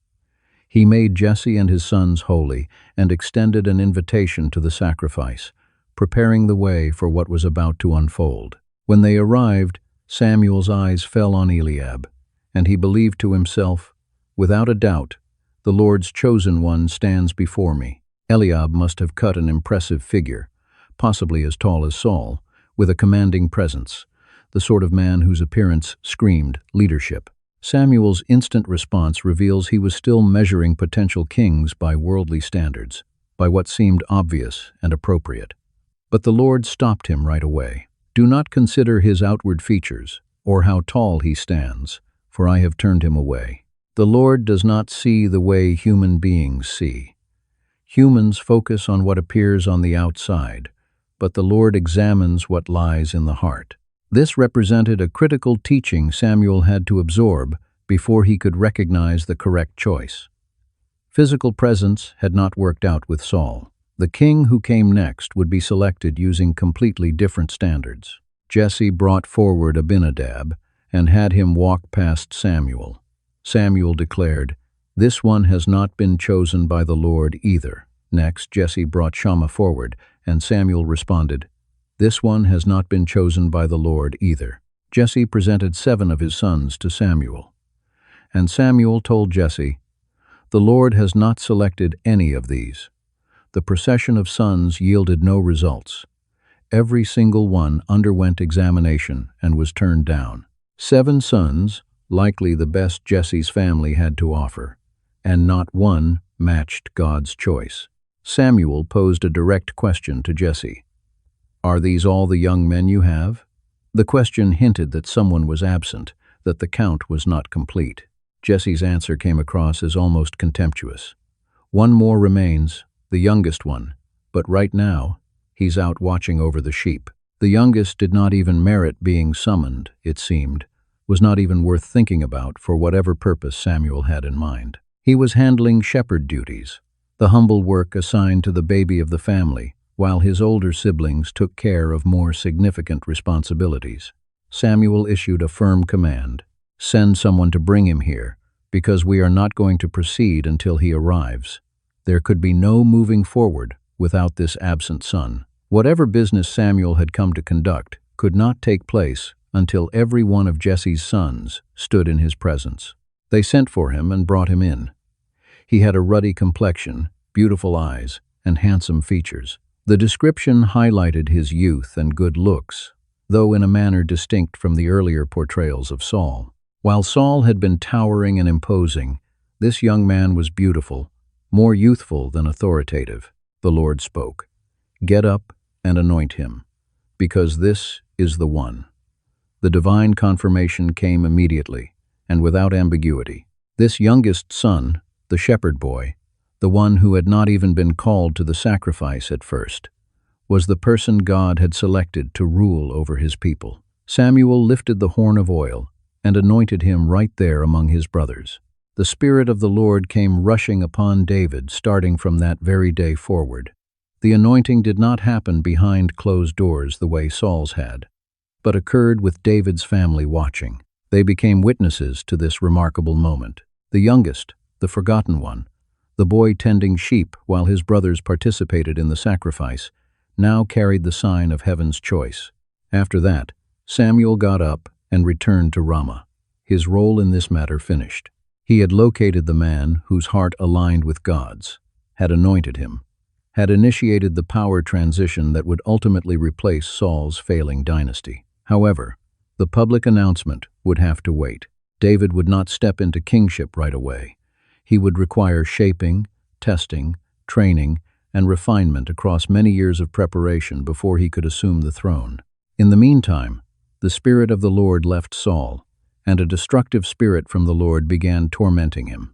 He made Jesse and his sons holy and extended an invitation to the sacrifice, preparing the way for what was about to unfold. When they arrived, Samuel's eyes fell on Eliab, and he believed to himself, "Without a doubt, the Lord's chosen one stands before me." Eliab must have cut an impressive figure, possibly as tall as Saul, with a commanding presence, the sort of man whose appearance screamed leadership. Samuel's instant response reveals he was still measuring potential kings by worldly standards, by what seemed obvious and appropriate. But the Lord stopped him right away. "Do not consider his outward features, or how tall he stands, for I have turned him away." The Lord does not see the way human beings see. Humans focus on what appears on the outside, but the Lord examines what lies in the heart. This represented a critical teaching Samuel had to absorb before he could recognize the correct choice. Physical presence had not worked out with Saul. The king who came next would be selected using completely different standards. Jesse brought forward Abinadab and had him walk past Samuel. Samuel declared, "This one has not been chosen by the Lord either." Next, Jesse brought Shammah forward, and Samuel responded, "This one has not been chosen by the Lord either." Jesse presented 7 of his sons to Samuel. And Samuel told Jesse, "The Lord has not selected any of these." The procession of sons yielded no results. Every single one underwent examination and was turned down. 7 sons, likely the best Jesse's family had to offer, and not one matched God's choice. Samuel posed a direct question to Jesse. "Are these all the young men you have?" The question hinted that someone was absent, that the count was not complete. Jesse's answer came across as almost contemptuous. "One more remains, the youngest one, but right now, he's out watching over the sheep." The youngest did not even merit being summoned, it seemed, was not even worth thinking about for whatever purpose Samuel had in mind. He was handling shepherd duties, the humble work assigned to the baby of the family, while his older siblings took care of more significant responsibilities. Samuel issued a firm command, "Send someone to bring him here, because we are not going to proceed until he arrives." There could be no moving forward without this absent son. Whatever business Samuel had come to conduct could not take place until every one of Jesse's sons stood in his presence. They sent for him and brought him in. He had a ruddy complexion, beautiful eyes, and handsome features. The description highlighted his youth and good looks, though in a manner distinct from the earlier portrayals of Saul. While Saul had been towering and imposing, this young man was beautiful, more youthful than authoritative. The Lord spoke, "Get up and anoint him, because this is the one." The divine confirmation came immediately, and without ambiguity. This youngest son, the shepherd boy, the one who had not even been called to the sacrifice at first, was the person God had selected to rule over his people. Samuel lifted the horn of oil and anointed him right there among his brothers. The Spirit of the Lord came rushing upon David starting from that very day forward. The anointing did not happen behind closed doors the way Saul's had, but occurred with David's family watching. They became witnesses to this remarkable moment. The youngest, the forgotten one, the boy tending sheep while his brothers participated in the sacrifice, now carried the sign of heaven's choice. After that, Samuel got up and returned to Rama, his role in this matter finished. He had located the man whose heart aligned with God's, had anointed him, had initiated the power transition that would ultimately replace Saul's failing dynasty. However, the public announcement would have to wait. David would not step into kingship right away. He would require shaping, testing, training, and refinement across many years of preparation before he could assume the throne. In the meantime, the Spirit of the Lord left Saul, and a destructive spirit from the Lord began tormenting him.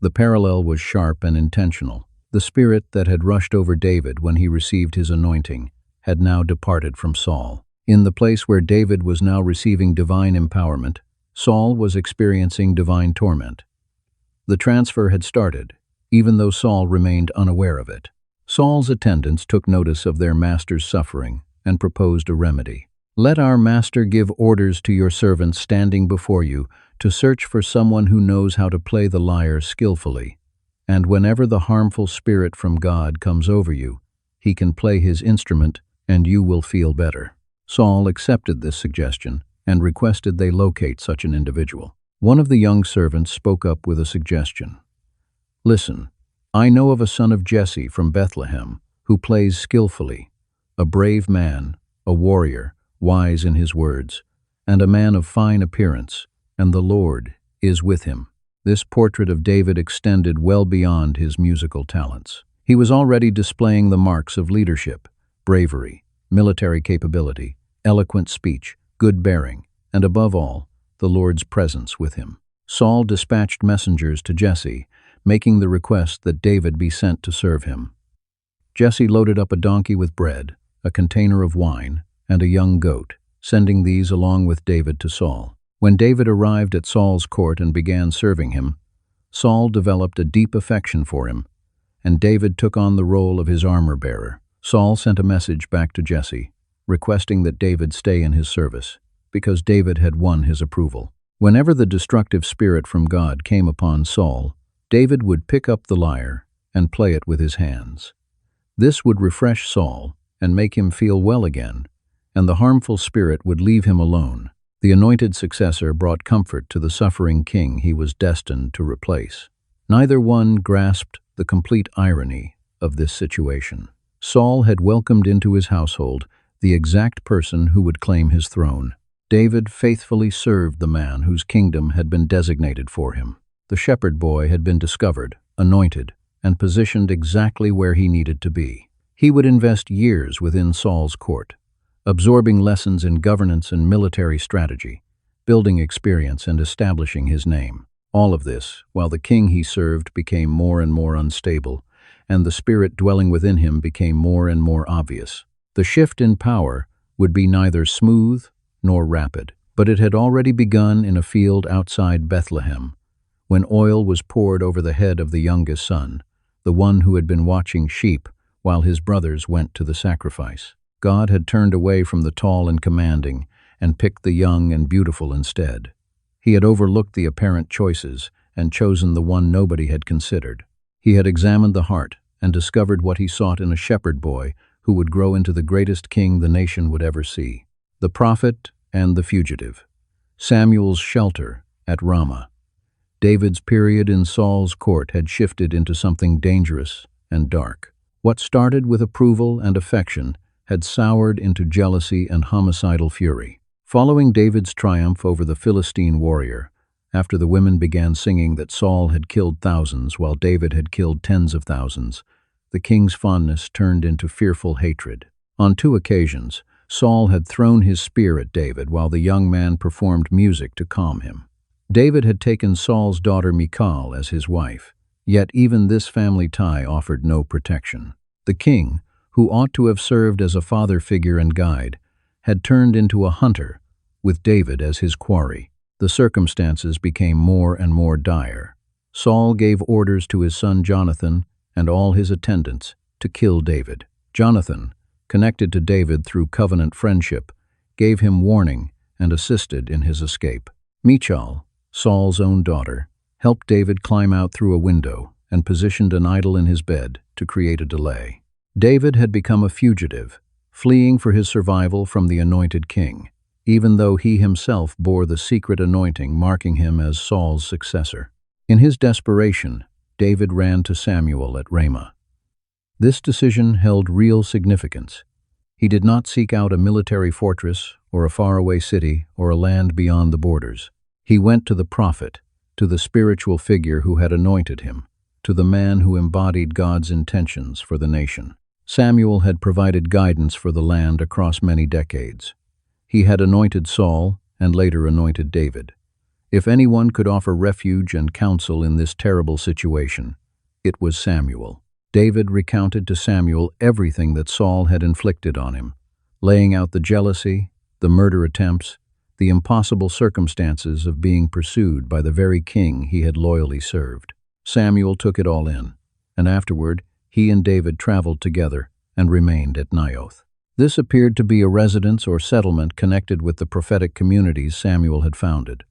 The parallel was sharp and intentional. The spirit that had rushed over David when he received his anointing had now departed from Saul. In the place where David was now receiving divine empowerment, Saul was experiencing divine torment. The transfer had started, even though Saul remained unaware of it. Saul's attendants took notice of their master's suffering and proposed a remedy. "Let our master give orders to your servants standing before you to search for someone who knows how to play the lyre skillfully, and whenever the harmful spirit from God comes over you, he can play his instrument and you will feel better." Saul accepted this suggestion and requested they locate such an individual. One of the young servants spoke up with a suggestion. "Listen, I know of a son of Jesse from Bethlehem who plays skillfully, a brave man, a warrior, wise in his words, and a man of fine appearance, and the Lord is with him." This portrait of David extended well beyond his musical talents. He was already displaying the marks of leadership, bravery, military capability, eloquent speech, good bearing, and above all, the Lord's presence with him. Saul dispatched messengers to Jesse, making the request that David be sent to serve him. Jesse loaded up a donkey with bread, a container of wine, and a young goat, sending these along with David to Saul. When David arrived at Saul's court and began serving him, Saul developed a deep affection for him, and David took on the role of his armor-bearer. Saul sent a message back to Jesse, requesting that David stay in his service, because David had won his approval. Whenever the destructive spirit from God came upon Saul, David would pick up the lyre and play it with his hands. This would refresh Saul and make him feel well again, and the harmful spirit would leave him alone. The anointed successor brought comfort to the suffering king he was destined to replace. Neither one grasped the complete irony of this situation. Saul had welcomed into his household the exact person who would claim his throne. David faithfully served the man whose kingdom had been designated for him. The shepherd boy had been discovered, anointed, and positioned exactly where he needed to be. He would invest years within Saul's court, absorbing lessons in governance and military strategy, building experience and establishing his name. All of this, while the king he served became more and more unstable, and the spirit dwelling within him became more and more obvious. The shift in power would be neither smooth nor rapid, but it had already begun in a field outside Bethlehem, when oil was poured over the head of the youngest son, the one who had been watching sheep while his brothers went to the sacrifice. God had turned away from the tall and commanding and picked the young and beautiful instead. He had overlooked the apparent choices and chosen the one nobody had considered. He had examined the heart and discovered what he sought in a shepherd boy who would grow into the greatest king the nation would ever see. The prophet and the fugitive. Samuel's shelter at Rama. David's period in Saul's court had shifted into something dangerous and dark. What started with approval and affection had soured into jealousy and homicidal fury. Following David's triumph over the Philistine warrior, after the women began singing that Saul had killed thousands while David had killed tens of thousands, the king's fondness turned into fearful hatred. On 2 occasions, Saul had thrown his spear at David while the young man performed music to calm him. David had taken Saul's daughter Michal as his wife, yet even this family tie offered no protection. The king, who ought to have served as a father figure and guide, had turned into a hunter, with David as his quarry. The circumstances became more and more dire. Saul gave orders to his son Jonathan and all his attendants to kill David. Jonathan, connected to David through covenant friendship, gave him warning and assisted in his escape. Michal, Saul's own daughter, helped David climb out through a window and positioned an idol in his bed to create a delay. David had become a fugitive, fleeing for his survival from the anointed king, even though he himself bore the secret anointing marking him as Saul's successor. In his desperation, David ran to Samuel at Rama. This decision held real significance. He did not seek out a military fortress or a faraway city or a land beyond the borders. He went to the prophet, to the spiritual figure who had anointed him, to the man who embodied God's intentions for the nation. Samuel had provided guidance for the land across many decades. He had anointed Saul and later anointed David. If anyone could offer refuge and counsel in this terrible situation, it was Samuel. David recounted to Samuel everything that Saul had inflicted on him, laying out the jealousy, the murder attempts, the impossible circumstances of being pursued by the very king he had loyally served. Samuel took it all in, and afterward he and David traveled together and remained at Naioth. This appeared to be a residence or settlement connected with the prophetic communities Samuel had founded,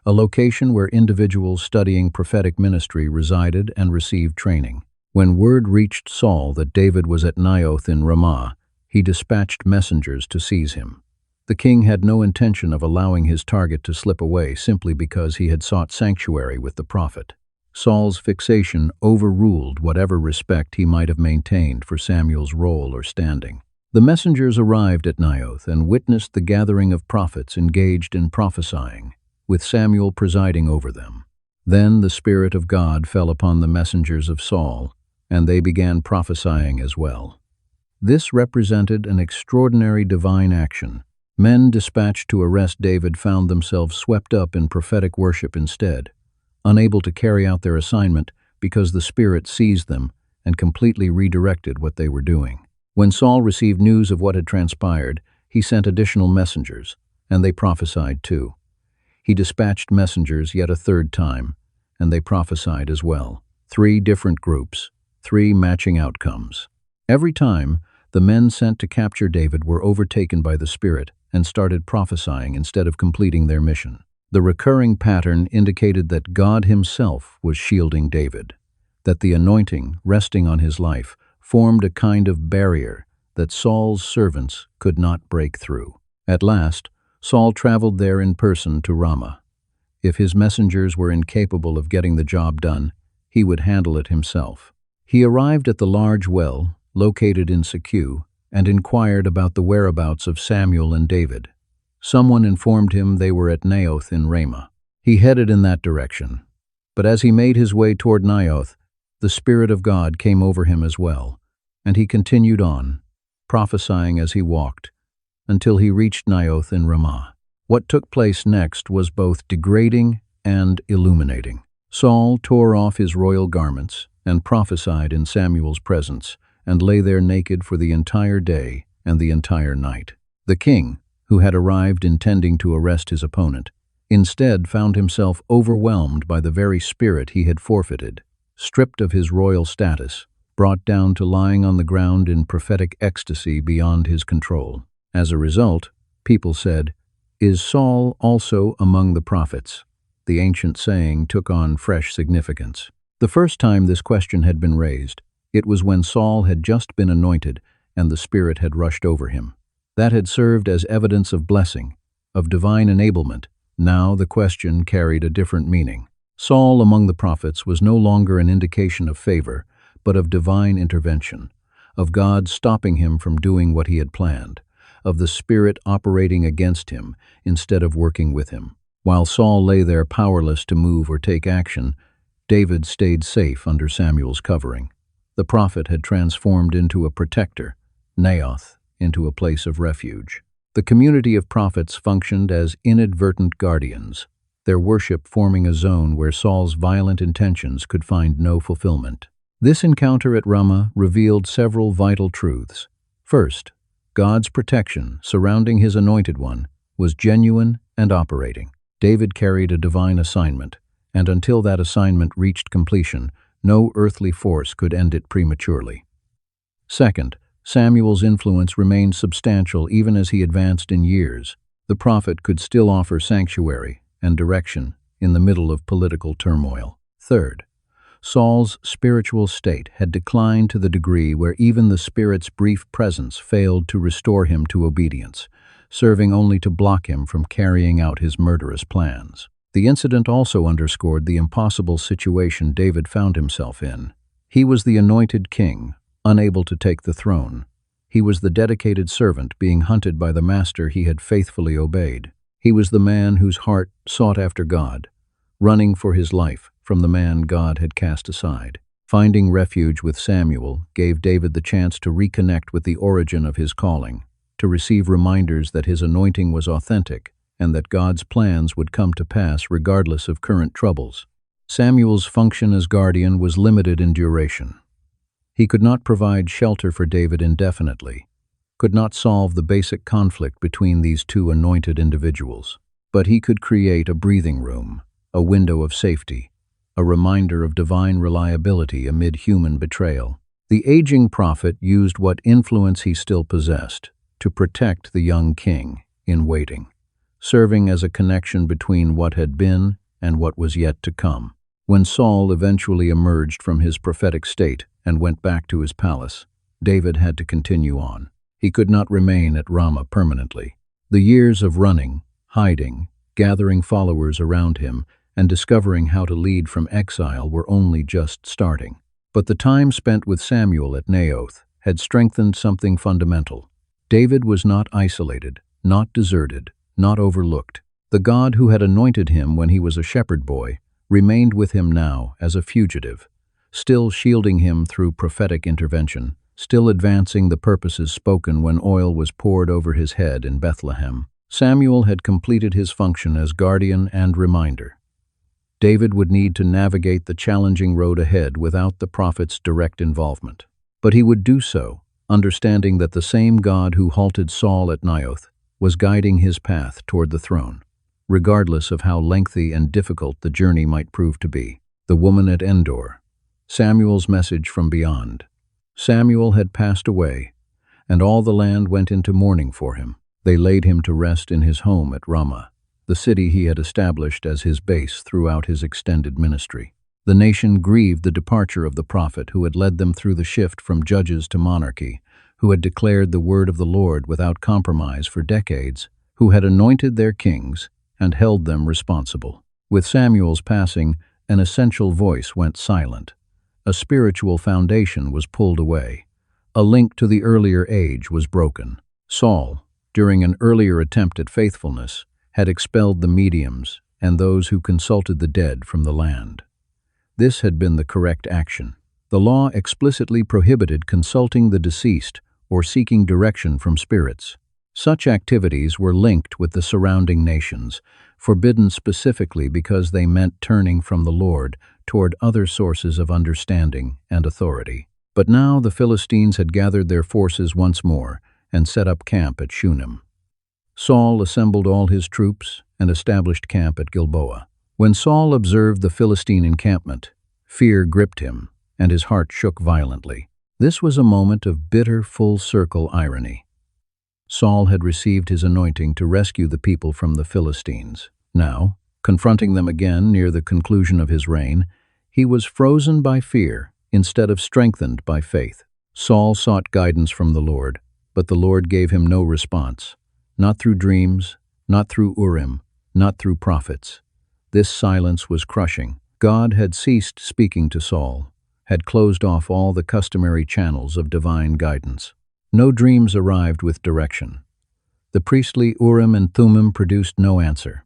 a location where individuals studying prophetic ministry resided and received training. When word reached Saul that David was at Naioth in Rama, he dispatched messengers to seize him. The king had no intention of allowing his target to slip away simply because he had sought sanctuary with the prophet. Saul's fixation overruled whatever respect he might have maintained for Samuel's role or standing. The messengers arrived at Naioth and witnessed the gathering of prophets engaged in prophesying, with Samuel presiding over them. Then the Spirit of God fell upon the messengers of Saul, and they began prophesying as well. This represented an extraordinary divine action. Men dispatched to arrest David found themselves swept up in prophetic worship instead, unable to carry out their assignment because the Spirit seized them and completely redirected what they were doing. When Saul received news of what had transpired, he sent additional messengers, and they prophesied too. He dispatched messengers yet a third time, and they prophesied as well. 3 different groups, 3 matching outcomes. Every time, the men sent to capture David were overtaken by the Spirit and started prophesying instead of completing their mission. The recurring pattern indicated that God himself was shielding David, that the anointing resting on his life formed a kind of barrier that Saul's servants could not break through. At last, Saul traveled there in person to Rama. If his messengers were incapable of getting the job done, he would handle it himself. He arrived at the large well, located in Secu, and inquired about the whereabouts of Samuel and David. Someone informed him they were at Naioth in Rama. He headed in that direction. But as he made his way toward Naioth, the Spirit of God came over him as well, and he continued on, prophesying as he walked, until he reached Naioth in Rama. What took place next was both degrading and illuminating. Saul tore off his royal garments and prophesied in Samuel's presence, and lay there naked for the entire day and the entire night. The king, who had arrived intending to arrest his opponent, instead found himself overwhelmed by the very spirit he had forfeited, stripped of his royal status, brought down to lying on the ground in prophetic ecstasy beyond his control. As a result, people said, "Is Saul also among the prophets?" The ancient saying took on fresh significance. The first time this question had been raised, it was when Saul had just been anointed and the Spirit had rushed over him. That had served as evidence of blessing, of divine enablement. Now the question carried a different meaning. Saul among the prophets was no longer an indication of favor, but of divine intervention, of God stopping him from doing what he had planned, of the Spirit operating against him instead of working with him. While Saul lay there powerless to move or take action, David stayed safe under Samuel's covering. The prophet had transformed into a protector, Naioth into a place of refuge. The community of prophets functioned as inadvertent guardians, their worship forming a zone where Saul's violent intentions could find no fulfillment. This encounter at Rama revealed several vital truths. First, God's protection surrounding his anointed one was genuine and operating. David carried a divine assignment, and until that assignment reached completion, no earthly force could end it prematurely. Second, Samuel's influence remained substantial even as he advanced in years. The prophet could still offer sanctuary and direction in the middle of political turmoil. Third, Saul's spiritual state had declined to the degree where even the Spirit's brief presence failed to restore him to obedience, serving only to block him from carrying out his murderous plans. The incident also underscored the impossible situation David found himself in. He was the anointed king, unable to take the throne. He was the dedicated servant being hunted by the master he had faithfully obeyed. He was the man whose heart sought after God, running for his life from the man God had cast aside. Finding refuge with Samuel gave David the chance to reconnect with the origin of his calling, to receive reminders that his anointing was authentic and that God's plans would come to pass regardless of current troubles. Samuel's function as guardian was limited in duration. He could not provide shelter for David indefinitely, could not solve the basic conflict between these two anointed individuals. But he could create a breathing room, a window of safety, a reminder of divine reliability amid human betrayal. The aging prophet used what influence he still possessed to protect the young king in waiting, serving as a connection between what had been and what was yet to come. When Saul eventually emerged from his prophetic state and went back to his palace, David had to continue on. He could not remain at Rama permanently. The years of running, hiding, gathering followers around him, and discovering how to lead from exile were only just starting. But the time spent with Samuel at Naioth had strengthened something fundamental. David was not isolated, not deserted, not overlooked. The God who had anointed him when he was a shepherd boy remained with him now as a fugitive, still shielding him through prophetic intervention, still advancing the purposes spoken when oil was poured over his head in Bethlehem. Samuel had completed his function as guardian and reminder. David would need to navigate the challenging road ahead without the prophet's direct involvement. But he would do so, understanding that the same God who halted Saul at Naioth was guiding his path toward the throne, regardless of how lengthy and difficult the journey might prove to be. The woman at Endor. Samuel's message from beyond. Samuel had passed away, and all the land went into mourning for him. They laid him to rest in his home at Rama, the city he had established as his base throughout his extended ministry. The nation grieved the departure of the prophet who had led them through the shift from judges to monarchy, who had declared the word of the Lord without compromise for decades, who had anointed their kings and held them responsible. With Samuel's passing, an essential voice went silent. A spiritual foundation was pulled away. A link to the earlier age was broken. Saul, during an earlier attempt at faithfulness, had expelled the mediums and those who consulted the dead from the land. This had been the correct action. The law explicitly prohibited consulting the deceased or seeking direction from spirits. Such activities were linked with the surrounding nations, forbidden specifically because they meant turning from the Lord toward other sources of understanding and authority. But now the Philistines had gathered their forces once more and set up camp at Shunem. Saul assembled all his troops and established camp at Gilboa. When Saul observed the Philistine encampment, fear gripped him, and his heart shook violently. This was a moment of bitter full-circle irony. Saul had received his anointing to rescue the people from the Philistines. Now, confronting them again near the conclusion of his reign, he was frozen by fear instead of strengthened by faith. Saul sought guidance from the Lord, but the Lord gave him no response. Not through dreams, not through Urim, not through prophets. This silence was crushing. God had ceased speaking to Saul, had closed off all the customary channels of divine guidance. No dreams arrived with direction. The priestly Urim and Thummim produced no answer.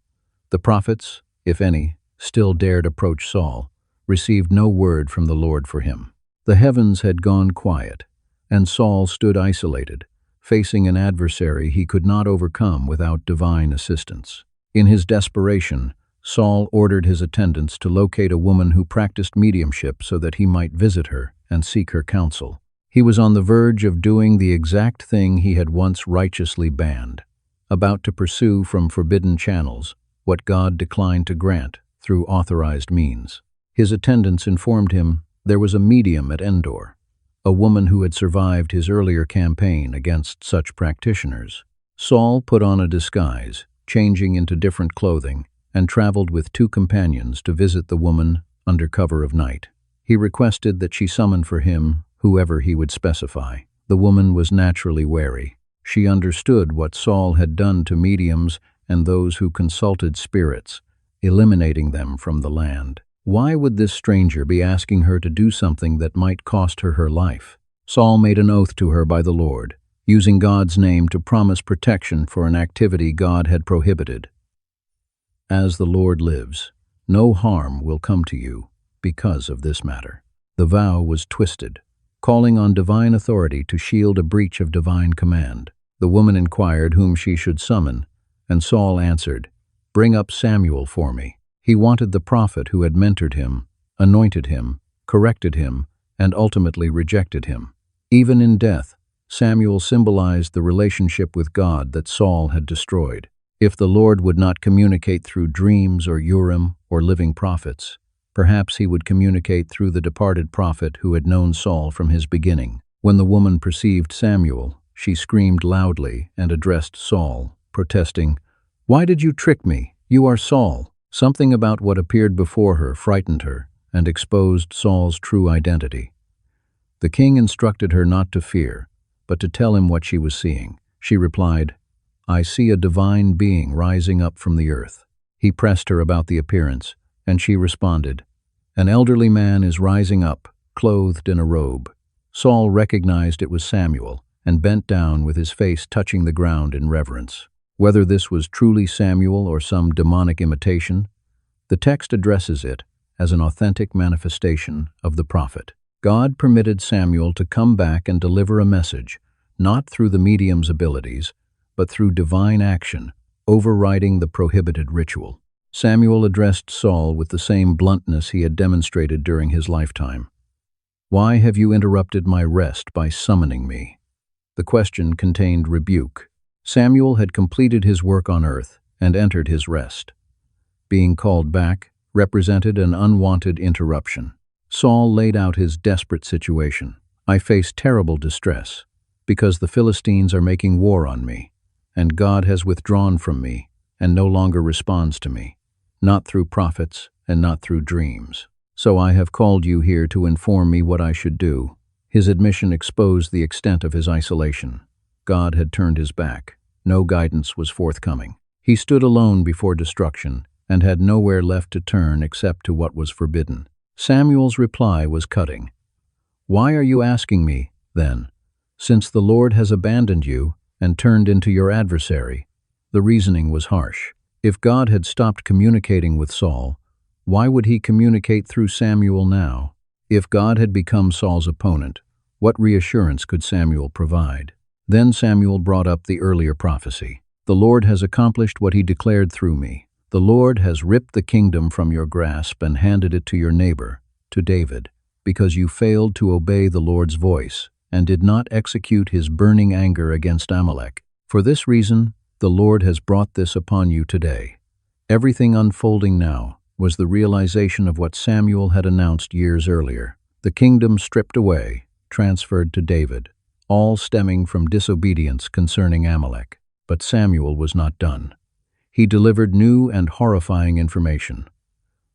The prophets, if any, still dared approach Saul, received no word from the Lord for him. The heavens had gone quiet, and Saul stood isolated, facing an adversary he could not overcome without divine assistance. In his desperation, Saul ordered his attendants to locate a woman who practiced mediumship so that he might visit her and seek her counsel. He was on the verge of doing the exact thing he had once righteously banned, about to pursue from forbidden channels what God declined to grant through authorized means. His attendants informed him there was a medium at Endor, a woman who had survived his earlier campaign against such practitioners. Saul put on a disguise, changing into different clothing, and traveled with 2 companions to visit the woman under cover of night. He requested that she summon for him whoever he would specify. The woman was naturally wary. She understood what Saul had done to mediums and those who consulted spirits, eliminating them from the land. Why would this stranger be asking her to do something that might cost her her life? Saul made an oath to her by the Lord, using God's name to promise protection for an activity God had prohibited. As the Lord lives, no harm will come to you because of this matter. The vow was twisted, calling on divine authority to shield a breach of divine command. The woman inquired whom she should summon, And Saul answered, "Bring up Samuel for me." He wanted the prophet who had mentored him, anointed him, corrected him, and ultimately rejected him. Even in death, Samuel symbolized the relationship with God that Saul had destroyed. If the Lord would not communicate through dreams or Urim or living prophets, perhaps he would communicate through the departed prophet who had known Saul from his beginning. When the woman perceived Samuel, she screamed loudly and addressed Saul, protesting, "Why did you trick me? You are Saul." Something about what appeared before her frightened her and exposed Saul's true identity. The king instructed her not to fear, but to tell him what she was seeing. She replied, "I see a divine being rising up from the earth." He pressed her about the appearance, and she responded, "An elderly man is rising up, clothed in a robe." Saul recognized it was Samuel and bent down with his face touching the ground in reverence. Whether this was truly Samuel or some demonic imitation, the text addresses it as an authentic manifestation of the prophet. God permitted Samuel to come back and deliver a message, not through the medium's abilities, but through divine action, overriding the prohibited ritual. Samuel addressed Saul with the same bluntness he had demonstrated during his lifetime. "Why have you interrupted my rest by summoning me?" The question contained rebuke. Samuel had completed his work on earth and entered his rest. Being called back represented an unwanted interruption. Saul laid out his desperate situation. "I face terrible distress, because the Philistines are making war on me, and God has withdrawn from me and no longer responds to me, not through prophets and not through dreams. So I have called you here to inform me what I should do." His admission exposed the extent of his isolation. God had turned his back. No guidance was forthcoming. He stood alone before destruction and had nowhere left to turn except to what was forbidden. Samuel's reply was cutting. "Why are you asking me, then, since the Lord has abandoned you and turned into your adversary?" The reasoning was harsh. If God had stopped communicating with Saul, why would he communicate through Samuel now? If God had become Saul's opponent, what reassurance could Samuel provide? Then Samuel brought up the earlier prophecy. "The Lord has accomplished what he declared through me. The Lord has ripped the kingdom from your grasp and handed it to your neighbor, to David, because you failed to obey the Lord's voice and did not execute his burning anger against Amalek. For this reason, the Lord has brought this upon you today." Everything unfolding now was the realization of what Samuel had announced years earlier. The kingdom stripped away, transferred to David, all stemming from disobedience concerning Amalek. But Samuel was not done. He delivered new and horrifying information.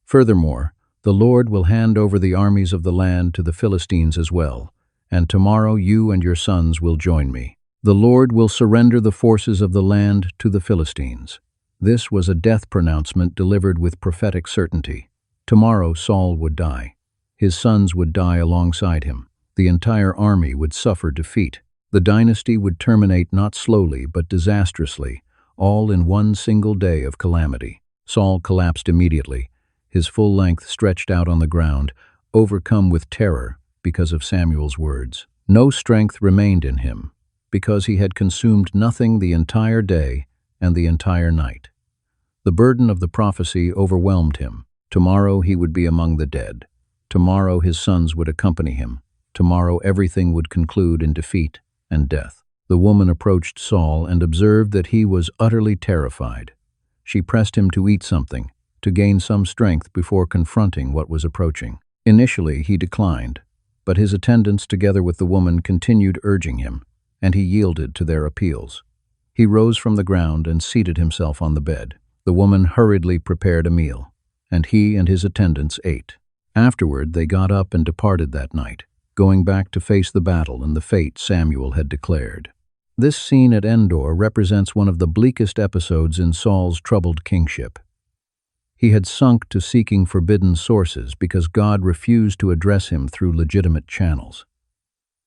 "Furthermore, the Lord will hand over the armies of the land to the Philistines as well, and tomorrow you and your sons will join me. The Lord will surrender the forces of the land to the Philistines." This was a death pronouncement delivered with prophetic certainty. Tomorrow Saul would die. His sons would die alongside him. The entire army would suffer defeat. The dynasty would terminate not slowly but disastrously, all in one single day of calamity. Saul collapsed immediately, his full length stretched out on the ground, overcome with terror because of Samuel's words. No strength remained in him, because he had consumed nothing the entire day and the entire night. The burden of the prophecy overwhelmed him. Tomorrow he would be among the dead. Tomorrow his sons would accompany him. Tomorrow everything would conclude in defeat and death. The woman approached Saul and observed that he was utterly terrified. She pressed him to eat something, to gain some strength before confronting what was approaching. Initially he declined, but his attendants together with the woman continued urging him, and he yielded to their appeals. He rose from the ground and seated himself on the bed. The woman hurriedly prepared a meal, and he and his attendants ate. Afterward they got up and departed that night, going back to face the battle and the fate Samuel had declared. This scene at Endor represents one of the bleakest episodes in Saul's troubled kingship. He had sunk to seeking forbidden sources because God refused to address him through legitimate channels.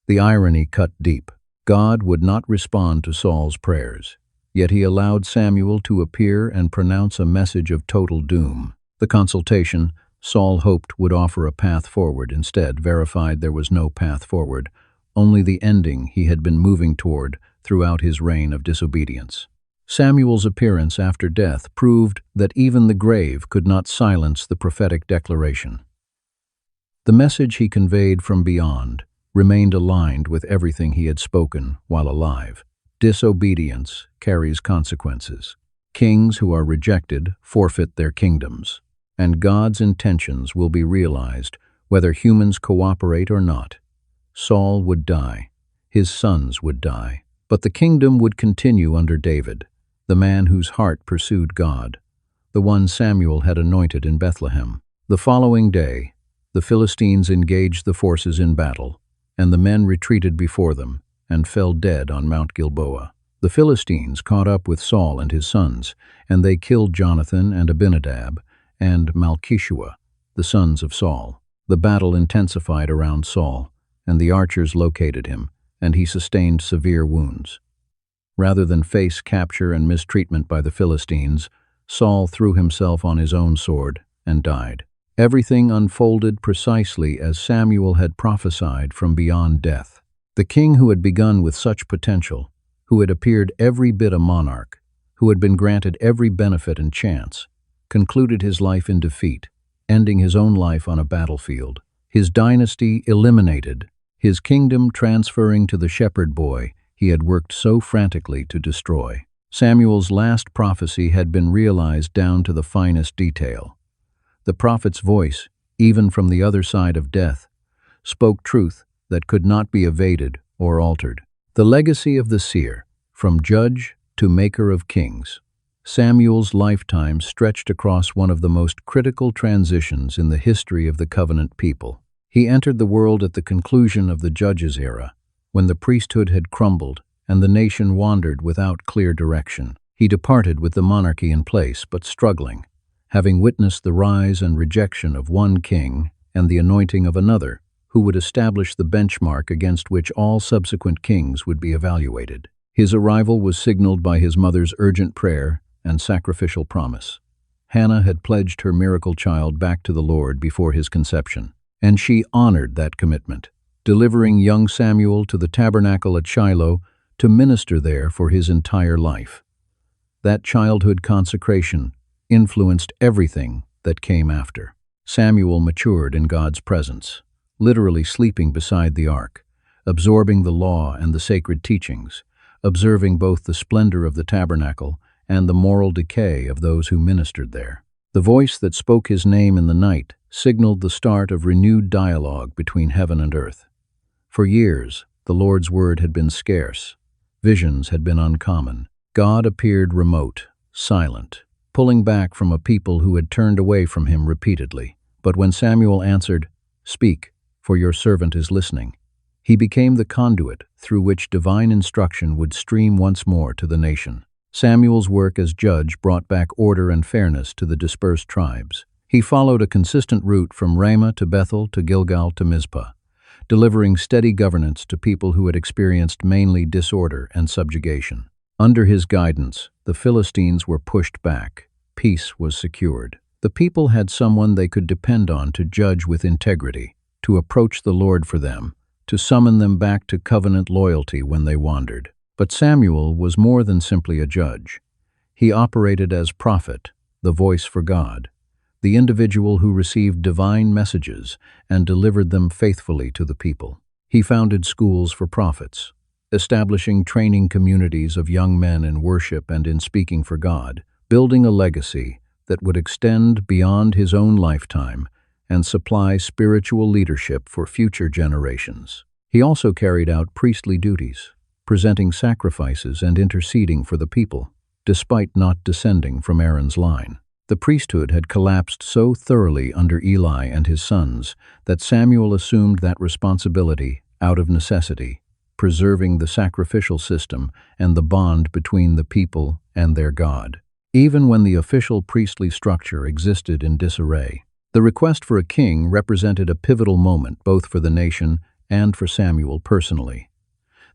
The irony cut deep. God would not respond to Saul's prayers, yet he allowed Samuel to appear and pronounce a message of total doom. The consultation Saul hoped would offer a path forward instead verified there was no path forward, only the ending he had been moving toward throughout his reign of disobedience. Samuel's appearance after death proved that even the grave could not silence the prophetic declaration. The message he conveyed from beyond remained aligned with everything he had spoken while alive. Disobedience carries consequences. Kings who are rejected forfeit their kingdoms, and God's intentions will be realized whether humans cooperate or not. Saul would die, his sons would die, but the kingdom would continue under David, the man whose heart pursued God, the one Samuel had anointed in Bethlehem. The following day, the Philistines engaged the forces in battle, and the men retreated before them and fell dead on Mount Gilboa. The Philistines caught up with Saul and his sons, and they killed Jonathan and Abinadab and Malchishua, the sons of Saul. The battle intensified around Saul, and the archers located him, and he sustained severe wounds. Rather than face capture and mistreatment by the Philistines, Saul threw himself on his own sword and died. Everything unfolded precisely as Samuel had prophesied from beyond death. The king who had begun with such potential, who had appeared every bit a monarch, who had been granted every benefit and chance, concluded his life in defeat, ending his own life on a battlefield, his dynasty eliminated, his kingdom transferring to the shepherd boy he had worked so frantically to destroy. Samuel's last prophecy had been realized down to the finest detail. The prophet's voice, even from the other side of death, spoke truth that could not be evaded or altered. The legacy of the seer, from judge to maker of kings. Samuel's lifetime stretched across one of the most critical transitions in the history of the covenant people. He entered the world at the conclusion of the judges' era, when the priesthood had crumbled and the nation wandered without clear direction. He departed with the monarchy in place but struggling, having witnessed the rise and rejection of one king and the anointing of another, who would establish the benchmark against which all subsequent kings would be evaluated. His arrival was signaled by his mother's urgent prayer and sacrificial promise. Hannah had pledged her miracle child back to the Lord before his conception, and she honored that commitment, delivering young Samuel to the tabernacle at Shiloh to minister there for his entire life. That childhood consecration influenced everything that came after. Samuel matured in God's presence, literally sleeping beside the ark, absorbing the law and the sacred teachings, observing both the splendor of the tabernacle and the moral decay of those who ministered there. The voice that spoke his name in the night signaled the start of renewed dialogue between heaven and earth. For years, the Lord's word had been scarce. Visions had been uncommon. God appeared remote, silent, pulling back from a people who had turned away from him repeatedly. But when Samuel answered, "Speak, for your servant is listening," he became the conduit through which divine instruction would stream once more to the nation. Samuel's work as judge brought back order and fairness to the dispersed tribes. He followed a consistent route from Rama to Bethel to Gilgal to Mizpah, delivering steady governance to people who had experienced mainly disorder and subjugation. Under his guidance, the Philistines were pushed back. Peace was secured. The people had someone they could depend on to judge with integrity, to approach the Lord for them, to summon them back to covenant loyalty when they wandered. But Samuel was more than simply a judge. He operated as prophet, the voice for God, the individual who received divine messages and delivered them faithfully to the people. He founded schools for prophets, establishing training communities of young men in worship and in speaking for God, building a legacy that would extend beyond his own lifetime and supply spiritual leadership for future generations. He also carried out priestly duties, presenting sacrifices and interceding for the people, despite not descending from Aaron's line. The priesthood had collapsed so thoroughly under Eli and his sons that Samuel assumed that responsibility out of necessity, preserving the sacrificial system and the bond between the people and their God. Even when the official priestly structure existed in disarray, the request for a king represented a pivotal moment both for the nation and for Samuel personally.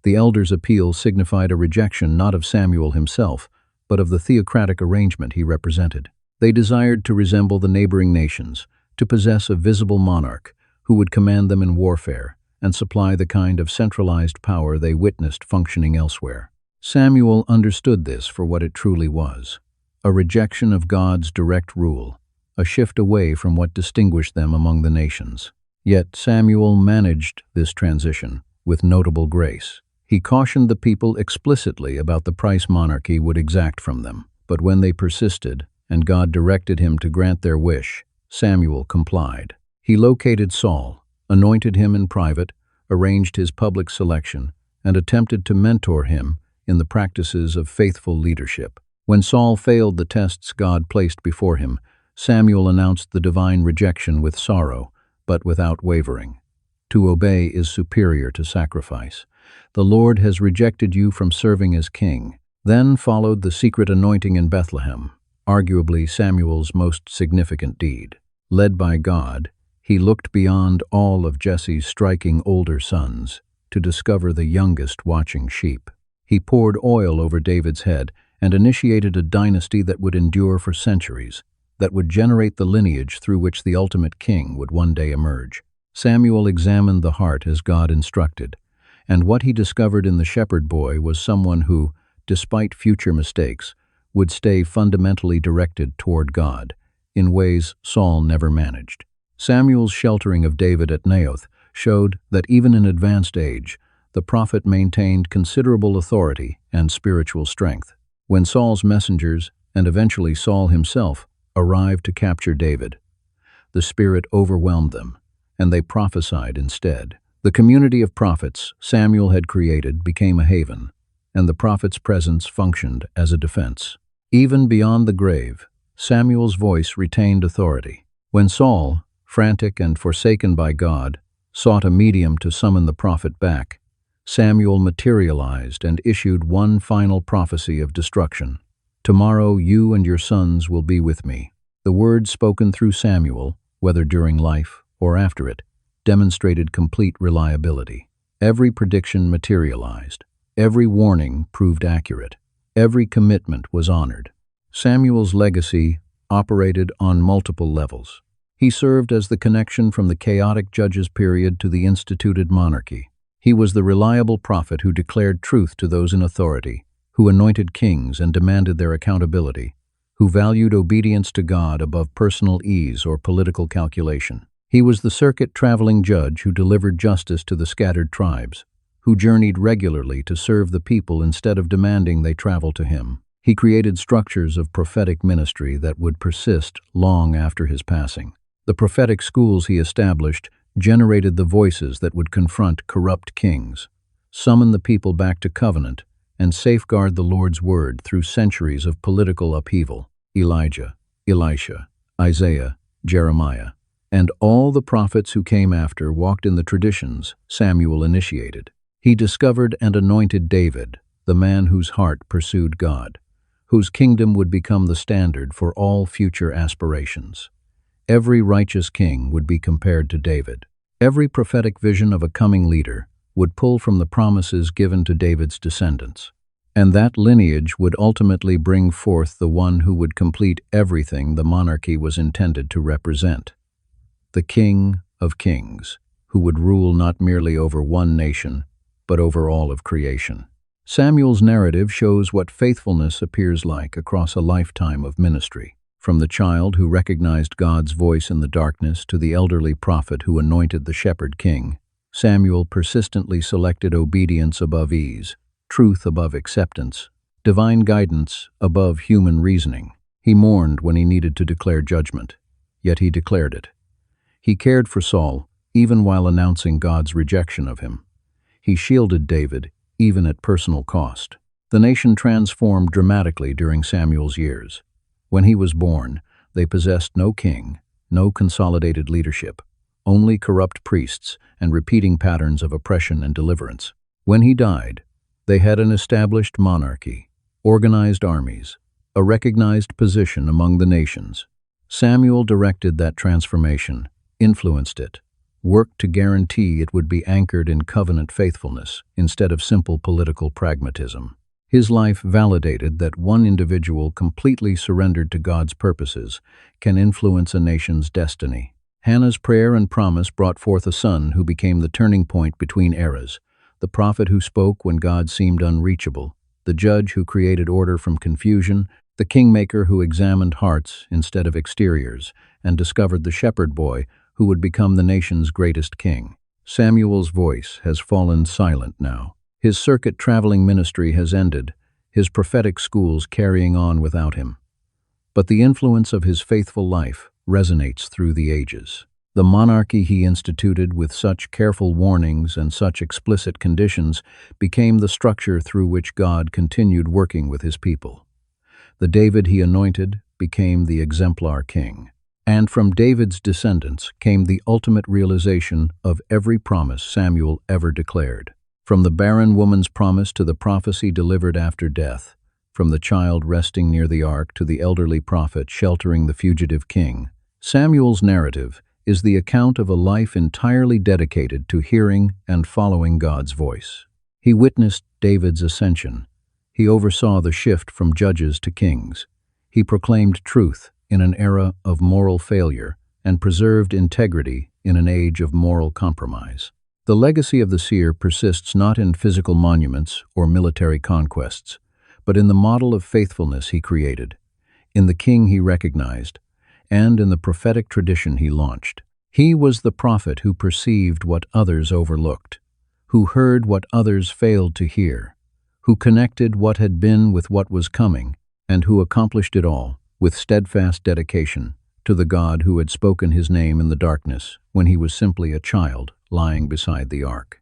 The elders' appeal signified a rejection not of Samuel himself, but of the theocratic arrangement he represented. They desired to resemble the neighboring nations, to possess a visible monarch who would command them in warfare and supply the kind of centralized power they witnessed functioning elsewhere. Samuel understood this for what it truly was: a rejection of God's direct rule, a shift away from what distinguished them among the nations. Yet Samuel managed this transition with notable grace. He cautioned the people explicitly about the price monarchy would exact from them. But when they persisted, and God directed him to grant their wish, Samuel complied. He located Saul, anointed him in private, arranged his public selection, and attempted to mentor him in the practices of faithful leadership. When Saul failed the tests God placed before him, Samuel announced the divine rejection with sorrow, but without wavering. To obey is superior to sacrifice. The Lord has rejected you from serving as king. Then followed the secret anointing in Bethlehem, arguably Samuel's most significant deed. Led by God, he looked beyond all of Jesse's striking older sons to discover the youngest watching sheep. He poured oil over David's head and initiated a dynasty that would endure for centuries, that would generate the lineage through which the ultimate king would one day emerge. Samuel examined the heart as God instructed, and what he discovered in the shepherd boy was someone who, despite future mistakes, would stay fundamentally directed toward God, in ways Saul never managed. Samuel's sheltering of David at Naioth showed that even in advanced age, the prophet maintained considerable authority and spiritual strength. When Saul's messengers, and eventually Saul himself, arrived to capture David, the Spirit overwhelmed them, and they prophesied instead. The community of prophets Samuel had created became a haven, and the prophet's presence functioned as a defense. Even beyond the grave, Samuel's voice retained authority. When Saul, frantic and forsaken by God, sought a medium to summon the prophet back, Samuel materialized and issued one final prophecy of destruction. "Tomorrow you and your sons will be with me." The words spoken through Samuel, whether during life or after it, demonstrated complete reliability. Every prediction materialized. Every warning proved accurate. Every commitment was honored. Samuel's legacy operated on multiple levels. He served as the connection from the chaotic judges period to the instituted monarchy. He was the reliable prophet who declared truth to those in authority, who anointed kings and demanded their accountability, who valued obedience to God above personal ease or political calculation. He was the circuit-traveling judge who delivered justice to the scattered tribes, who journeyed regularly to serve the people instead of demanding they travel to him. He created structures of prophetic ministry that would persist long after his passing. The prophetic schools he established generated the voices that would confront corrupt kings, summon the people back to covenant, and safeguard the Lord's word through centuries of political upheaval. Elijah, Elisha, Isaiah, Jeremiah, and all the prophets who came after walked in the traditions Samuel initiated. He discovered and anointed David, the man whose heart pursued God, whose kingdom would become the standard for all future aspirations. Every righteous king would be compared to David. Every prophetic vision of a coming leader would pull from the promises given to David's descendants. And that lineage would ultimately bring forth the one who would complete everything the monarchy was intended to represent: the King of Kings, who would rule not merely over one nation, but over all of creation. Samuel's narrative shows what faithfulness appears like across a lifetime of ministry. From the child who recognized God's voice in the darkness to the elderly prophet who anointed the shepherd king, Samuel persistently selected obedience above ease, truth above acceptance, divine guidance above human reasoning. He mourned when he needed to declare judgment, yet he declared it. He cared for Saul, even while announcing God's rejection of him. He shielded David, even at personal cost. The nation transformed dramatically during Samuel's years. When he was born, they possessed no king, no consolidated leadership, only corrupt priests and repeating patterns of oppression and deliverance. When he died, they had an established monarchy, organized armies, a recognized position among the nations. Samuel directed that transformation, influenced it, worked to guarantee it would be anchored in covenant faithfulness instead of simple political pragmatism. His life validated that one individual completely surrendered to God's purposes can influence a nation's destiny. Hannah's prayer and promise brought forth a son who became the turning point between eras, the prophet who spoke when God seemed unreachable, the judge who created order from confusion, the kingmaker who examined hearts instead of exteriors, and discovered the shepherd boy who would become the nation's greatest king. Samuel's voice has fallen silent now. His circuit-traveling ministry has ended, his prophetic schools carrying on without him. But the influence of his faithful life resonates through the ages. The monarchy he instituted with such careful warnings and such explicit conditions became the structure through which God continued working with his people. The David he anointed became the exemplar king. And from David's descendants came the ultimate realization of every promise Samuel ever declared. From the barren woman's promise to the prophecy delivered after death, from the child resting near the ark to the elderly prophet sheltering the fugitive king, Samuel's narrative is the account of a life entirely dedicated to hearing and following God's voice. He witnessed David's ascension. He oversaw the shift from judges to kings. He proclaimed truth in an era of moral failure and preserved integrity in an age of moral compromise. The legacy of the seer persists not in physical monuments or military conquests, but in the model of faithfulness he created, in the king he recognized, and in the prophetic tradition he launched. He was the prophet who perceived what others overlooked, who heard what others failed to hear, who connected what had been with what was coming, and who accomplished it all with steadfast dedication to the God who had spoken his name in the darkness when he was simply a child lying beside the ark.